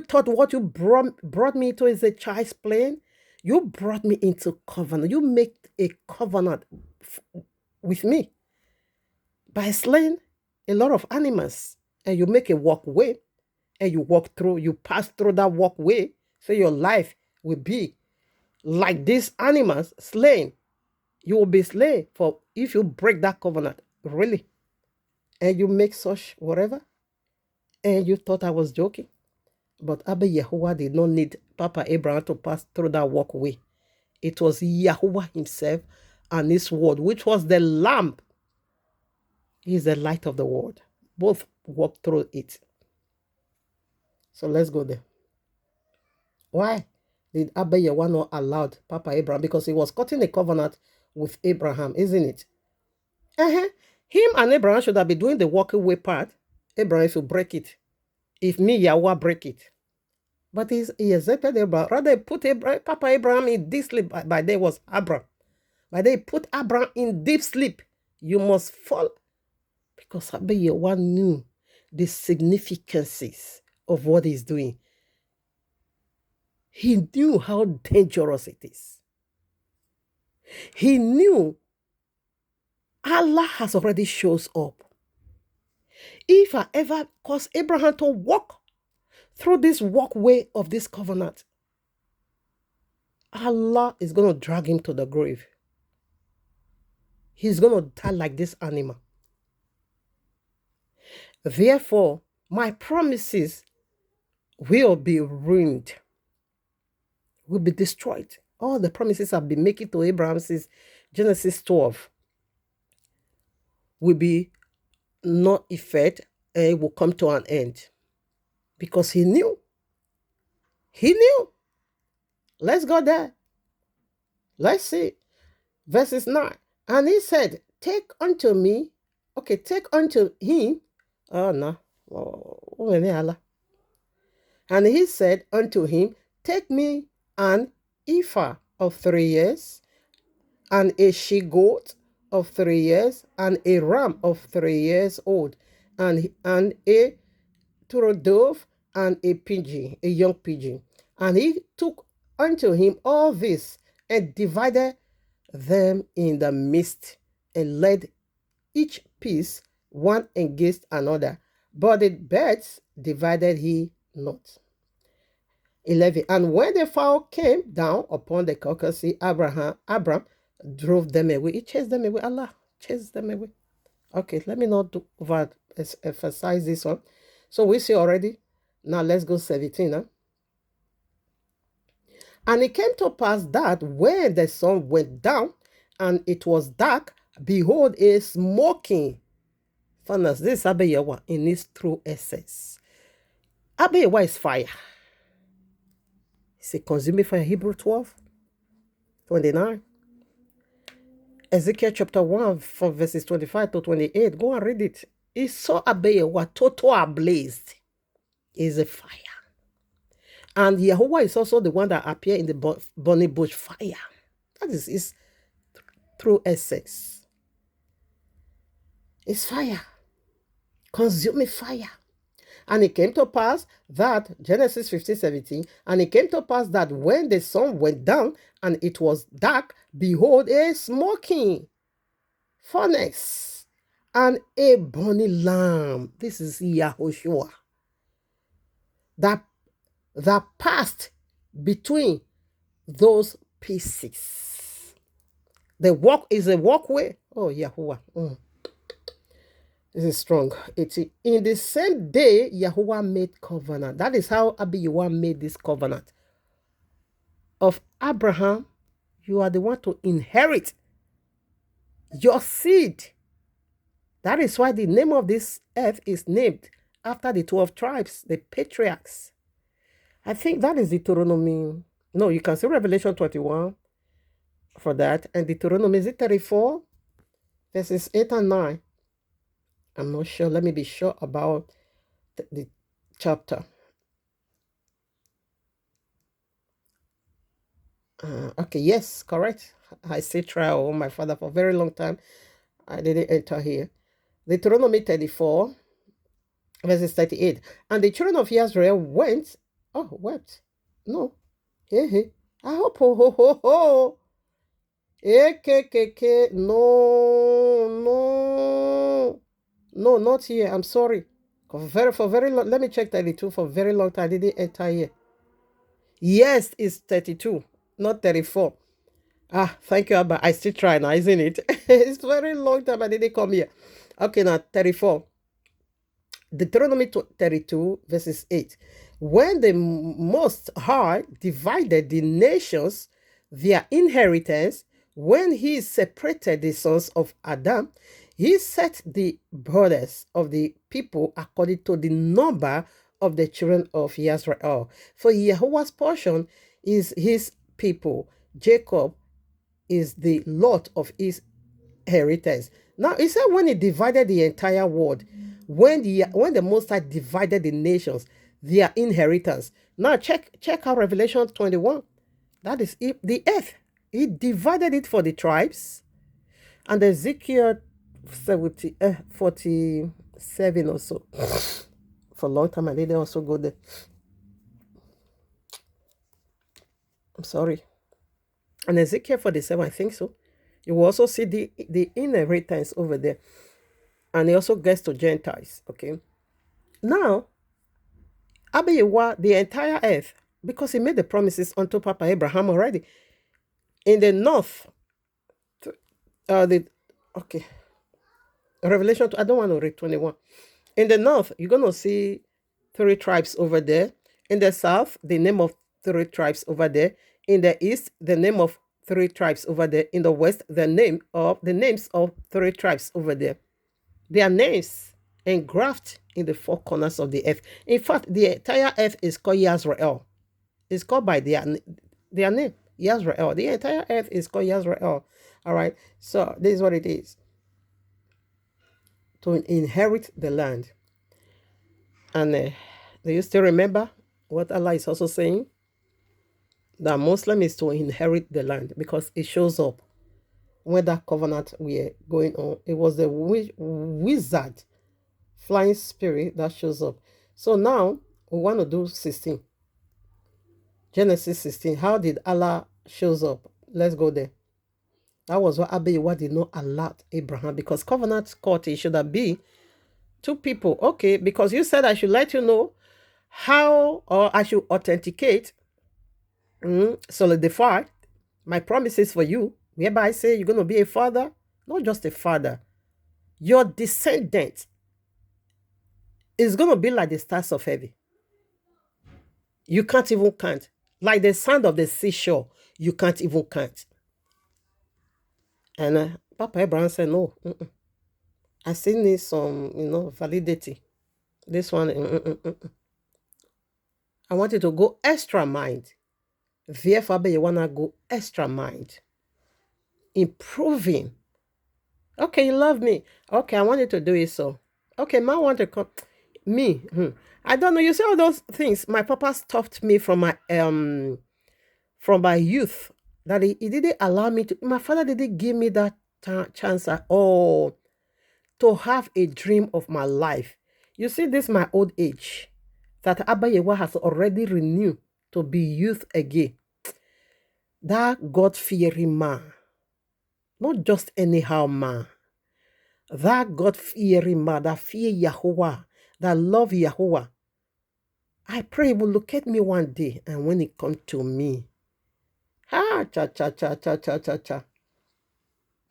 thought what you brought me to is a child's playing. You brought me into covenant. You make a covenant with me by slaying a lot of animals, and you make a walkway, and you walk through, you pass through that walkway, so your life will be like these animals slain. You will be slain for if you break that covenant, really. And you make such whatever, and you thought I was joking. But Abba Yahuwah did not need Papa Abraham to pass through that walkway. It was Yahuwah himself and his word, which was the lamp. He is the light of the world. Both walked through it. So let's go there. Why did Abba Yahweh not allow Papa Abraham? Because he was cutting a covenant with Abraham, isn't it? Him and Abraham should have been doing the walking way part. Abraham should break it. If me, Yahweh, break it. But he accepted Abraham. Rather, put Papa Abraham in deep sleep. By day was Abraham. By day, put Abraham in deep sleep. You must fall. Because Abba Yahweh knew the significances of what he's doing. He knew how dangerous it is. He knew Allah has already shows up. If I ever cause Abraham to walk through this walkway of this covenant, Allah is going to drag him to the grave. He's going to die like this animal. Therefore, my promises will be ruined, will be destroyed. All the promises I've been making to Abraham since Genesis 12 will be not effect, and it will come to an end. Because he knew. He knew. Let's go there. Let's see. Verses 9. And he said, take unto me. Okay, take unto him. Oh, no. And he said unto him, take me an ephah of 3 years, and a she-goat of 3 years, and a ram of 3 years old, and a turtle dove, and a pigeon, a young pigeon. And he took unto him all this, and divided them in the midst, and led each piece one against another. But the birds divided he not. 11. And when the fowl came down upon the carcass, Abraham drove them away. He chased them away. Allah chased them away. Okay, let me not emphasize this one. So we see already. Now let's go 17. Huh? And it came to pass that when the sun went down and it was dark, behold, a smoking furnace. This is Abba Yahweh in its true essence. Abba Yahweh is fire. It's a consuming fire. Hebrew 12:29. Ezekiel chapter 1 from verses 25 to 28. Go and read it. He saw Abba Yahweh total ablaze. Is a fire. And Yahweh is also the one that appeared in the burning bush fire. That is his true essence. It's fire. Consuming fire. And it came to pass that, Genesis 15:17, and it came to pass that when the sun went down and it was dark, behold, a smoking furnace and a burning lamb. This is Yahushua. That passed between those pieces. The walk is a walkway. Oh, Yahuwah. This is strong. It's in the same day Yahuwah made covenant. That is how Abba Yahweh made this covenant. Of Abraham, you are the one to inherit your seed. That is why the name of this earth is named after the 12 tribes, the patriarchs. I think that is Deuteronomy. No, you can see Revelation 21 for that. And Deuteronomy, is it 34? Verses 8 and 9. I'm not sure. Let me be sure about the chapter. Okay, yes, correct. I still try, oh my father, for a very long time. I didn't enter here. Deuteronomy 34, verses 38. And the children of Israel wept. No. I hope, No, not here. I'm sorry. For very long. Let me check 32. For a very long time, I didn't enter here. Yes, it's 32, not 34. Thank you, Abba. I still try now, isn't it? It's a very long time I didn't come here. Okay, now 34. Deuteronomy 32, verses 8. When the Most High divided the nations, their inheritance, when he separated the sons of Adam, he set the borders of the people according to the number of the children of Israel. For Yahweh's portion is his people. Jacob is the lot of his inheritance. Now, he said when he divided the entire world, when the Most High divided the nations, their inheritance. Now, check out Revelation 21. That is the earth. He divided it for the tribes. And Ezekiel 47 or so. For a long time, I didn't also go there. I'm sorry. And Ezekiel 47, I think so. You will also see the inheritance over there. And it also gets to Gentiles. Okay. Now, Abiyawa, the entire earth, because he made the promises unto Papa Abraham already. In the north, Revelation, I don't want to read 21. In the north, you're going to see 3 tribes over there. In the south, the name of 3 tribes over there. In the east, the name of 3 tribes over there. In the west, the names of 3 tribes over there. Their names engrafted in the 4 corners of the earth. In fact, the entire earth is called Yisrael. It's called by their name, Yisrael. The entire earth is called Yisrael. All right. So this is what it is. To inherit the land. And do you still remember what Allah is also saying? That Muslim is to inherit the land, because it shows up when that covenant we're going on. It was the wizard, flying spirit that shows up. So now we want to do 16. Genesis 16. How did Allah shows up? Let's go there. That was what Abiyawa did not allow Abraham, because covenant court, it should have been 2 people. Okay, because you said I should let you know how, or I should authenticate, solidify my promises for you, whereby I say you're going to be a father, not just a father. Your descendant is going to be like the stars of heaven. You can't even count. Like the sand of the seashore, you can't even count. And Papa Abraham said, no, I still need some, validity. This one, I want you to go extra mind. Therefore, you want to go extra mind. Improving. Okay, you love me. Okay, I want you to do it so. Okay, man want to come. Me. I don't know. You see all those things. My papa stopped me from my youth. That he didn't allow me to. My father didn't give me that chance at all to have a dream of my life. You see, this my old age. That Abiyawa has already renewed to be youth again. That God-fearing man. Not just anyhow man. That God-fearing man, that fear Yahuwah, that love Yahuwah. I pray he will look at me one day, and when it comes to me, cha.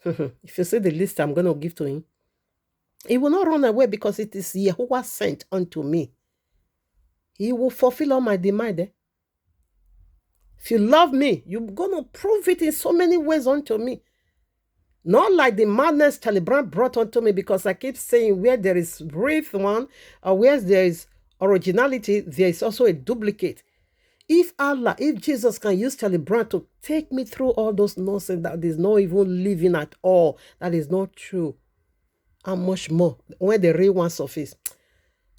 If you see the list I'm going to give to him, he will not run away, because it is Yahuwah sent unto me. He will fulfill all my demand. If you love me, you're going to prove it in so many ways unto me. Not like the madness Taliban brought unto me, because I keep saying where there is breath one, or where there is originality, there is also a duplicate. If Jesus can use Taliban to take me through all those nonsense that is not even living at all, that is not true, how much more when the real one surface?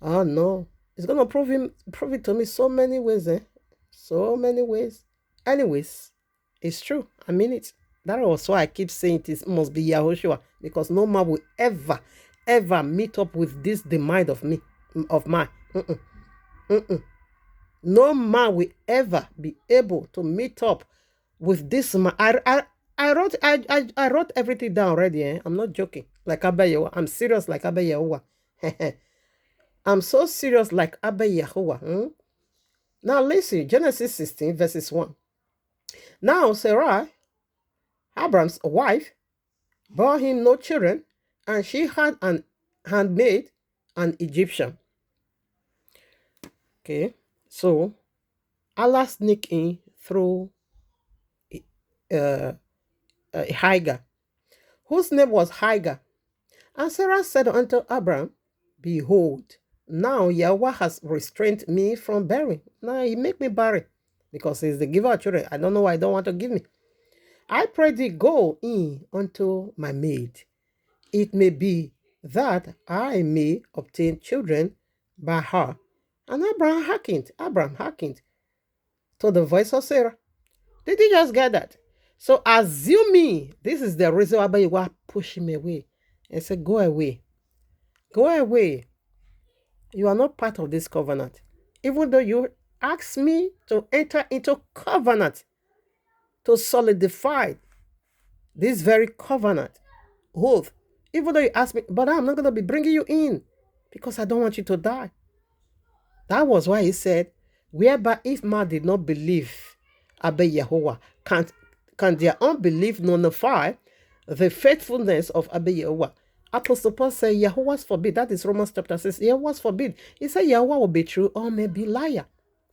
Oh no, it's gonna prove it to me so many ways, so many ways. Anyways, it's true. I mean it. That was why I keep saying it must be Yahushua, because no man will ever meet up with this demand of mine. No man will ever be able to meet up with this man. I wrote everything down already. I'm not joking. Like Abiyawa. I'm serious like Abiyawa. I'm so serious like Abiyawa. Now listen, Genesis 16 verses 1. Now Sarai, Abram's wife, bore him no children, and she had an handmaid, an Egyptian. Okay, so Allah sneaked in through Hagar, whose name was Hagar. And Sarah said unto Abram, behold, now Yahweh has restrained me from bearing. Now he make me barren because he's the giver of children. I don't know why I don't want to give me. I pray thee go in unto my maid. It may be that I may obtain children by her. And Abraham hearkened to the voice of Sarah. Did you just get that? So assuming this is the reason why you are pushing me away and say, go away. Go away. You are not part of this covenant. Even though you asked me to enter into covenant to solidify this very covenant oath, even though you asked me, but I'm not going to be bringing you in because I don't want you to die. That was why he said, whereby if man did not believe Abba Yahuwah, can their unbelief nullify the faithfulness of Abba Yahuwah? Apostle Paul said, Yahuwah's forbid. That is Romans chapter 6. Yahuwah's forbid. He said Yahuwah will be true or may be liar.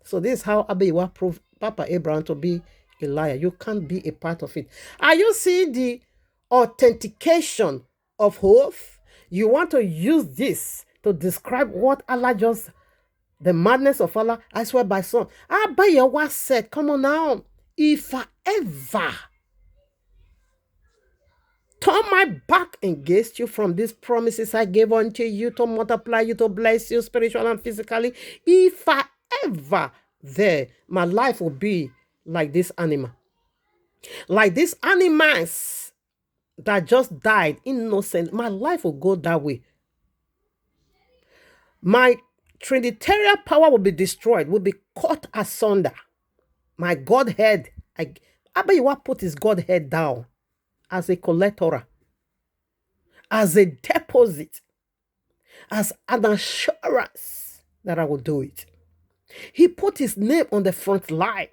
So this is how Abba Yahuwah proved Papa Abraham to be a liar. You can't be a part of it. Are you seeing the authentication of oath? You want to use this to describe what Allah just, the madness of Allah, I swear by son. Abba Yahuwah said, come on now, if I ever turn my back against you from these promises I gave unto you to multiply you, to bless you spiritually and physically, if I ever there, my life will be like this animal. Like these animals that just died innocent, my life will go that way. My Trinitarian power will be destroyed, will be cut asunder. My Godhead, Abba Yahuwah put his Godhead down as a collector, as a deposit, as an assurance that I will do it. He put his name on the front line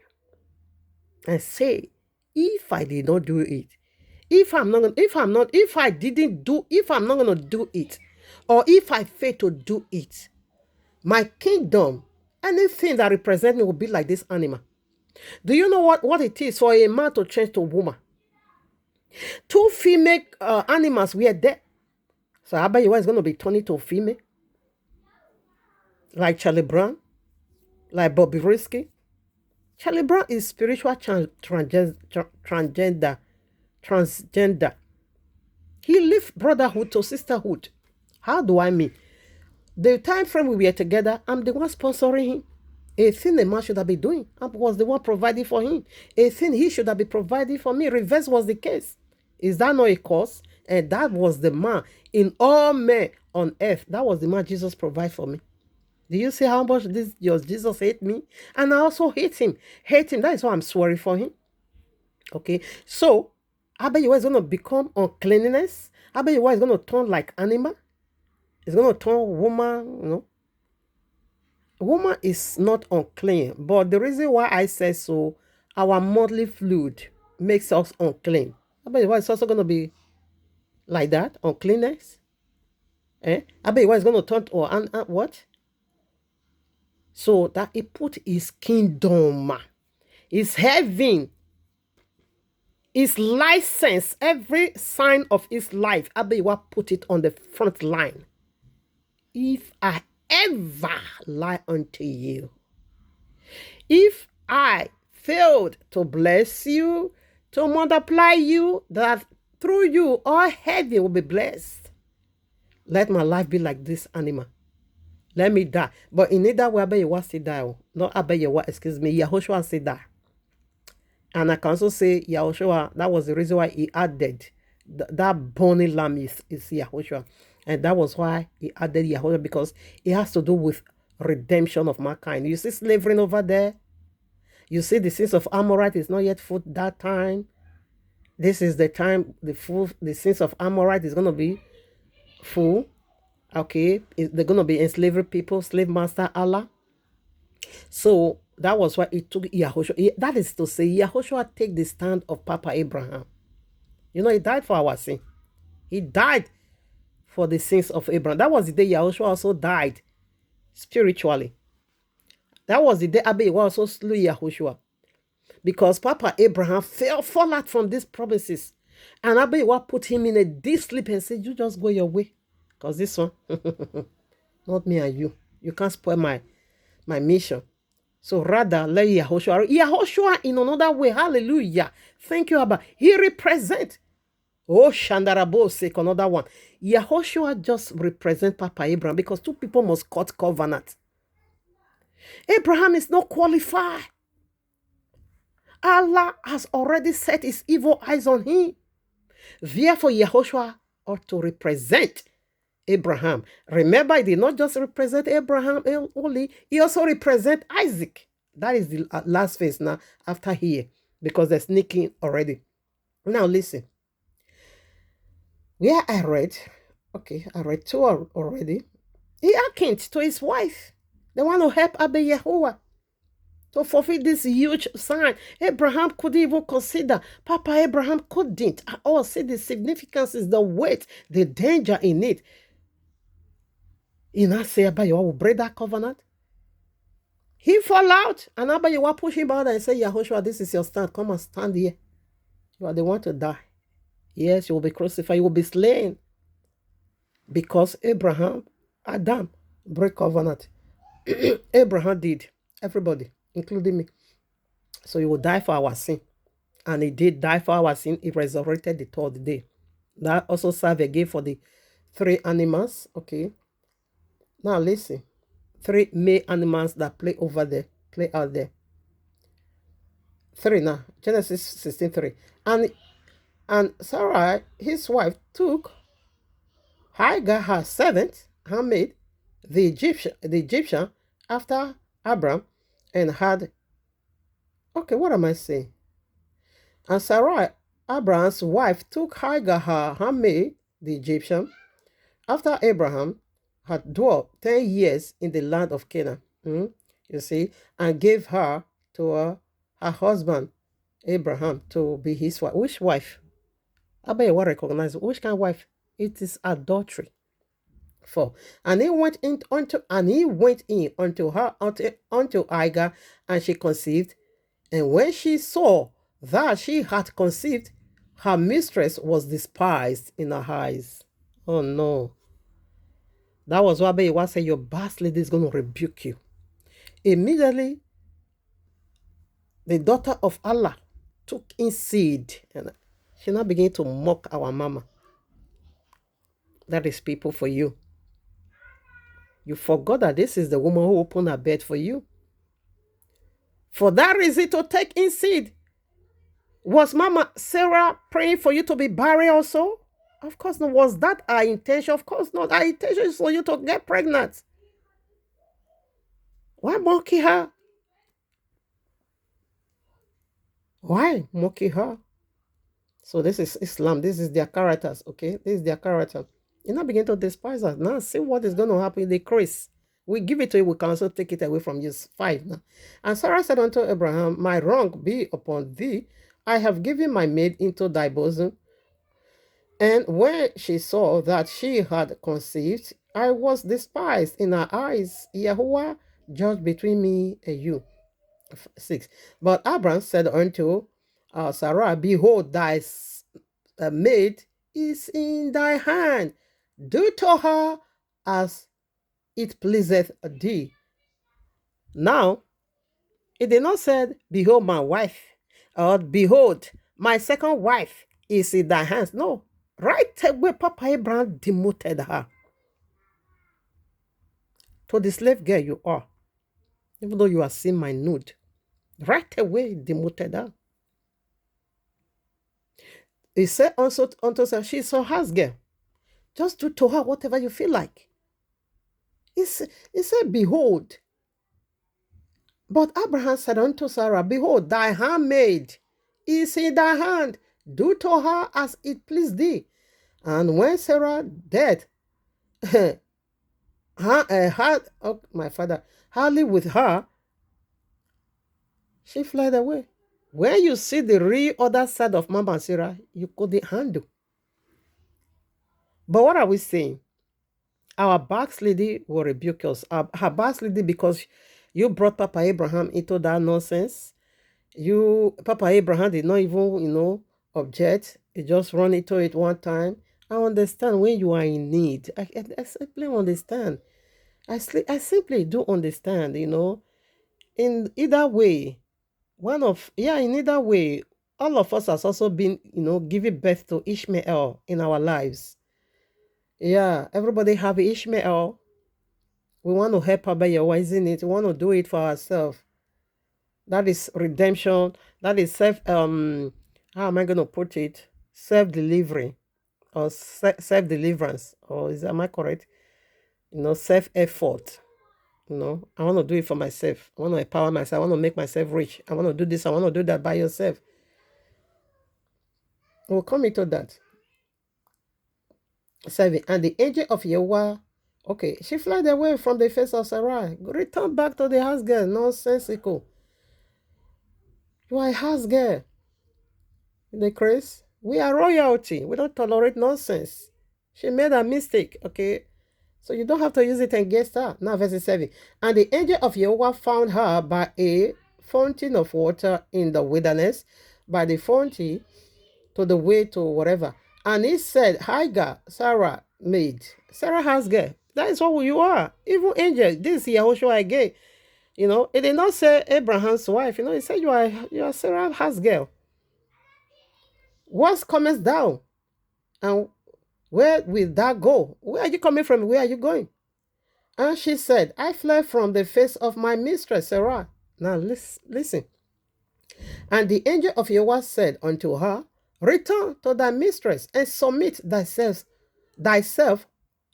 and say, if I did not do it, if I'm not going to do it, or if I fail to do it, my kingdom, anything that represents me will be like this animal. Do you know what it is for a man to change to a woman? 2 female animals were there. So Abba Yahuwah is going to be turning to a female. Like Charlie Brown, like Bobby Risky. Charlie Brown is spiritual transgender. He left brotherhood to sisterhood. How do I mean? The time frame we were together, I'm the one sponsoring him. A thing a man should have been doing. I was the one providing for him. A thing he should have been providing for me. Reverse was the case. Is that not a cause? And that was the man in all men on earth. That was the man Jesus provided for me. Do you see how much Jesus hate me? And I also hate him. That is why I'm sorry for him. Okay. So, Abba Yahuwah is going to become uncleanness. Abba Yahuwah is going to turn like animal. It's going to turn woman, Woman is not unclean. But the reason why I say so, our monthly fluid makes us unclean. Abba Yahuwah is also going to be like that, uncleanness. Abba Yahuwah is going to turn to what? So that he put his kingdom, his heaven, his license, every sign of his life, Abba Yahuwah put it on the front line. If I ever lie unto you, if I failed to bless you, to multiply you, that through you all heaven will be blessed, let my life be like this animal. Let me die. But in either way, Abba Yahuwah say die. Not Abba Yahuwah, excuse me, Yahushua say die. And I can also say Yahushua, that was the reason why he added that burning lamb is Yahushua. And that was why he added Yahushua, because it has to do with redemption of mankind. You see slavery over there. You see the sins of Amorite is not yet full that time. This is the time the sins of Amorite is going to be full. Okay, they're going to be enslaved people, slave master Allah. So that was why it took Yahushua. That is to say, Yahushua take the stand of Papa Abraham. He died for our sin. He died for the sins of Abraham. That was the day Yahushua also died spiritually. That was the day Abba Yahuwah also slew Yahushua. Because Papa Abraham fall out from these promises. And Abba Yahuwah put him in a deep sleep and said, you just go your way. Because this one, not me and you. You can't spoil my mission. So rather, let Yahushua in another way. Hallelujah. Thank you, Abba. He represents. Oh, Shandarabo sake, another one. Yahushua just represent Papa Abraham because two people must cut covenant. Abraham is not qualified. Allah has already set his evil eyes on him. Therefore, Yahushua ought to represent Abraham. Remember, he did not just represent Abraham only, he also represent Isaac. That is the last phase now after here, because they're sneaking already. Now listen. Where I read 2 already. He hearkened to his wife. They want to help Abba Yahuwah to fulfill this huge sign. Abraham couldn't even consider. Papa Abraham couldn't at all see the significance, is the weight, the danger in it. He not say Abba Yahuwah will break that covenant. He fall out, and Abba Yahuwah push him out and say, Yahushua, this is your stand. Come and stand here. You are the one to die. Yes, you will be crucified. You will be slain. Because Adam, break covenant. Abraham did. Everybody, including me. So he will die for our sin. And he did die for our sin. He resurrected the third day. That also served again for the 3 animals. Okay. Now listen. 3 male animals that play out there. 3 now. Genesis 16:3. And Sarai, his wife, took Hagar, her servant, handmaid, the Egyptian, after Abram, and had. Okay, what am I saying? And Sarai, Abraham's wife, took Hagar, her handmaid, the Egyptian, after Abraham had dwelt 10 years in the land of Canaan. You see, and gave her to her husband Abraham to be his wife. Which wife? Abba will recognize which kind of wife? It is adultery. 4. And he went in unto her unto Hagar, and she conceived. And when she saw that she had conceived, her mistress was despised in her eyes. Oh no. That was what Abba said, your boss lady is going to rebuke you. Immediately, the daughter of Allah took in seed, and she now began to mock our mama. That is people for you. You forgot that this is the woman who opened her bed for you. For that reason, to take in seed. Was Mama Sarah praying for you to be barren also? Of course not. Was that our intention? Of course not. Our intention is for you to get pregnant. Why mock her? Why mock her? So this is Islam. This is their characters, okay? This is their character. You now begin to despise us. Now see what is going to happen in the increase. We give it to you, we can also take it away from you. 5 now. And Sarah said unto Abraham, my wrong be upon thee. I have given my maid into thy bosom. And when she saw that she had conceived, I was despised in her eyes. Yahuwah judge between me and you. 6. But Abraham said unto Sarah, behold, thy maid is in thy hand. Do to her as it pleaseth thee. Now, it did not say, behold my wife, or behold, my second wife is in thy hands. No. Right away, Papa Abraham demoted her to the slave girl you are. Even though you are seeing my nude. Right away, demoted her. He said also unto her, she's her house girl. Just do to her whatever you feel like. He said, behold. But Abraham said unto Sarah, behold, thy handmaid is in thy hand. Do to her as it pleased thee. And when Sarah dead, my father, hardly with her, she fled away. When you see the real other side of Mama Sarah, you couldn't handle. But what are we saying? Our backsliding will rebuke us. Her backsliding because you brought Papa Abraham into that nonsense. Papa Abraham did not even, object. He just run into it one time. I understand when you are in need. I simply understand. I simply do understand, in either way, in either way, all of us has also been, giving birth to Ishmael in our lives. Yeah, everybody have Ishmael. We want to help Abayawa, isn't it? We want to do it for ourselves. That is redemption. That is how am I going to put it? Self-delivery or self-deliverance. Or am I correct? Self-effort. I want to do it for myself. I want to empower myself. I want to make myself rich. I want to do this. I want to do that by yourself. We'll come into that. 7. And the angel of Yahweh, okay, she fled away from the face of Sarai. Return back to the house girl. Nonsensical. You are a house girl. The Chris, we are royalty. We don't tolerate nonsense. She made a mistake, okay? So you don't have to use it against her. Now, verse 7. And the angel of Yahweh found her by a fountain of water in the wilderness, by the fountain to the way to whatever. And he said, Hagar, Sarah maid. Sarah has girl. That is what you are. Even angel. This is Yahushua again. It did not say Abraham's wife. It said you are Sarah has girl. What comest thou? And where will thou go? Where are you coming from? Where are you going? And she said, I fled from the face of my mistress, Sarah. Now listen. And the angel of Yahweh said unto her, Return to thy mistress and submit thyself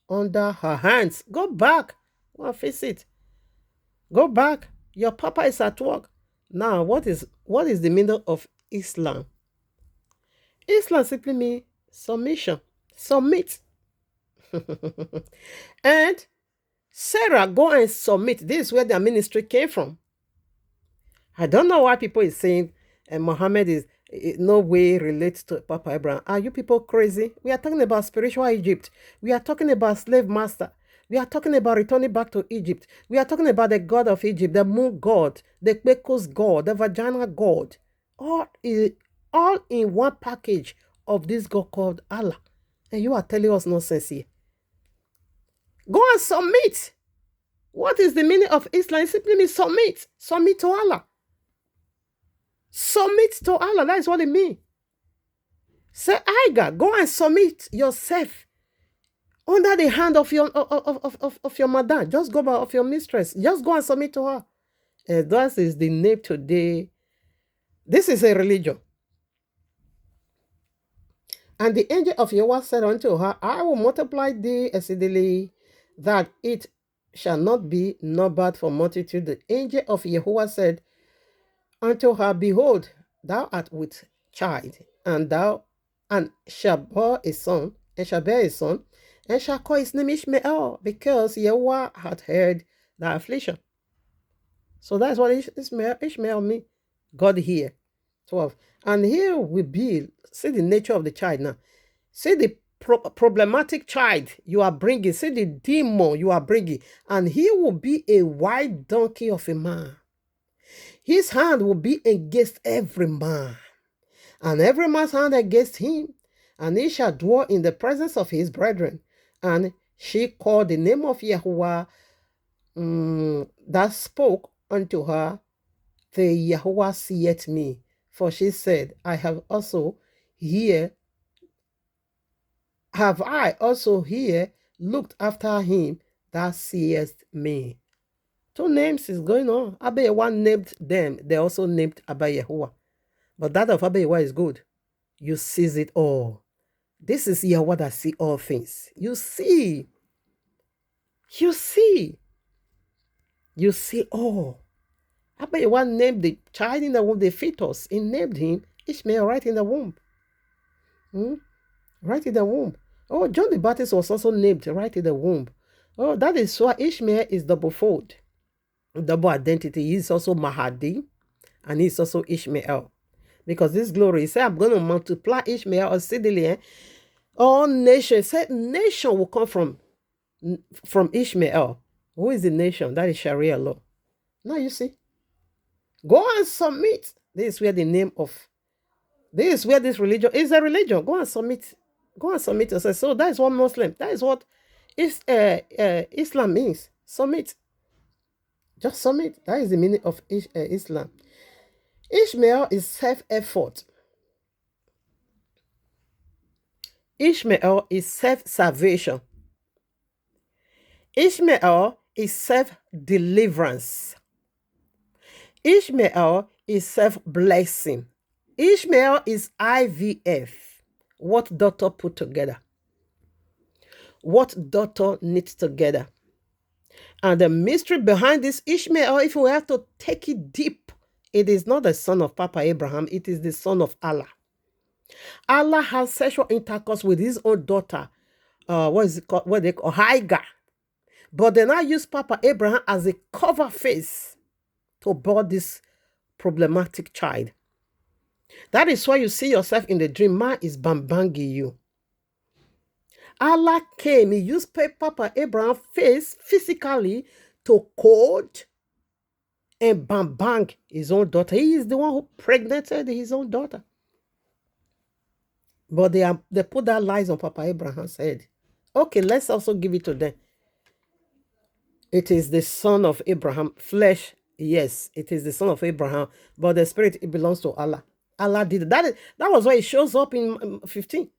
under her hands. Go back. Well, face it. Go back. Your papa is at work. Now, what is the meaning of Islam? Islam simply means submission. Submit. And Sarah, go and submit. This is where their ministry came from. I don't know why people is saying Muhammad is no way relates to Papa Abraham. Are you people crazy? We are talking about spiritual Egypt. We are talking about slave master. We are talking about returning back to Egypt. We are talking about the God of Egypt, the moon god, the Pecos god, the vagina god. All in one package of this God called Allah. And you are telling us nonsense here. Go and submit. What is the meaning of Islam? It simply means submit. Submit to Allah. Submit to Allah. That is what it means. Say, Hagar, go and submit yourself under the hand of your mother. Just go of your mistress. Just go and submit to her. And that is the name today. This is a religion. And the angel of Yahweh said unto her, I will multiply thee exceedingly, that it shall not be numbered for multitude. The angel of Yahweh said unto her, Behold, thou art with child, and shalt bear a son, and shall call his name Ishmael, because Yahweh hath heard thy affliction. So that's what Ishmael means. God here. 12. And here will be, see the nature of the child now. See the problematic child you are bringing. See the demon you are bringing. And he will be a white donkey of a man. His hand will be against every man, and every man's hand against him. And he shall dwell in the presence of his brethren. And she called the name of Yahuwah that spoke unto her, the Yahuwah seeth me. For she said, I also here looked after him that seeth me. 2 names is going on. Abayawa named them. They also named Abayahuwa. But that of Abayawa is good. You sees it all. This is Yahweh that see all things. You see. You see. You see all. Abayawa named the child in the womb, the fetus. He named him Ishmael right in the womb. Right in the womb. Oh, John the Baptist was also named right in the womb. Oh, that is why Ishmael is double-fold. Double identity. He's also Mahdi, and he's also Ishmael. Because this glory, he said, I'm going to multiply Ishmael exceedingly. All nations, said nation will come from Ishmael. Who is the nation? That is Sharia law. Now you see. Go and submit. This is where this religion is a religion. Go and submit. Go and submit yourself. So that is what Muslim, that is what Islam means. Submit. Just submit. That is the meaning of Islam. Ishmael is self-effort. Ishmael is self-salvation. Ishmael is self-deliverance. Ishmael is self-blessing. Ishmael is IVF. What daughter put together? What daughter knit together? And the mystery behind this Ishmael, if we have to take it deep, it is not the son of Papa Abraham, it is the son of Allah. Allah has sexual intercourse with his own daughter. What is it called? What they call Hagar. But they now use Papa Abraham as a cover face to bear this problematic child. That is why you see yourself in the dream. Man is bambangi you. Allah came, he used Papa Abraham's face physically to code and bang his own daughter. He is the one who pregnated his own daughter. But they put that lies on Papa Abraham's head. Okay, let's also give it to them. It is the son of Abraham. Flesh, yes, it is the son of Abraham. But the spirit, it belongs to Allah. Allah did it. That was why it shows up in 15.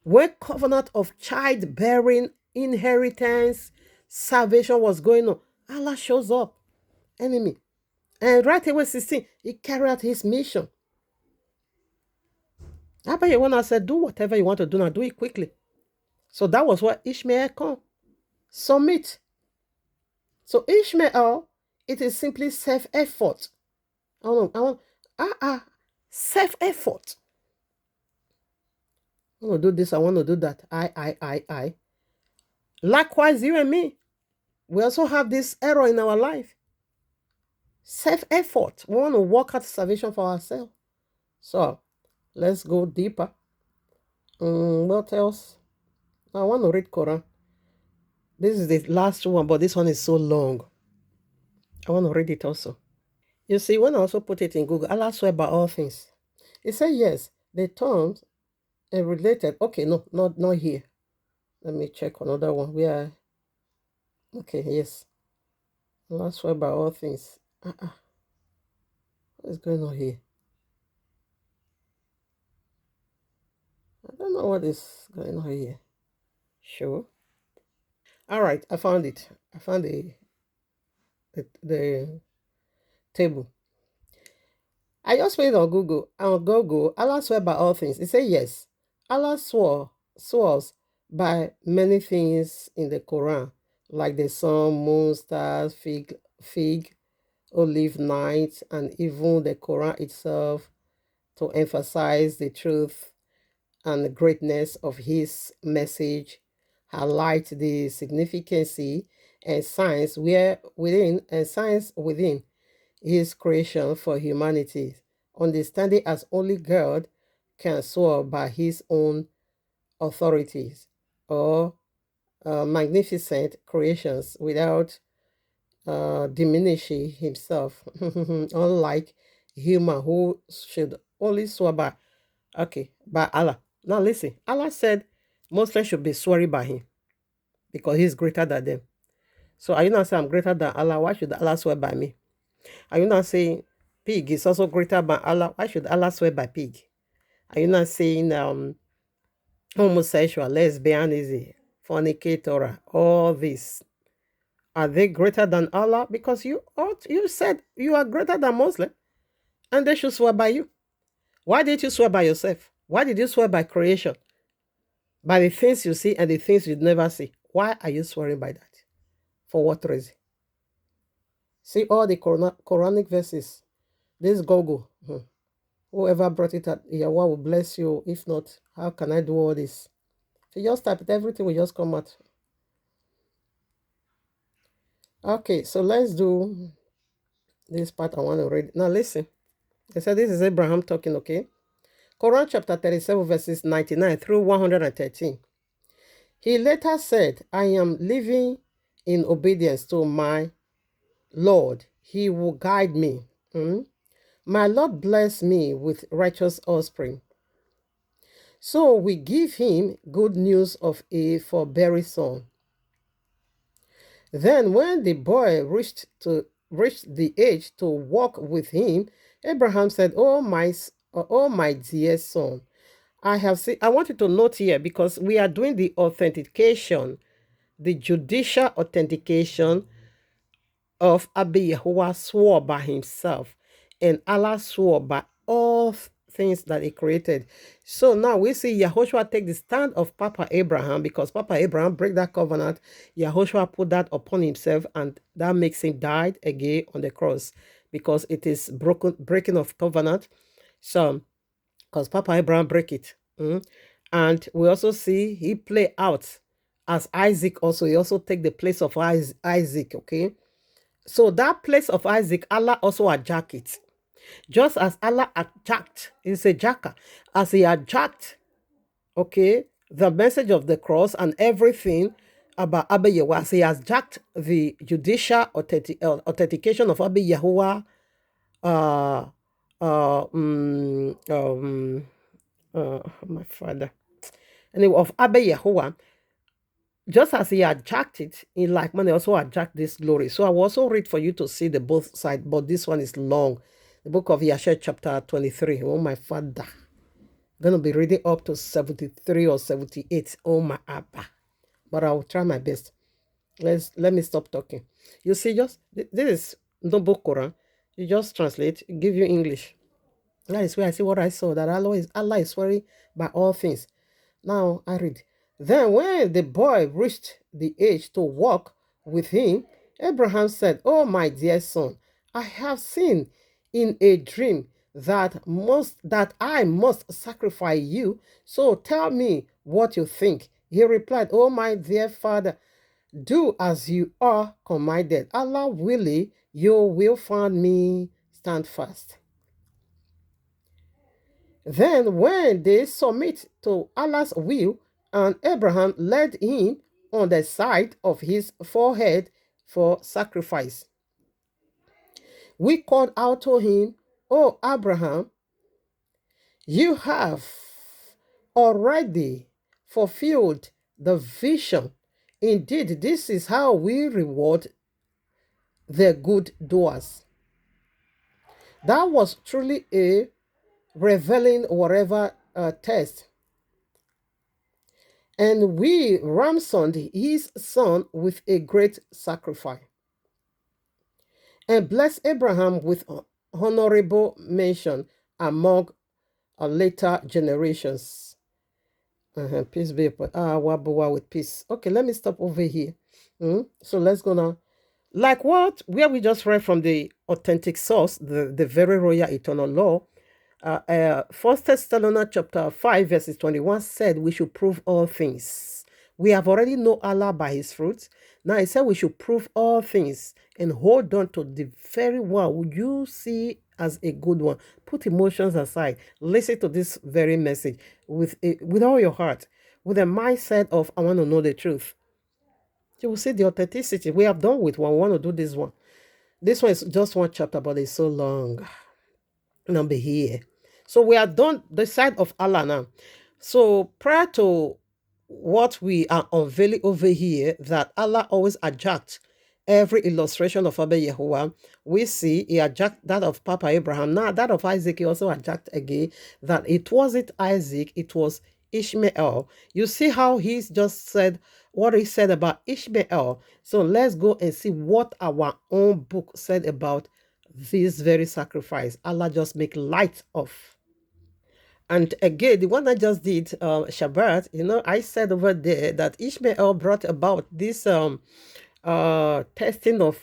When covenant of childbearing, inheritance, salvation was going on, Allah shows up. Enemy. And right away, 16, he carried out his mission. After when I said, do whatever you want to do now, do it quickly. So that was what Ishmael called. Submit. So Ishmael, it is simply self-effort. Self-effort. I want to do this, I want to do that. I. Likewise, you and me, we also have this error in our life. Self-effort. We want to work out salvation for ourselves. So, let's go deeper. What else? I want to read Quran. This is the last one, but this one is so long. I want to read it also. You see, when I also put it in Google, Allah swear by all things. It said, yes, the terms are related. Okay, no, not here. Let me check another one. Okay, yes. Allah swear by all things. What is going on here? I don't know what is going on here. Sure. All right, I found it. I found the table. I just went on Google. On Google, Allah swear by all things. It says yes. Allah swears by many things in the Quran, like the sun, moon, stars, fig, olive, night, and even the Quran itself, to emphasize the truth and the greatness of his message, highlight the significance and science within his creation for humanity, understanding as only God can swear by his own authorities or magnificent creations without diminishing himself, unlike human who should only swear by Allah. Now listen, Allah said Muslims should be swearing by him because he's greater than them. So are you not saying I'm greater than Allah? Why should Allah swear by me? Are you not saying pig is also greater than Allah? Why should Allah swear by pig? Are you not saying homosexual, lesbianism, fornicator, all this? Are they greater than Allah? Because you said you are greater than Muslim, and they should swear by you. Why did you swear by yourself? Why did you swear by creation? By the things you see and the things you never see. Why are you swearing by that? For what reason? See all the Quranic verses. This Google. Whoever brought it at Yahweh will bless you. If not, how can I do all this? If you just type it, everything will just come out. Okay, so let's do this part I want to read. Now listen. I said this is Abraham talking, okay? Quran chapter 37 verses 99 through 113. He later said, I am living in obedience to my Lord. He will guide me. My Lord bless me with righteous offspring. So we give him good news of a forbearing son. Then when the boy reached the age to walk with him, Abraham said, oh my dear son, I have seen. I want you to note here because we are doing the authentication, the judicial authentication of Abba Yahuwah swore by himself, and Allah swore by all things that he created. So now we see Yahushua take the stand of Papa Abraham, because Papa Abraham break that covenant. Yahushua put that upon himself, and that makes him die again on the cross, because it is breaking of covenant. So because Papa Abraham break it. And we also see he play out as Isaac also. He also take the place of Isaac, okay? So that place of Isaac, Allah also hijack it. Just as Allah hijacked, he's a jacker, as he hijacked, okay, the message of the cross and everything about Abba Yahuwah, as he has jacked the judicial authentication of Abba Yahuwah, my father, anyway, of Abba Yahuwah, just as he hijacked it, in like manner also hijacked this glory. So I will also read for you to see the both sides, but this one is long. The book of Yashar chapter 23. Oh my father. I'm going to be reading up to 73 or 78. Oh my Abba. But I will try my best. Let me stop talking. You see, just this is no book Quran. You just translate, give you English. That is where I see what I saw, that Allah is swearing by all things. Now I read. Then when the boy reached the age to walk with him, Abraham said, oh my dear son, I have seen in a dream that I must sacrifice you. So tell me what you think. He replied, oh my dear father, do as you are commanded. Allah willing, you will find me stand fast. Then when they submit to Allah's will, and Abraham led him on the side of his forehead for sacrifice, we called out to him, O Abraham, you have already fulfilled the vision. Indeed, this is how we reward the good doers. That was truly a revealing whatever test. And we ransomed his son with a great sacrifice, and blessed Abraham with honorable mention among later generations. Peace be upon Wabuwa with peace. Okay, let me stop over here. So let's go now. Like where we just read from the authentic source, the very royal eternal law. 1 Thessalonians chapter 5 verses 21 said we should prove all things. We have already known Allah by his fruits. Now it said we should prove all things and hold on to the very one you see as a good one. Put emotions aside. Listen to this very message with all your heart, with a mindset of I want to know the truth. You will see the authenticity. We have done with one. We want to do this one. This one is just one chapter, but it's so long. Number here. So we are done the side of Allah now. So prior to what we are unveiling over here, that Allah always adjust every illustration of Abba Yahuwah, we see he adjust that of Papa Abraham. Now that of Isaac, he also adjust again that it wasn't Isaac, it was Ishmael. You see how he's just said what he said about Ishmael. So let's go and see what our own book said about this very sacrifice. Allah just make light of. And again, the one I just did, Shabbat, I said over there that Ishmael brought about this testing of,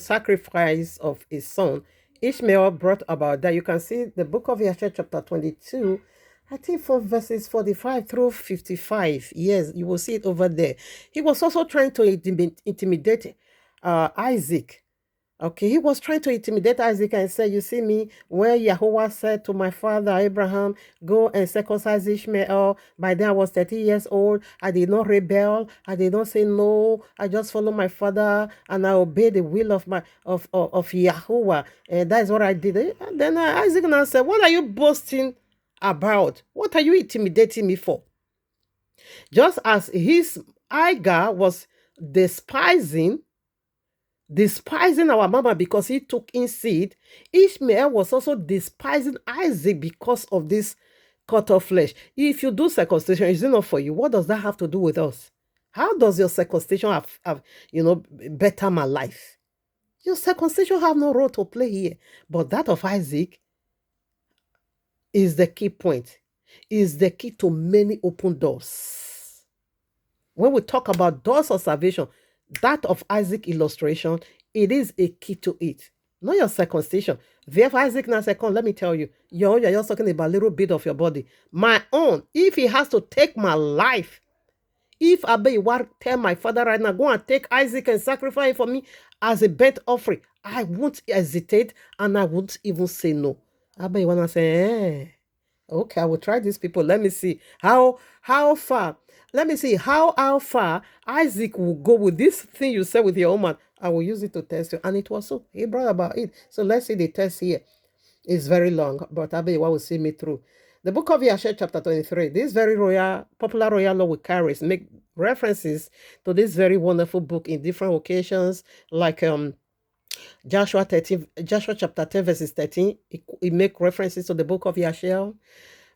sacrifice of his son. Ishmael brought about that. You can see the book of Yashar chapter 22, I think from verses 45 through 55. Yes, you will see it over there. He was also trying to intimidate Isaac. Okay, he was trying to intimidate Isaac and say, you see me, where Yahuwah said to my father Abraham, go and circumcise Ishmael. By then I was 30 years old. I did not rebel. I did not say no. I just followed my father and I obeyed the will of Yahuwah. And that is what I did. And then Isaac now said, what are you boasting about? What are you intimidating me for? Just as his Agar was despising our mama because he took in seed, Ishmael was also despising Isaac because of this cut off flesh. If you do circumcision, is it not for you? What does that have to do with us? How does your circumcision have better my life? Your circumcision have no role to play here. But that of Isaac is the key point, is the key to many open doors. When we talk about doors of salvation, that of Isaac illustration, it is a key to it. Not your circumcision. Therefore, Isaac now said, come, let me tell you, you're just talking about a little bit of your body. My own, if he has to take my life, if Abiwa tell my father right now, go and take Isaac and sacrifice it for me as a burnt offering, I won't hesitate and I won't even say no. Abiwa now say, okay, I will try these people. Let me see how far. Let me see how far Isaac will go with this thing you said with your own man. I will use it to test you. And it was so. He brought about it. So let's see the test here. It's very long, but Abiwa will see me through. The book of Yashar chapter 23. This very popular royal law with carries make references to this very wonderful book in different occasions, like Joshua chapter 10 verses 13. It make references to the book of Yashar.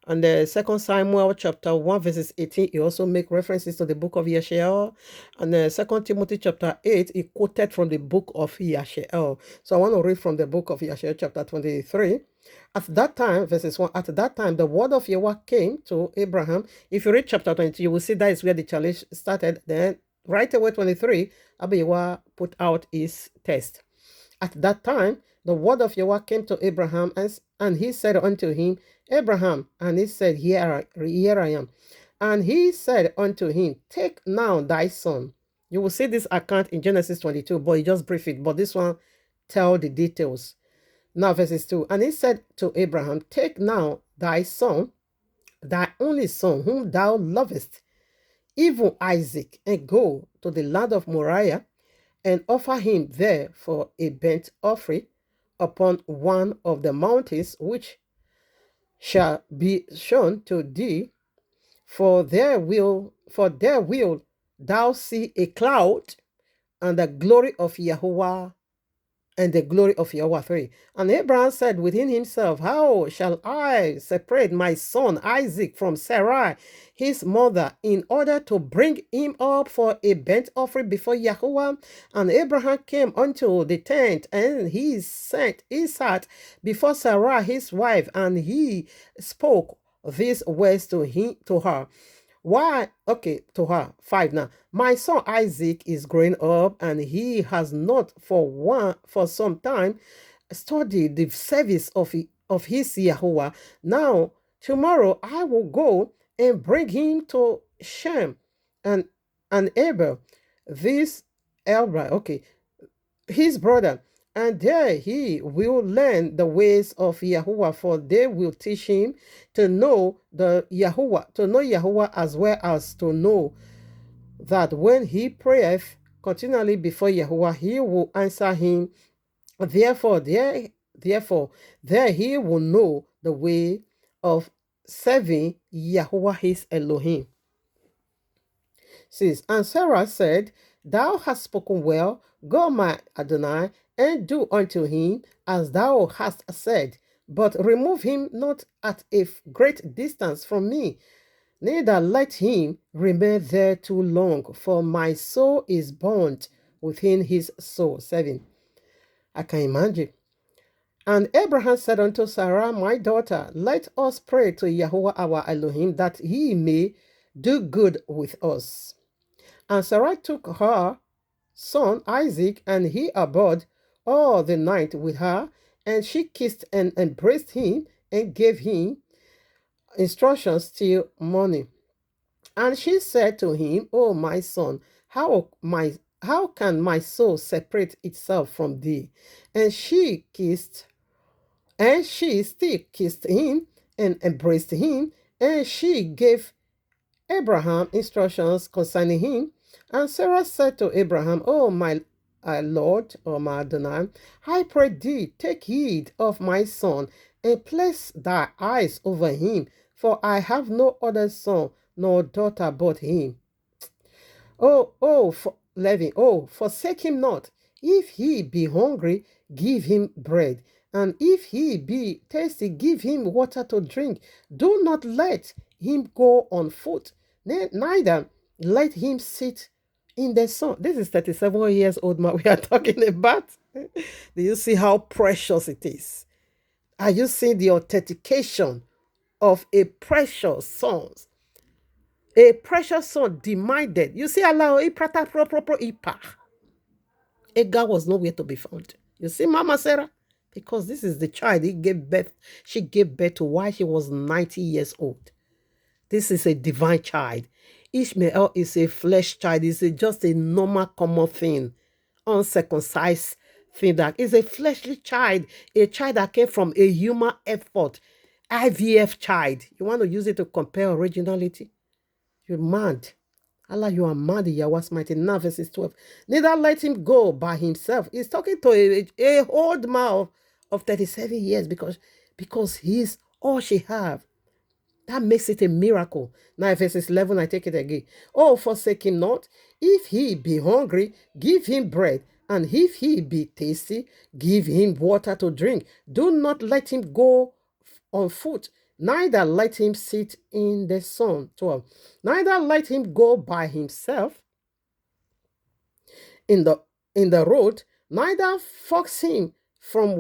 And the 2 Samuel chapter 1 verses 18, he also make references to the book of Yeshael. And the 2 Timothy chapter 8, he quoted from the book of Yeshael. So I want to read from the book of Yeshael chapter 23. At that time, verses 1, at that time, the word of Yahweh came to Abraham. If you read chapter 22, you will see that is where the challenge started. Then right away 23, Yahweh put out his test. At that time, the word of Yahweh came to Abraham, and he said unto him, Abraham, and he said, here I am. And he said unto him, take now thy son. You will see this account in Genesis 22, but you just brief it. But this one tell the details. Now verses 2. And he said to Abraham, take now thy son, thy only son, whom thou lovest, even Isaac, and go to the land of Moriah, and offer him there for a burnt offering upon one of the mountains which shall be shown to thee, for there will thou see a cloud and the glory of Yahweh, and the glory of Yahweh 3. And Abraham said within himself, how shall I separate my son Isaac from Sarai, his mother, in order to bring him up for a burnt offering before Yahweh? And Abraham came unto the tent, and he sat before Sarai his wife, and he spoke these words to her. Why? Okay, to her. 5 now. My son Isaac is growing up, and he has not for some time studied the service of his Yahweh. Now, tomorrow I will go and bring him to Shem and Abel, his brother, and there he will learn the ways of Yahweh, for they will teach him to know Yahweh as well as to know that when he prayeth continually before Yahweh, he will answer him. Therefore, there he will know the way of serving Yahweh his Elohim. 6. And Sarah said, thou hast spoken well, go my Adonai, and do unto him as thou hast said, but remove him not at a great distance from me, neither let him remain there too long, for my soul is burnt within his soul. 7. I can imagine. And Abraham said unto Sarah, my daughter, let us pray to Yahweh our Elohim, that he may do good with us. And Sarah took her son Isaac, and he abode all the night with her, and she kissed and embraced him, and gave him instructions till morning. And she said to him, O my son, how can my soul separate itself from thee? And she still kissed him and embraced him, and she gave Abraham instructions concerning him. And Sarah said to Abraham, O my Lord, or my Adonai, I pray thee, take heed of my son, and place thy eyes over him, for I have no other son nor daughter but him. 11. Oh, forsake him not. If he be hungry, give him bread. And if he be thirsty, give him water to drink. Do not let him go on foot, neither let him sit in the sun. This is 37 years old man we are talking about. Do you see how precious it is? Are you seeing the authentication of a precious son? A precious son demanded. You see, Allah, Agar was nowhere to be found. You see, Mama Sarah? Because this is the child he gave birth. She gave birth to while she was 90 years old. This is a divine child. Ishmael is a flesh child. It's just a normal, common thing. Uncircumcised thing that is a fleshly child. A child that came from a human effort. IVF child. You want to use it to compare originality? You're mad. Allah, you are mad, Yahweh's mighty. Now, verses 12. Neither let him go by himself. He's talking to a old man of 37 years because he's all she have. That makes it a miracle. Now, verses 11, I take it again. Oh, forsake him not. If he be hungry, give him bread. And if he be thirsty, give him water to drink. Do not let him go on foot, neither let him sit in the sun. 12. Neither let him go by himself in the road, neither fox him from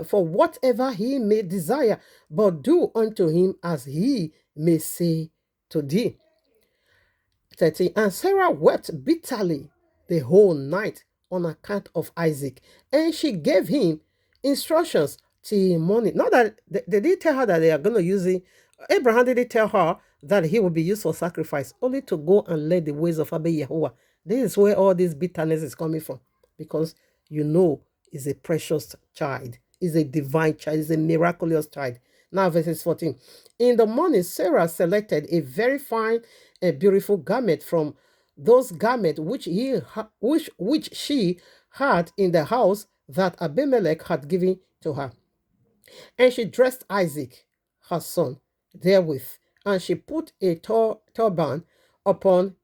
for whatever he may desire, but do unto him as he may say to thee. 13. And Sarah wept bitterly the whole night on account of Isaac, and she gave him instructions till morning. Not that they didn't tell her that they are going to use it. Abraham didn't tell her that he will be used for sacrifice, only to go and learn the ways of Abba Yahuwah. This is where all this bitterness is coming from, because you know is a precious child, is a divine child, is a miraculous child. Now, verses 14. In the morning, Sarah selected a very fine and beautiful garment from those garments which she had in the house that Abimelech had given to her. And she dressed Isaac, her son, therewith, and she put a turban upon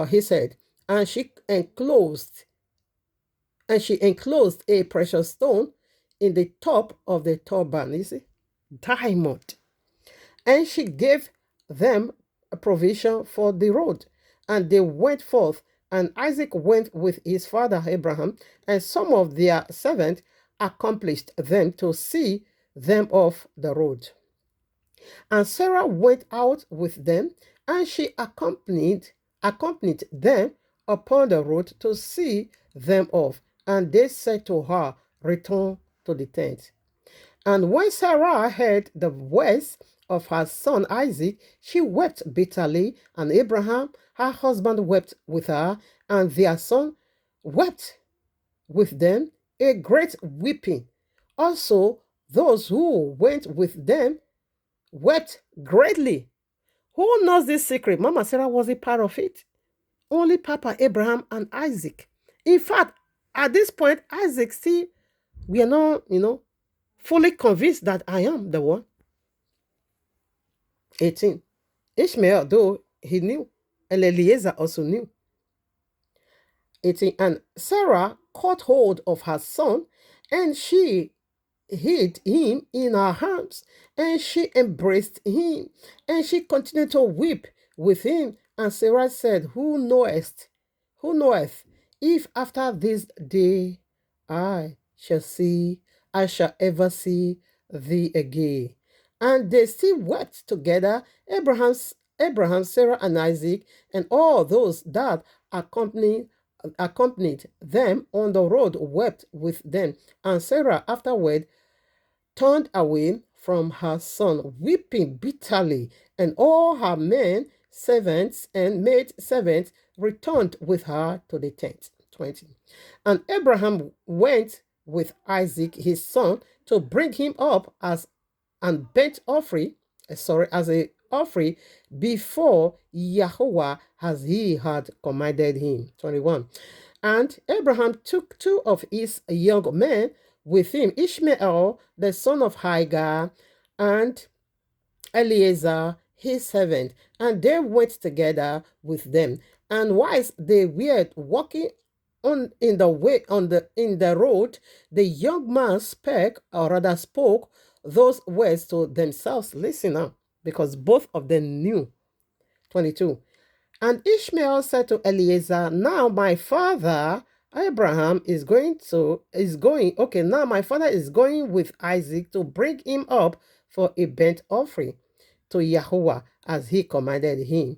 his head, and she enclosed a precious stone in the top of the turban. You see, diamond. And she gave them a provision for the road, and they went forth. And Isaac went with his father Abraham, and some of their servants accomplished them to see them off the road. And Sarah went out with them, and she accompanied them upon the road to see them off. And they said to her, return to the tent. And when Sarah heard the voice of her son Isaac, she wept bitterly, and Abraham, her husband, wept with her, and their son wept with them, a great weeping. Also, those who went with them wept greatly. Who knows this secret? Mama Sarah wasn't part of it. Only Papa Abraham and Isaac. In fact, at this point, Isaac still, we are not, fully convinced that I am the one. 18. Ishmael, though he knew, and Eliezer also knew. 18. And Sarah caught hold of her son, and she hid him in her arms, and she embraced him, and she continued to weep with him. And Sarah said, Who knoweth, if after this day I shall ever see thee again? And they still wept together, Abraham, Sarah, and Isaac, and all those that accompanied them on the road wept with them. And Sarah afterward turned away from her son, weeping bitterly, and all her men servants and maid servants returned with her to the tent. 20. And Abraham went with Isaac his son to bring him up as an offering before Yahuwah as he had commanded him. 21. And Abraham took 2 of his young men with him, Ishmael, the son of Hagar, and Eliezer, his servant, and they went together with them. And whilst they were walking in the road, the young man spoke those words to themselves. Listen now, because both of them knew. 22. And Ishmael said to Eliezer, now my father Abraham is going. Now my father is going with Isaac to bring him up for a burnt offering to Yahweh as he commanded him.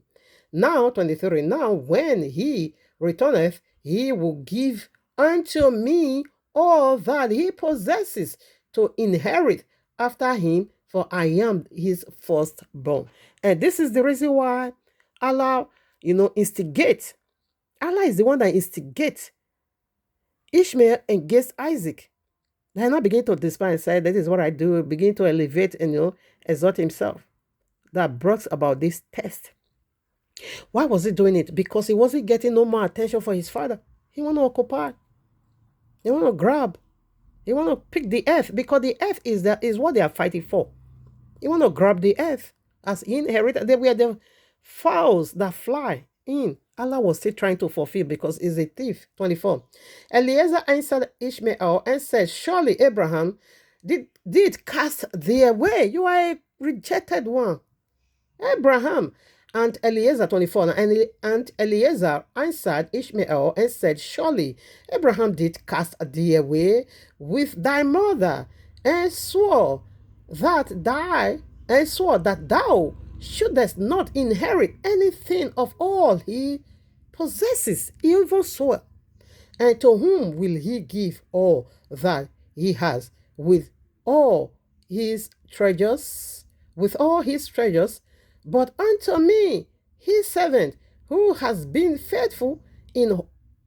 Now 23. Now when he returneth, he will give unto me all that he possesses to inherit after him, for I am his firstborn. And this is the reason why Allah, instigate. Allah is the one that instigates Ishmael against Isaac. They now begin to despise and say, that is what I do, begin to elevate and exalt himself. That brought about this test. Why was he doing it? Because he wasn't getting no more attention for his father. He want to occupy. He want to grab. He want to pick the earth, because the earth is what they are fighting for. He want to grab the earth as he inherited. They were the fowls that fly in. Allah was still trying to fulfill because he's a thief. 24. Eliezer answered Ishmael and said, surely Abraham did cast thee away. You are a rejected one. Abraham. And Eliezer, 24, and Eliezer answered Ishmael and said, surely Abraham did cast thee away with thy mother, and swore that thou shouldest not inherit anything of all he possesses. He even swore. And to whom will he give all that he has with all his treasures? But unto me, his servant, who has been faithful in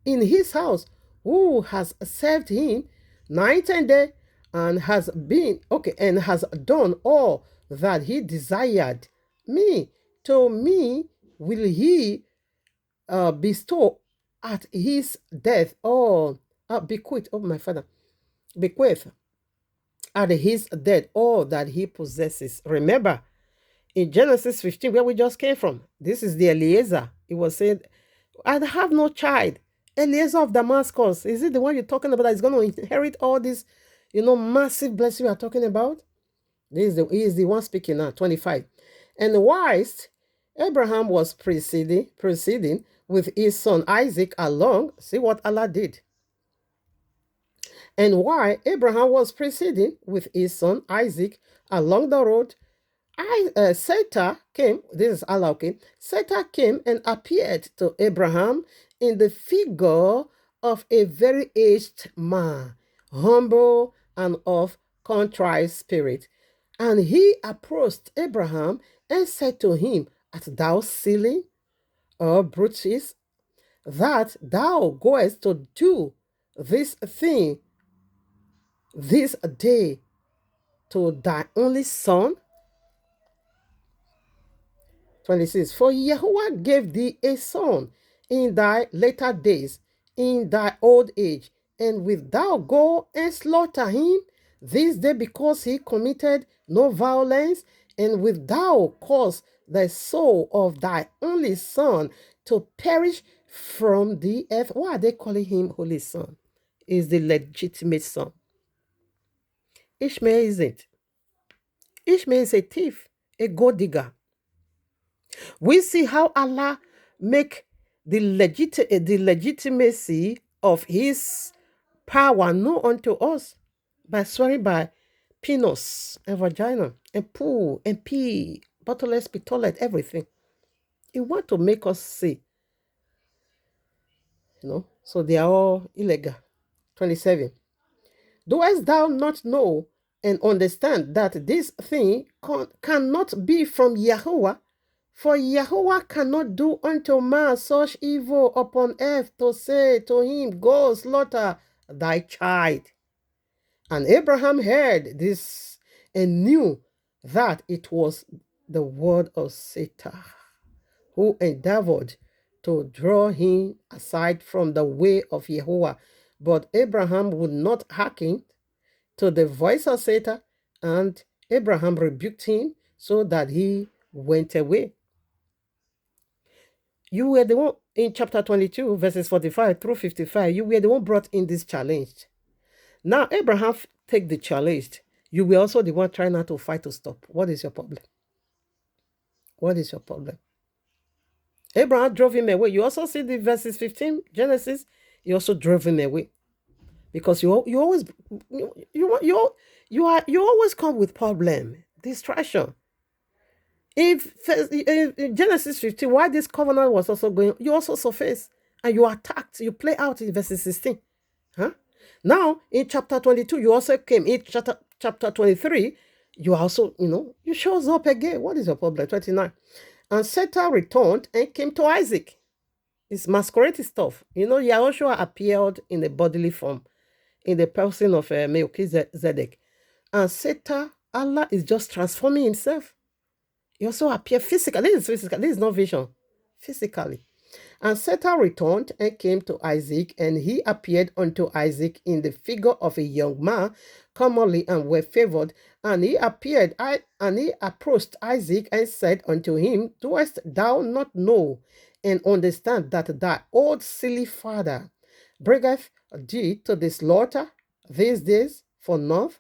his house, who has served him night and day, and has done all that he desired me. To me will he bestow at his death all, bequeath at his death all that he possesses. Remember, in Genesis 15, where we just came from, this is the Eliezer. It was said, I have no child. Eliezer of Damascus, is it the one you're talking about that is going to inherit all this, massive blessing we are talking about? He is the one speaking now, 25. And whilst Abraham was proceeding with his son Isaac along, see what Allah did. And while Abraham was proceeding with his son Isaac along the road, Satan came, this is Allah, okay? Satan came and appeared to Abraham in the figure of a very aged man, humble and of contrite spirit. And he approached Abraham and said to him, art thou silly, or Brutus, that thou goest to do this thing this day to thy only son? 26. For Yahuwah gave thee a son in thy later days, in thy old age, and wilt thou go and slaughter him this day because he committed no violence? And wilt thou cause the soul of thy only son to perish from the earth? Why are they calling him holy son? Is the legitimate son. Ishmael isn't. Ishmael is a thief, a gold digger. We see how Allah make the legitimacy of his power known unto us by swearing by penis and vagina and poo and pee, bottomless, toilet, everything. He want to make us see. So they are all illegal. 27. Doest thou not know and understand that this thing cannot be from Yahweh? For Yahweh cannot do unto man such evil upon earth to say to him, go slaughter thy child. And Abraham heard this and knew that it was the word of Satan, who endeavored to draw him aside from the way of Yahweh. But Abraham would not hearken to the voice of Satan, and Abraham rebuked him so that he went away. You were the one in chapter 22, verses 45 through 55. You were the one brought in this challenge. Now, Abraham take the challenge. You were also the one trying not to fight to stop. What is your problem? What is your problem? Abraham drove him away. You also see the verses 15, Genesis. He also drove him away. Because you always come with problem, distraction. If in Genesis 15, why this covenant was also going, you also surface and you attacked, you play out in verses 16. Huh? Now, in chapter 22, you also came. In chapter 23, you also, you shows up again. What is your problem? 29. And Sarah returned and came to Isaac. It's masquerade stuff. Yahushua appeared in a bodily form, in the person of Melchizedek. And Sarah, Allah is just transforming himself. He also appeared physically. This is physical. This is not vision. Physically. And Sarah returned and came to Isaac, and he appeared unto Isaac in the figure of a young man, comely and well favored. And he approached Isaac and said unto him, Doest thou not know and understand that thy old silly father bringeth thee to the slaughter these days for naught?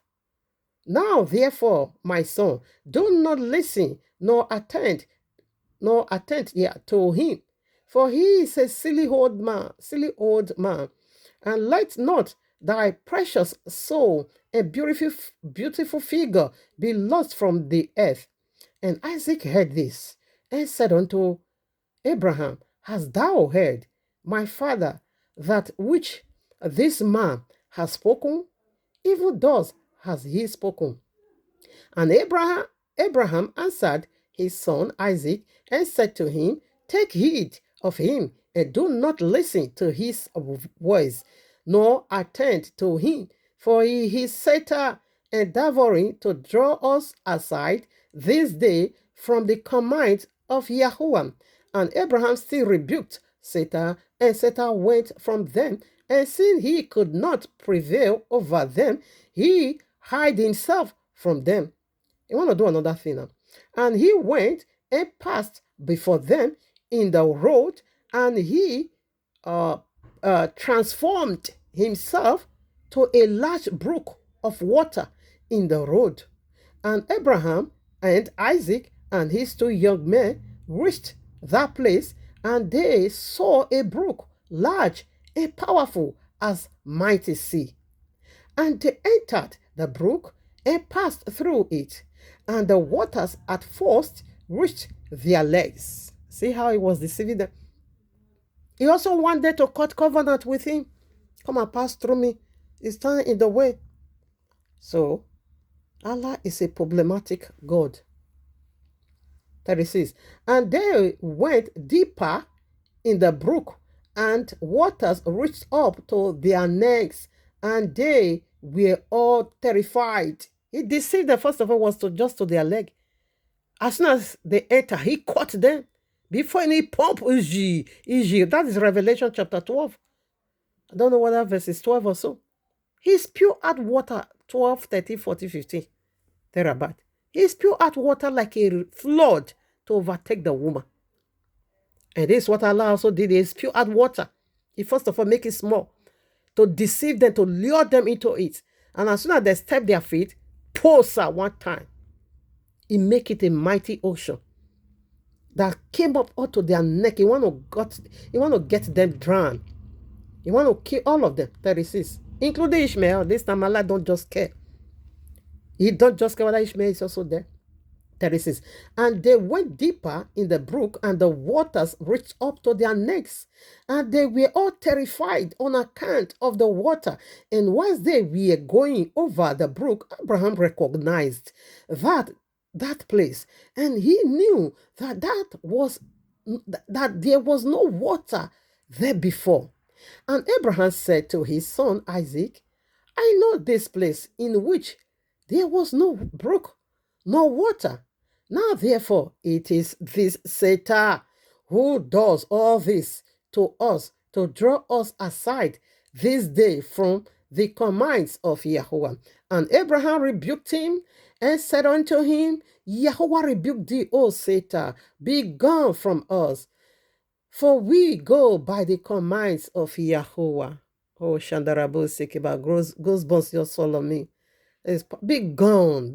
Now, therefore, my son, do not listen nor attend to him, for he is a silly old man, and let not thy precious soul and beautiful figure be lost from the earth. And Isaac heard this, and said unto Abraham, Hast thou heard, my father, that which this man has spoken? Even thus has he spoken. And Abraham answered his son Isaac and said to him, Take heed of him, and do not listen to his voice, nor attend to him, for he is Satan endeavoring to draw us aside this day from the command of Yahuwah. And Abraham still rebuked Satan, and Satan went from them, and seeing he could not prevail over them, he hid himself from them. You want to do another thing now? And he went and passed before them in the road, and he transformed himself to a large brook of water in the road. And Abraham and Isaac and his two young men reached that place, and they saw a brook, large and powerful as mighty sea. And they entered the brook and passed through it, and the waters at first reached their legs. See how he was deceiving them? He also wanted to cut covenant with him. Come and pass through me. He's standing in the way. So, Allah is a problematic God. 36. And they went deeper in the brook, and waters reached up to their necks, and they were all terrified. He deceived them. First of all, was just to their leg. As soon as they enter, he caught them. Before any pump, that is Revelation chapter 12. I don't know whether verse is 12 or so. He spewed out water, 12, 13, 14, 15. Thereabout. He spewed out water like a flood to overtake the woman. And this is what Allah also did. He spewed out water. He first of all make it small, to deceive them, to lure them into it. And as soon as they step their feet, pulse at one time. He make it a mighty ocean that came up onto their neck. He want to get them drowned. He want to kill all of them. 36. Including Ishmael. This time Allah don't just care. He don't just care whether Ishmael is also there. 36. And they went deeper in the brook, and the waters reached up to their necks, and they were all terrified on account of the water. And once they were going over the brook, Abraham recognized that place, and he knew that there was no water there before. And Abraham said to his son Isaac, I know this place in which there was no brook, no water. Now therefore it is this Satan who does all this to us, to draw us aside this day from the commands of Yahuwah. And Abraham rebuked him and said unto him, Yahweh rebuke thee, O Satan, be gone from us, for we go by the commands of Yahweh. Oh, Shandarabu Sekiba, goosebumps just follow me. Be gone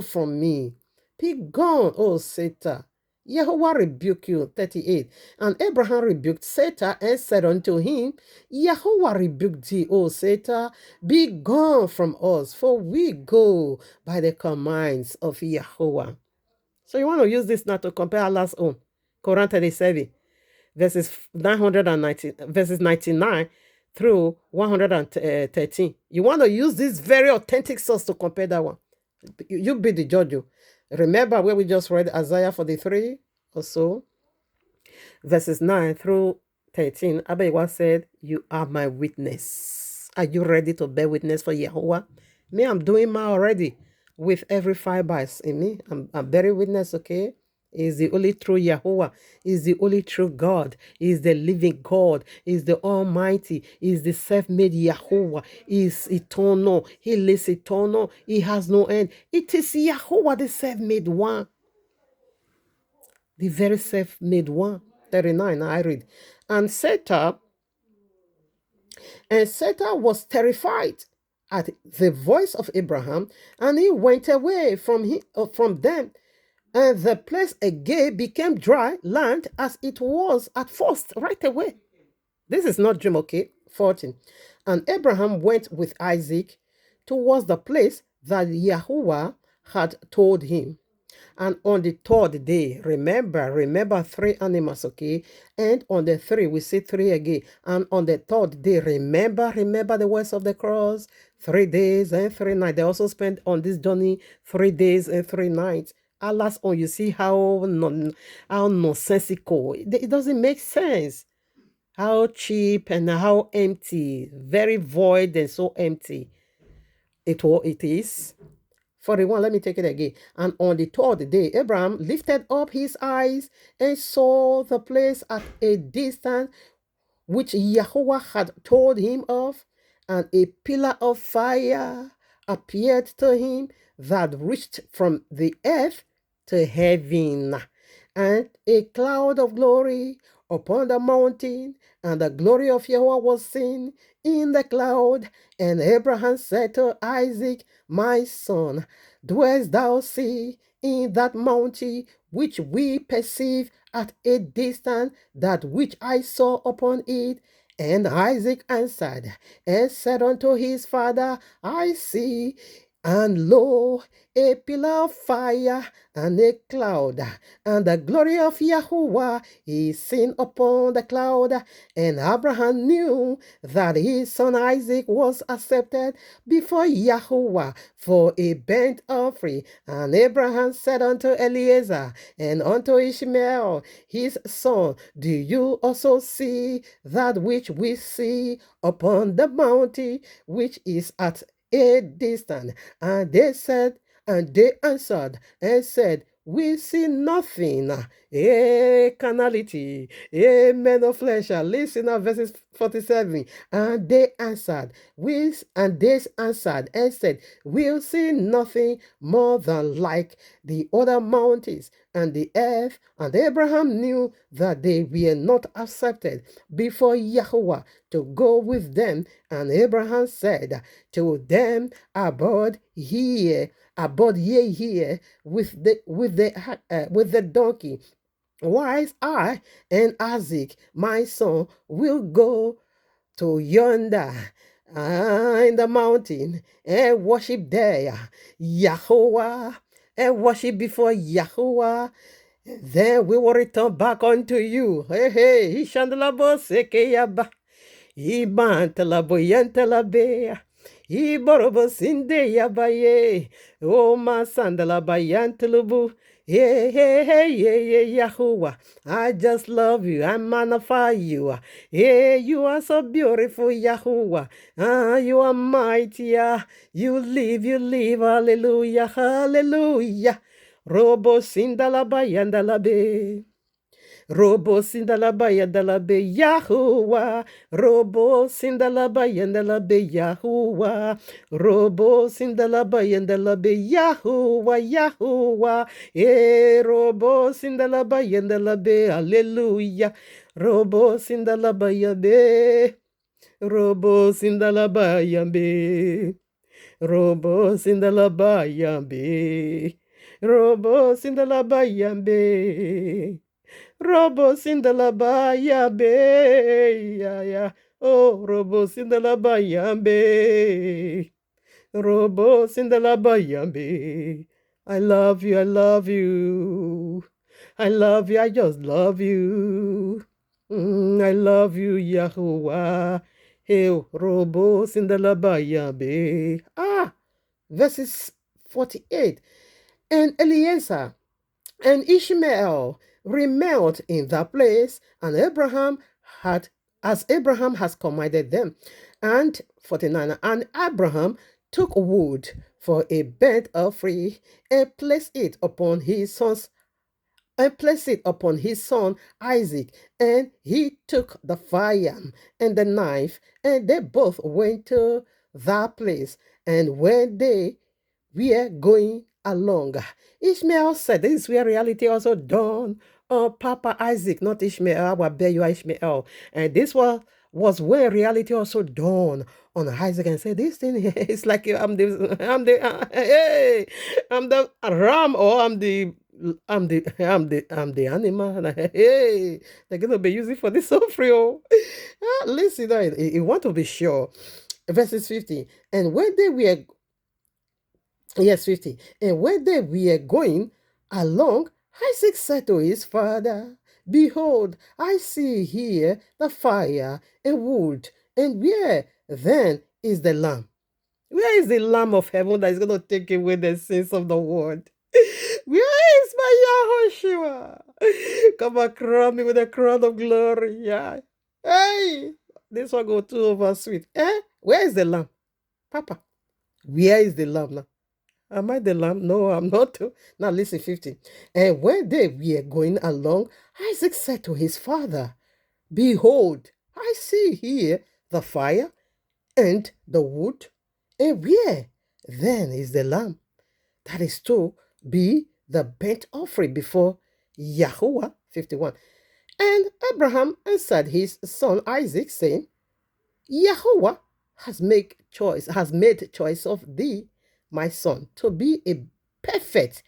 from me. Be gone, O Satan. Yahweh rebuke you. 38. And Abraham rebuked Satan and said unto him, Yahweh rebuke thee, O Satan. Be gone from us, for we go by the commands of Yahweh. So you want to use this now to compare Allah's own. Quran 37, verses 99 through 113. You want to use this very authentic source to compare that one. You be the judge. Remember where we just read Isaiah 43 or so, verses 9 through 13. Abaywa said, you are my witness. Are you ready to bear witness for Yahweh? Me, I'm doing mine already with every fiber in me. I'm bearing witness, okay? Is the only true Yahweh, is the only true God, is the living God, is the Almighty, is the self-made Yahweh, is eternal, He lives eternal, He has no end. It is Yahweh, the self-made one, the very self-made one. 39, I read. And Satan was terrified at the voice of Abraham, and he went away from them. And the place again became dry land as it was at first, right away. This is not dream, okay? 14. And Abraham went with Isaac towards the place that Yahweh had told him. And on the third day, remember 3 animals, okay? And on the 3, we see 3 again. And on the third day, remember the words of the cross, 3 days and 3 nights. They also spent on this journey 3 days and 3 nights. Allah's own, you see how nonsensical. It doesn't make sense. How cheap and how empty, very void and so empty it is. 41, let me take it again. And on the third day, Abraham lifted up his eyes and saw the place at a distance which Yahweh had told him of, and a pillar of fire appeared to him that reached from the earth to heaven, and a cloud of glory upon the mountain, and the glory of Yahweh was seen in the cloud. And Abraham said to Isaac, my son, dost thou see in that mountain which we perceive at a distance that which I saw upon it? And Isaac answered and said unto his father, I see, and lo, a pillar of fire and a cloud, and the glory of Yahweh is seen upon the cloud. And Abraham knew that his son Isaac was accepted before Yahweh for a burnt offering. And Abraham said unto Eliezer and unto Ishmael his son, do you also see that which we see upon the mountain which is at a distance? And they answered and said, we see nothing. Carnality, men of flesh. Listen now, verses 47. And they answered and said, we'll see nothing more than like the other mountains and the earth. And Abraham knew that they were not accepted before Yahweh to go with them. And Abraham said to them, abode ye here with the donkey, whilst I and Isaac my son will go to yonder in the mountain and worship there Yahweh, and worship before Yahweh. Then we will return back unto you. Hey, Ishandalabo Sekeyaba, Ibantalabo Yantalabea. Iborobo sinde yabaye, o masandala bayantelubu. Hey, Yahweh, I just love you, I magnify you. Hey, you are so beautiful, Yahweh. You are mighty, you live, hallelujah. Robo sindala bayandala be. Robo sindalaba yandalabe Yahuwah. Robo sindalaba yandalabe Yahuwah. Robo sindalaba yandalabe Yahuwah. Yahuwah. Robo sindalaba yandalabe. Hallelujah. Robo sindalaba yabe. Robo sindalaba yambe. Robo sindalaba yambe. Robo sindalaba yambe. Robo sindalaba yambe. Ya. Oh, robo sindalaba yambe. Robo sindalaba yambe. I love you, I love you. I love you, I just love you. I love you, Yahuwah. Hey, robo sindalaba yambe. Verses 48. And Eliezer and Ishmael remained in that place, and Abraham has commanded them. And 49. And Abraham took wood for a burnt offering and placed it upon his son Isaac, and he took the fire and the knife, and they both went to that place. And when they were going along, Ishmael said, this is where reality also dawned on Papa Isaac, not Ishmael. I will bear you Ishmael. And this was where reality also dawned on Isaac and said, this thing is like I'm the ram, or I'm the animal. Hey, they're gonna be using for this offering. Listen, you want to be sure. Verses 50. And when they were 50. And when they were going along, Isaac said to his father, behold, I see here the fire and wood, and where then is the lamb? Where is the Lamb of heaven that is going to take away the sins of the world? Where is my Yahushua? Come and crown me with a crown of glory. Yeah. Hey, this one go too over sweet. Where is the lamb? Papa, where is the lamb now? Am I the lamb? No, I'm not. Now listen, 50. And when they were going along, Isaac said to his father, behold, I see here the fire and the wood, and where then is the lamb that is to be the burnt offering before Yahuwah? 51. And Abraham answered his son Isaac, saying, Yahuwah has made choice of thee, my son, to be a perfect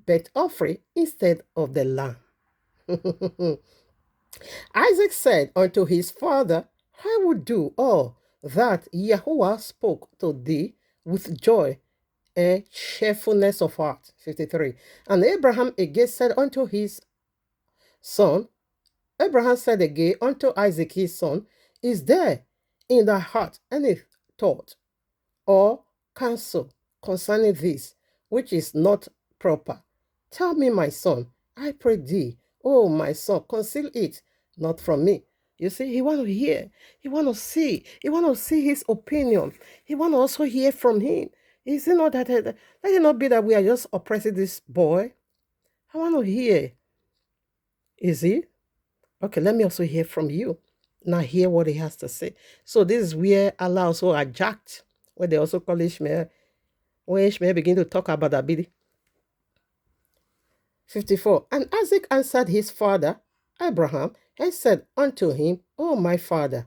burnt offering instead of the lamb. Isaac said unto his father, I will do all that Yahuwah spoke to thee with joy and cheerfulness of heart. 53. And Abraham again said unto his son, Abraham said again unto Isaac his son, is there in thy heart any thought or counsel concerning this, which is not proper? Tell me, my son, I pray thee. Oh, my son, conceal it not from me. You see, he want to hear. He want to see. He want to see his opinion. He want to also hear from him. Is it not that, let it not be that we are just oppressing this boy? I want to hear. Is he? Okay, let me also hear from you. Now hear what he has to say. So this is where Allah also adject, where they also call Ishmael, when Ishmael begin to talk about Abidi. 54. And Isaac answered his father, Abraham, and said unto him, O my father,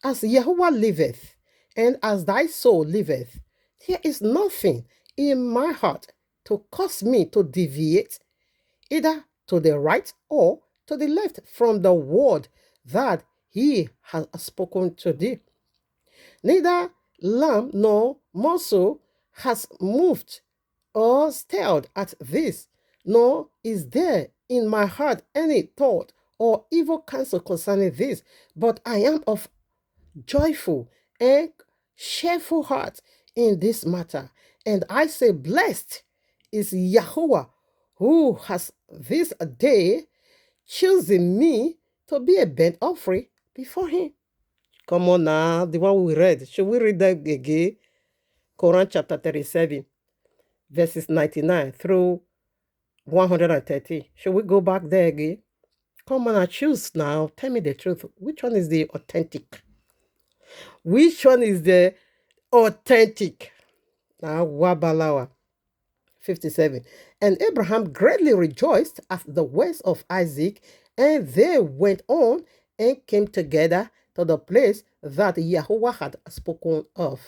as Yahuwah liveth, and as thy soul liveth, there is nothing in my heart to cause me to deviate either to the right or to the left from the word that he has spoken to thee. Neither lamb nor morsel has moved or stirred at this, nor is there in my heart any thought or evil counsel concerning this, but I am of joyful and cheerful heart in this matter. And I say, blessed is Yahuwah, who has this day chosen me to be a burnt offering before him. Come on now, the one we read. Should we read that again? Quran chapter 37, verses 99 through 130. Should we go back there again? Come on, I choose now. Tell me the truth. Which one is the authentic? Which one is the authentic? Now, Wabalawa. 57. And Abraham greatly rejoiced at the words of Isaac, and they went on and came together to the place that Yahweh had spoken of.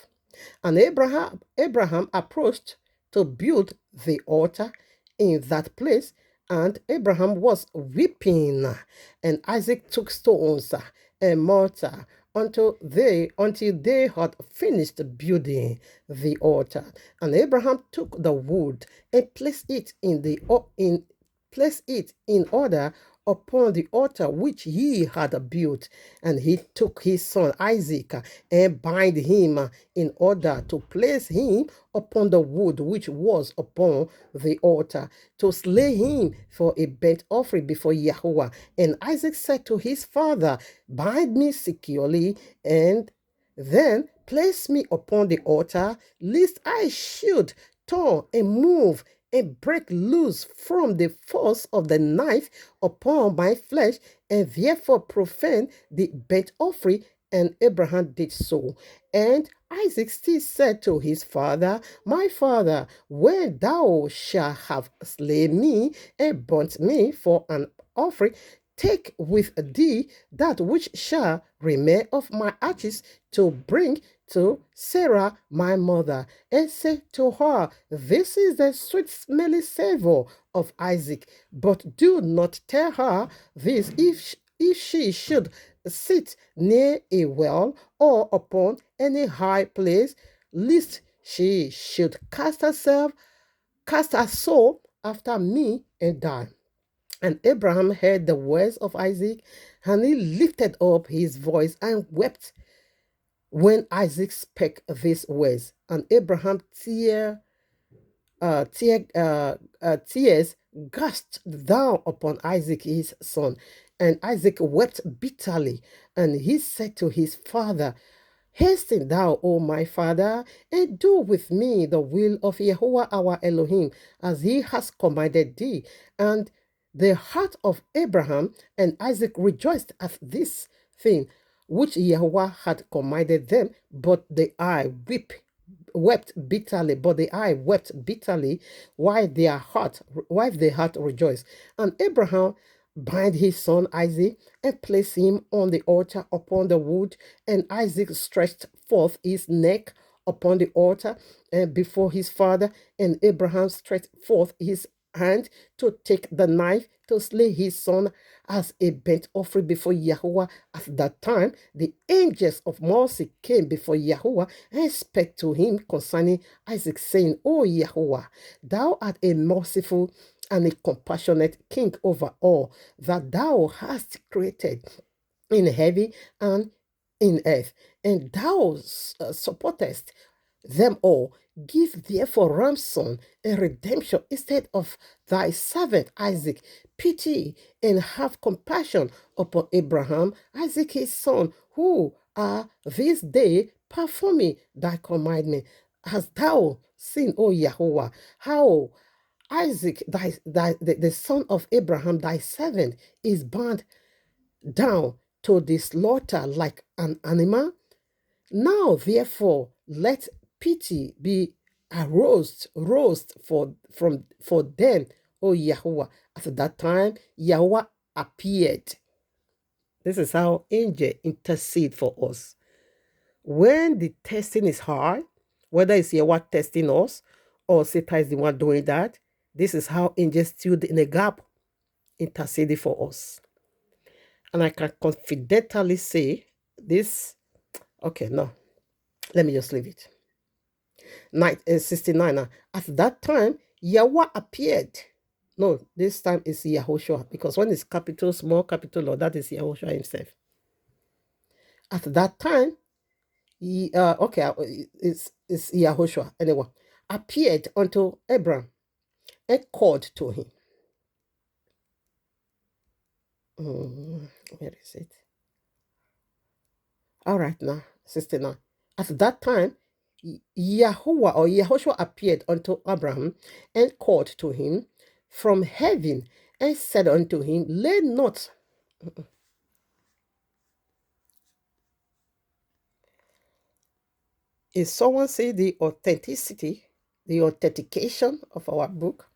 And Abraham approached to build the altar in that place, and Abraham was weeping. And Isaac took stones and mortar until they had finished building the altar. And Abraham took the wood and placed it in order upon the altar which he had built. And he took his son Isaac and bind him in order to place him upon the wood which was upon the altar, to slay him for a burnt offering before Yahweh. And Isaac said to his father, bind me securely, and then place me upon the altar, lest I should turn and move and break loose from the force of the knife upon my flesh, and therefore profane the burnt offering. And Abraham did so. And Isaac still said to his father, my father, when thou shalt have slain me and burnt me for an offering, take with thee that which shall remain of my ashes to bring to Sarah my mother, and say to her, this is the sweet smelling savor of Isaac. But do not tell her this if she should sit near a well or upon any high place, lest she should cast her soul after me and die. And Abraham heard the words of Isaac, and he lifted up his voice and wept when Isaac spake these words. And Abraham tears gushed down upon Isaac his son. And Isaac wept bitterly. And he said to his father, hasten thou, O my father, and do with me the will of Yahweh our Elohim, as he has commanded thee. And the heart of Abraham and Isaac rejoiced at this thing which Yahweh had commanded them, but the eye wept bitterly, while their heart rejoiced. And Abraham bind his son Isaac and placed him on the altar upon the wood, and Isaac stretched forth his neck upon the altar and before his father, and Abraham stretched forth his hand to take the knife to slay his son as a burnt offering before Yahweh. At that time, the angels of mercy came before Yahweh and spake to him concerning Isaac, saying, O Yahweh, thou art a merciful and a compassionate king over all that thou hast created in heaven and in earth, and thou supportest them all. Give therefore ransom and redemption instead of thy servant Isaac. Pity and have compassion upon Abraham, Isaac his son, who are this day performing thy commandment. Hast thou seen, O Yahweh, how Isaac, the son of Abraham, thy servant, is bound down to the slaughter like an animal? Now, therefore, let pity be aroused for them, O Yahweh. At that time, Yahweh appeared. This is how angel intercede for us. When the testing is hard, whether it's Yahweh testing us or Satan is the one doing that, this is how angels stood in a gap, interceding for us. And I can confidently say this. Okay, no. Let me just leave it. 69. At that time, Yahweh appeared. No, this time it's Yahushua, because when it's capital, small capital, or that is Yahushua himself. At that time, it's Yahushua, anyway, appeared unto Abraham and called to him. Where is it? All right, now, 69. At that time, Yahuwah or Yahushua appeared unto Abraham and called to him from heaven and said unto him, lay not Is someone see the authenticity, the authentication of our book,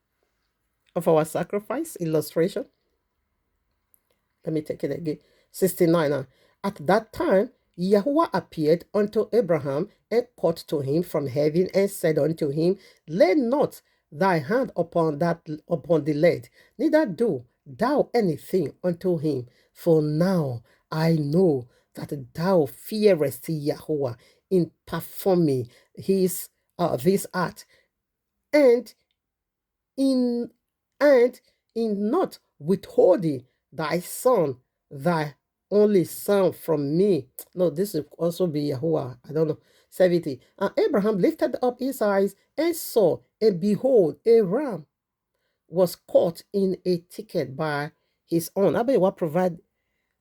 of our sacrifice illustration? Let me take it again. 69. At that time, Yahuwah appeared unto Abraham and called to him from heaven and said unto him, lay not thy hand upon the lead, neither do thou anything unto him. For now I know that thou fearest Yahuwah in performing this act, and in not withholding thy son, thy only son from me. No, this will also be Yahuwah. I don't know. 70. And Abraham lifted up his eyes and saw, and behold, a ram was caught in a thicket by his own. I bet what provide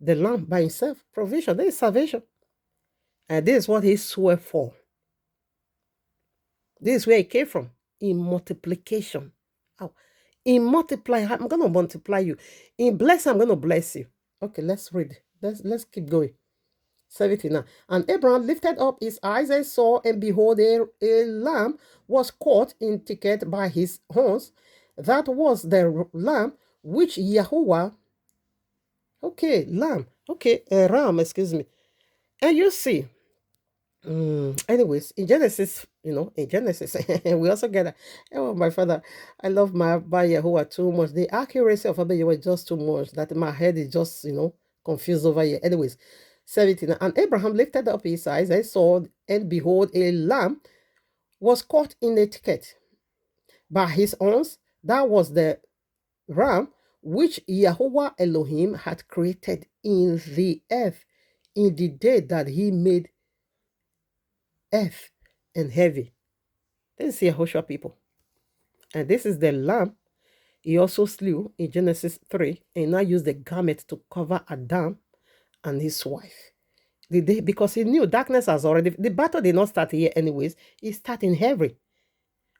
the lamb by himself. Provision. There is salvation. And this is what he swore for. This is where it came from. In multiplication. Oh. In multiply, I'm going to multiply you. In bless, I'm going to bless you. Okay, let's read. Let's keep going. 79. And Abraham lifted up his eyes and saw, and behold, a lamb was caught in thicket by his horns. That was the lamb which Yahuwah. Okay, lamb. Okay, a ram, excuse me. And you see, anyways, in Genesis, in Genesis, we also get, oh, my father, I love my Abba Yahuwah too much. The accuracy of Abba Yahuwah is just too much that my head is just, confused over here. Anyways, 17. And Abraham lifted up his eyes and saw, and behold, a lamb was caught in a thicket by his horns. That was the ram which Yahuwah Elohim had created in the earth in the day that he made earth and heavy. This is Yahushua, people. And this is the lamb he also slew in Genesis 3, and now used the garment to cover Adam and his wife. Because he knew darkness has already, the battle did not start here anyways, it started in heaven.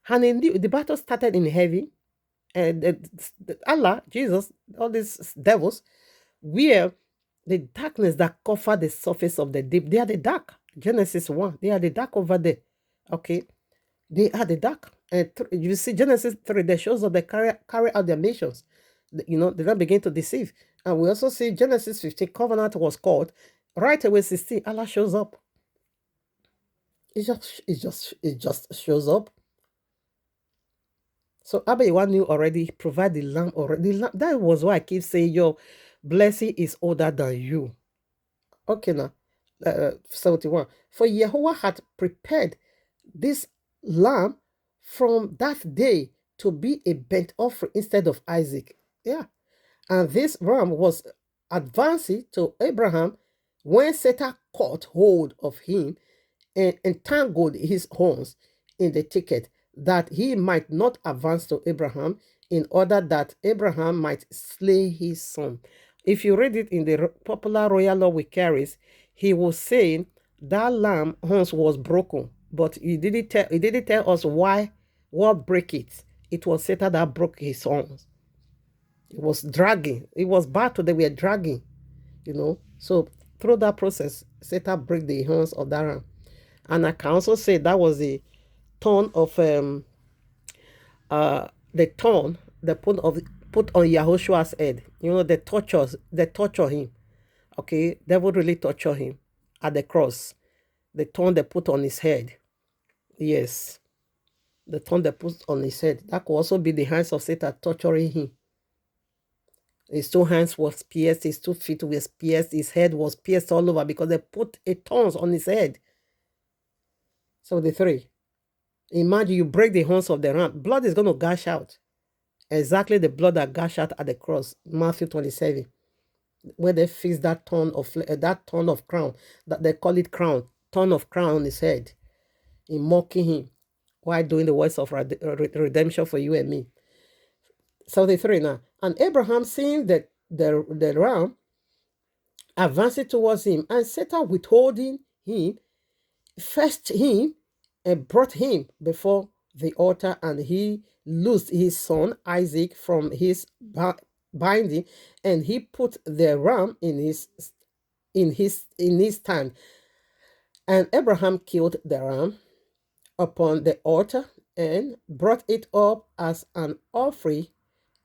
And he knew the battle started in heaven, and Allah, Jesus, all these devils, where the darkness that cover the surface of the deep, they are the dark. Genesis 1, they are the dark over there. Okay, they are the dark. And you see Genesis 3, that shows that they carry out their missions. They don't begin to deceive. And we also see Genesis 15, covenant was called. Right away, 16, Allah shows up. It just shows up. So Abba Yahuwah knew already, provide the lamb already. That was why I keep saying your blessing is older than you. Okay, now 71. For Yahuwah had prepared this lamb from that day to be a burnt offering instead of Isaac. Yeah. And this ram was advancing to Abraham when Satan caught hold of him and entangled his horns in the thicket, that he might not advance to Abraham, in order that Abraham might slay his son. If you read it in the popular royal law we carries, he was saying that lamb horns was broken, but he didn't tell us why, what break it. It was Satan that broke his horns. It was dragging. It was battle they were dragging, So through that process, Satan broke the horns of that ram. And I can also say that was the thorn of the thorn they put on Yahushua's head. They torture him. Okay, they would really torture him at the cross. The thorn they put on his head. Yes, the thorn they put on his head. That could also be the hands of Satan torturing him. His 2 hands was pierced, his 2 feet was pierced, his head was pierced all over because they put a thorn on his head. So the 3. Imagine you break the horns of the ram. Blood is going to gush out. Exactly the blood that gushed out at the cross. Matthew 27. Where they fix that thorn of crown. That they call it crown. Thorn of crown on his head. In mocking him. While doing the works of redemption for you and me. 73 now. And Abraham, seeing the ram advancing towards him, and Satan withholding him, fetched him and brought him before the altar, and he loosed his son Isaac from his binding, and he put the ram in his stand. And Abraham killed the ram upon the altar and brought it up as an offering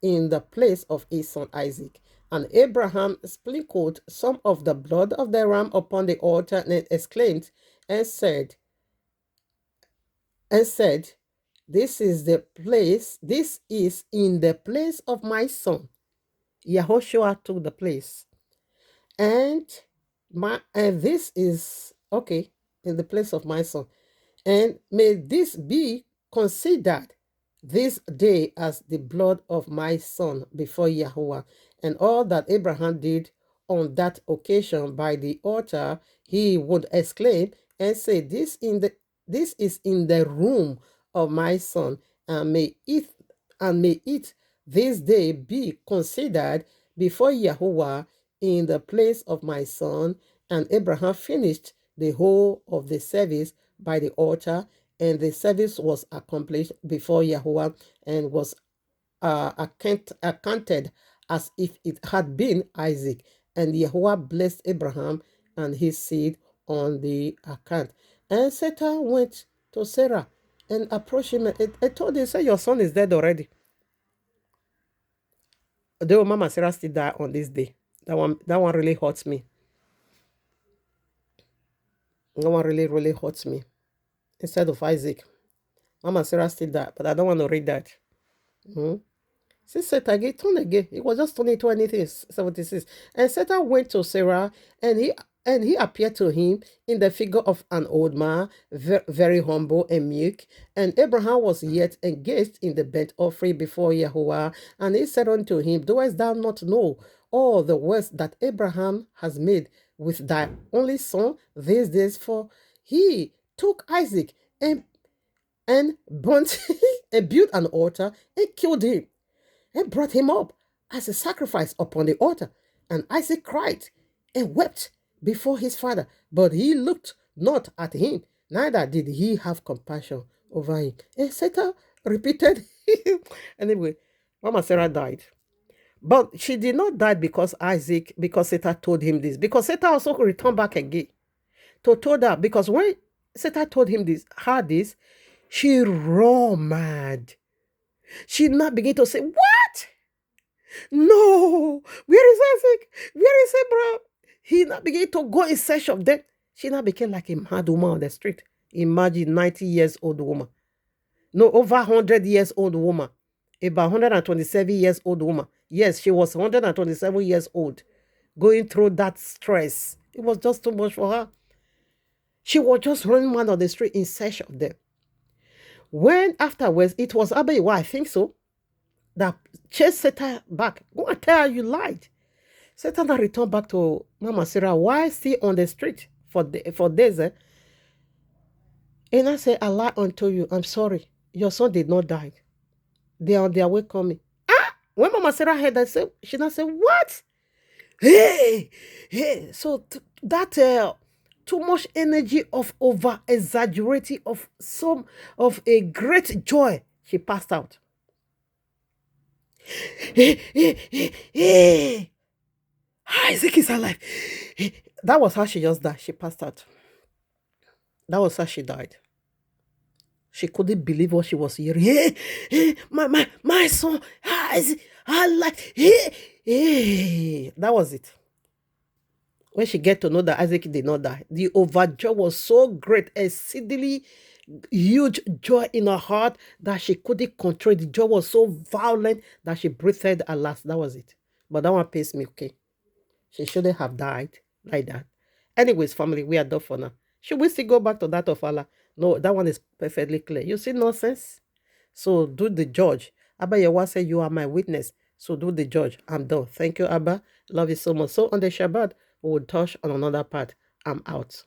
in the place of his son Isaac. And Abraham sprinkled some of the blood of the ram upon the altar and exclaimed and said, this is in the place of my son. Yahushua took the place. And this is, okay, in the place of my son. And may this be considered this day as the blood of my son before Yahuwah. And all that Abraham did on that occasion by the altar, he would exclaim and say, this is in the room of my son, and may it this day be considered before Yahuwah in the place of my son. And Abraham finished the whole of the service by the altar, and the service was accomplished before Yahuwah and was accounted as if it had been Isaac. And Yahuwah blessed Abraham and his seed on the account. And Satan went to Sarah and approached him. I told him, say, your son is dead already. Though Mama Sarah still died on this day. That one really hurts me. That one really hurts me. Instead of Isaac. Mama Sarah still died, but I don't want to read that. See, Satan again, turn again. It was just 76. And Satan went to Sarah, and he appeared to him in the figure of an old man, very humble and meek. And Abraham was yet engaged in the burnt offering before Yahuwah. And he said unto him, doest thou not know all the works that Abraham has made with thy only son these days? For he took Isaac and burnt and built an altar and killed him and brought him up as a sacrifice upon the altar. And Isaac cried and wept before his father, but he looked not at him, neither did he have compassion over him. And Satan repeated. Anyway, Mama Sarah died. But she did not die because Satan told him this. Because Satan also returned back again to told her. Because when Satan told him this, she ran mad. She now began to say, what? No, where is Isaac? Where is Abraham? He now began to go in search of them. She now became like a mad woman on the street. Imagine 90 years old woman. No, over 100 years old woman. About 127 years old woman. Yes, she was 127 years old. Going through that stress. It was just too much for her. She was just running around on the street in search of them. When afterwards, it was Abayiwa, I think so, that chased Satan back. Go and tell her you lied. Satan returned back to Mama Sarah. Why still on the street for days? And I said, I lied unto you. I'm sorry. Your son did not die. They are on their way coming. When Mama Sarah heard that, she now said, what? Hey. So that too much energy of over-exaggerating of a great joy, she passed out. Isaac is alive. That was how she just died. She passed out. That was how she died. She couldn't believe what she was hearing. My son is alive. That was it. When she get to know that Isaac did not die, the overjoy was so great, exceedingly huge joy in her heart that she couldn't control. The joy was so violent that she breathed her last. That was it. But that one pains me, okay? She shouldn't have died like that. Anyways, family, we are done for now. Should we still go back to that of Allah? No, that one is perfectly clear. You see nonsense? So do the judge. Abba Yawa said, you are my witness. So do the judge. I'm done. Thank you, Abba. Love you so much. So on the Shabbat, we will touch on another part. I'm out.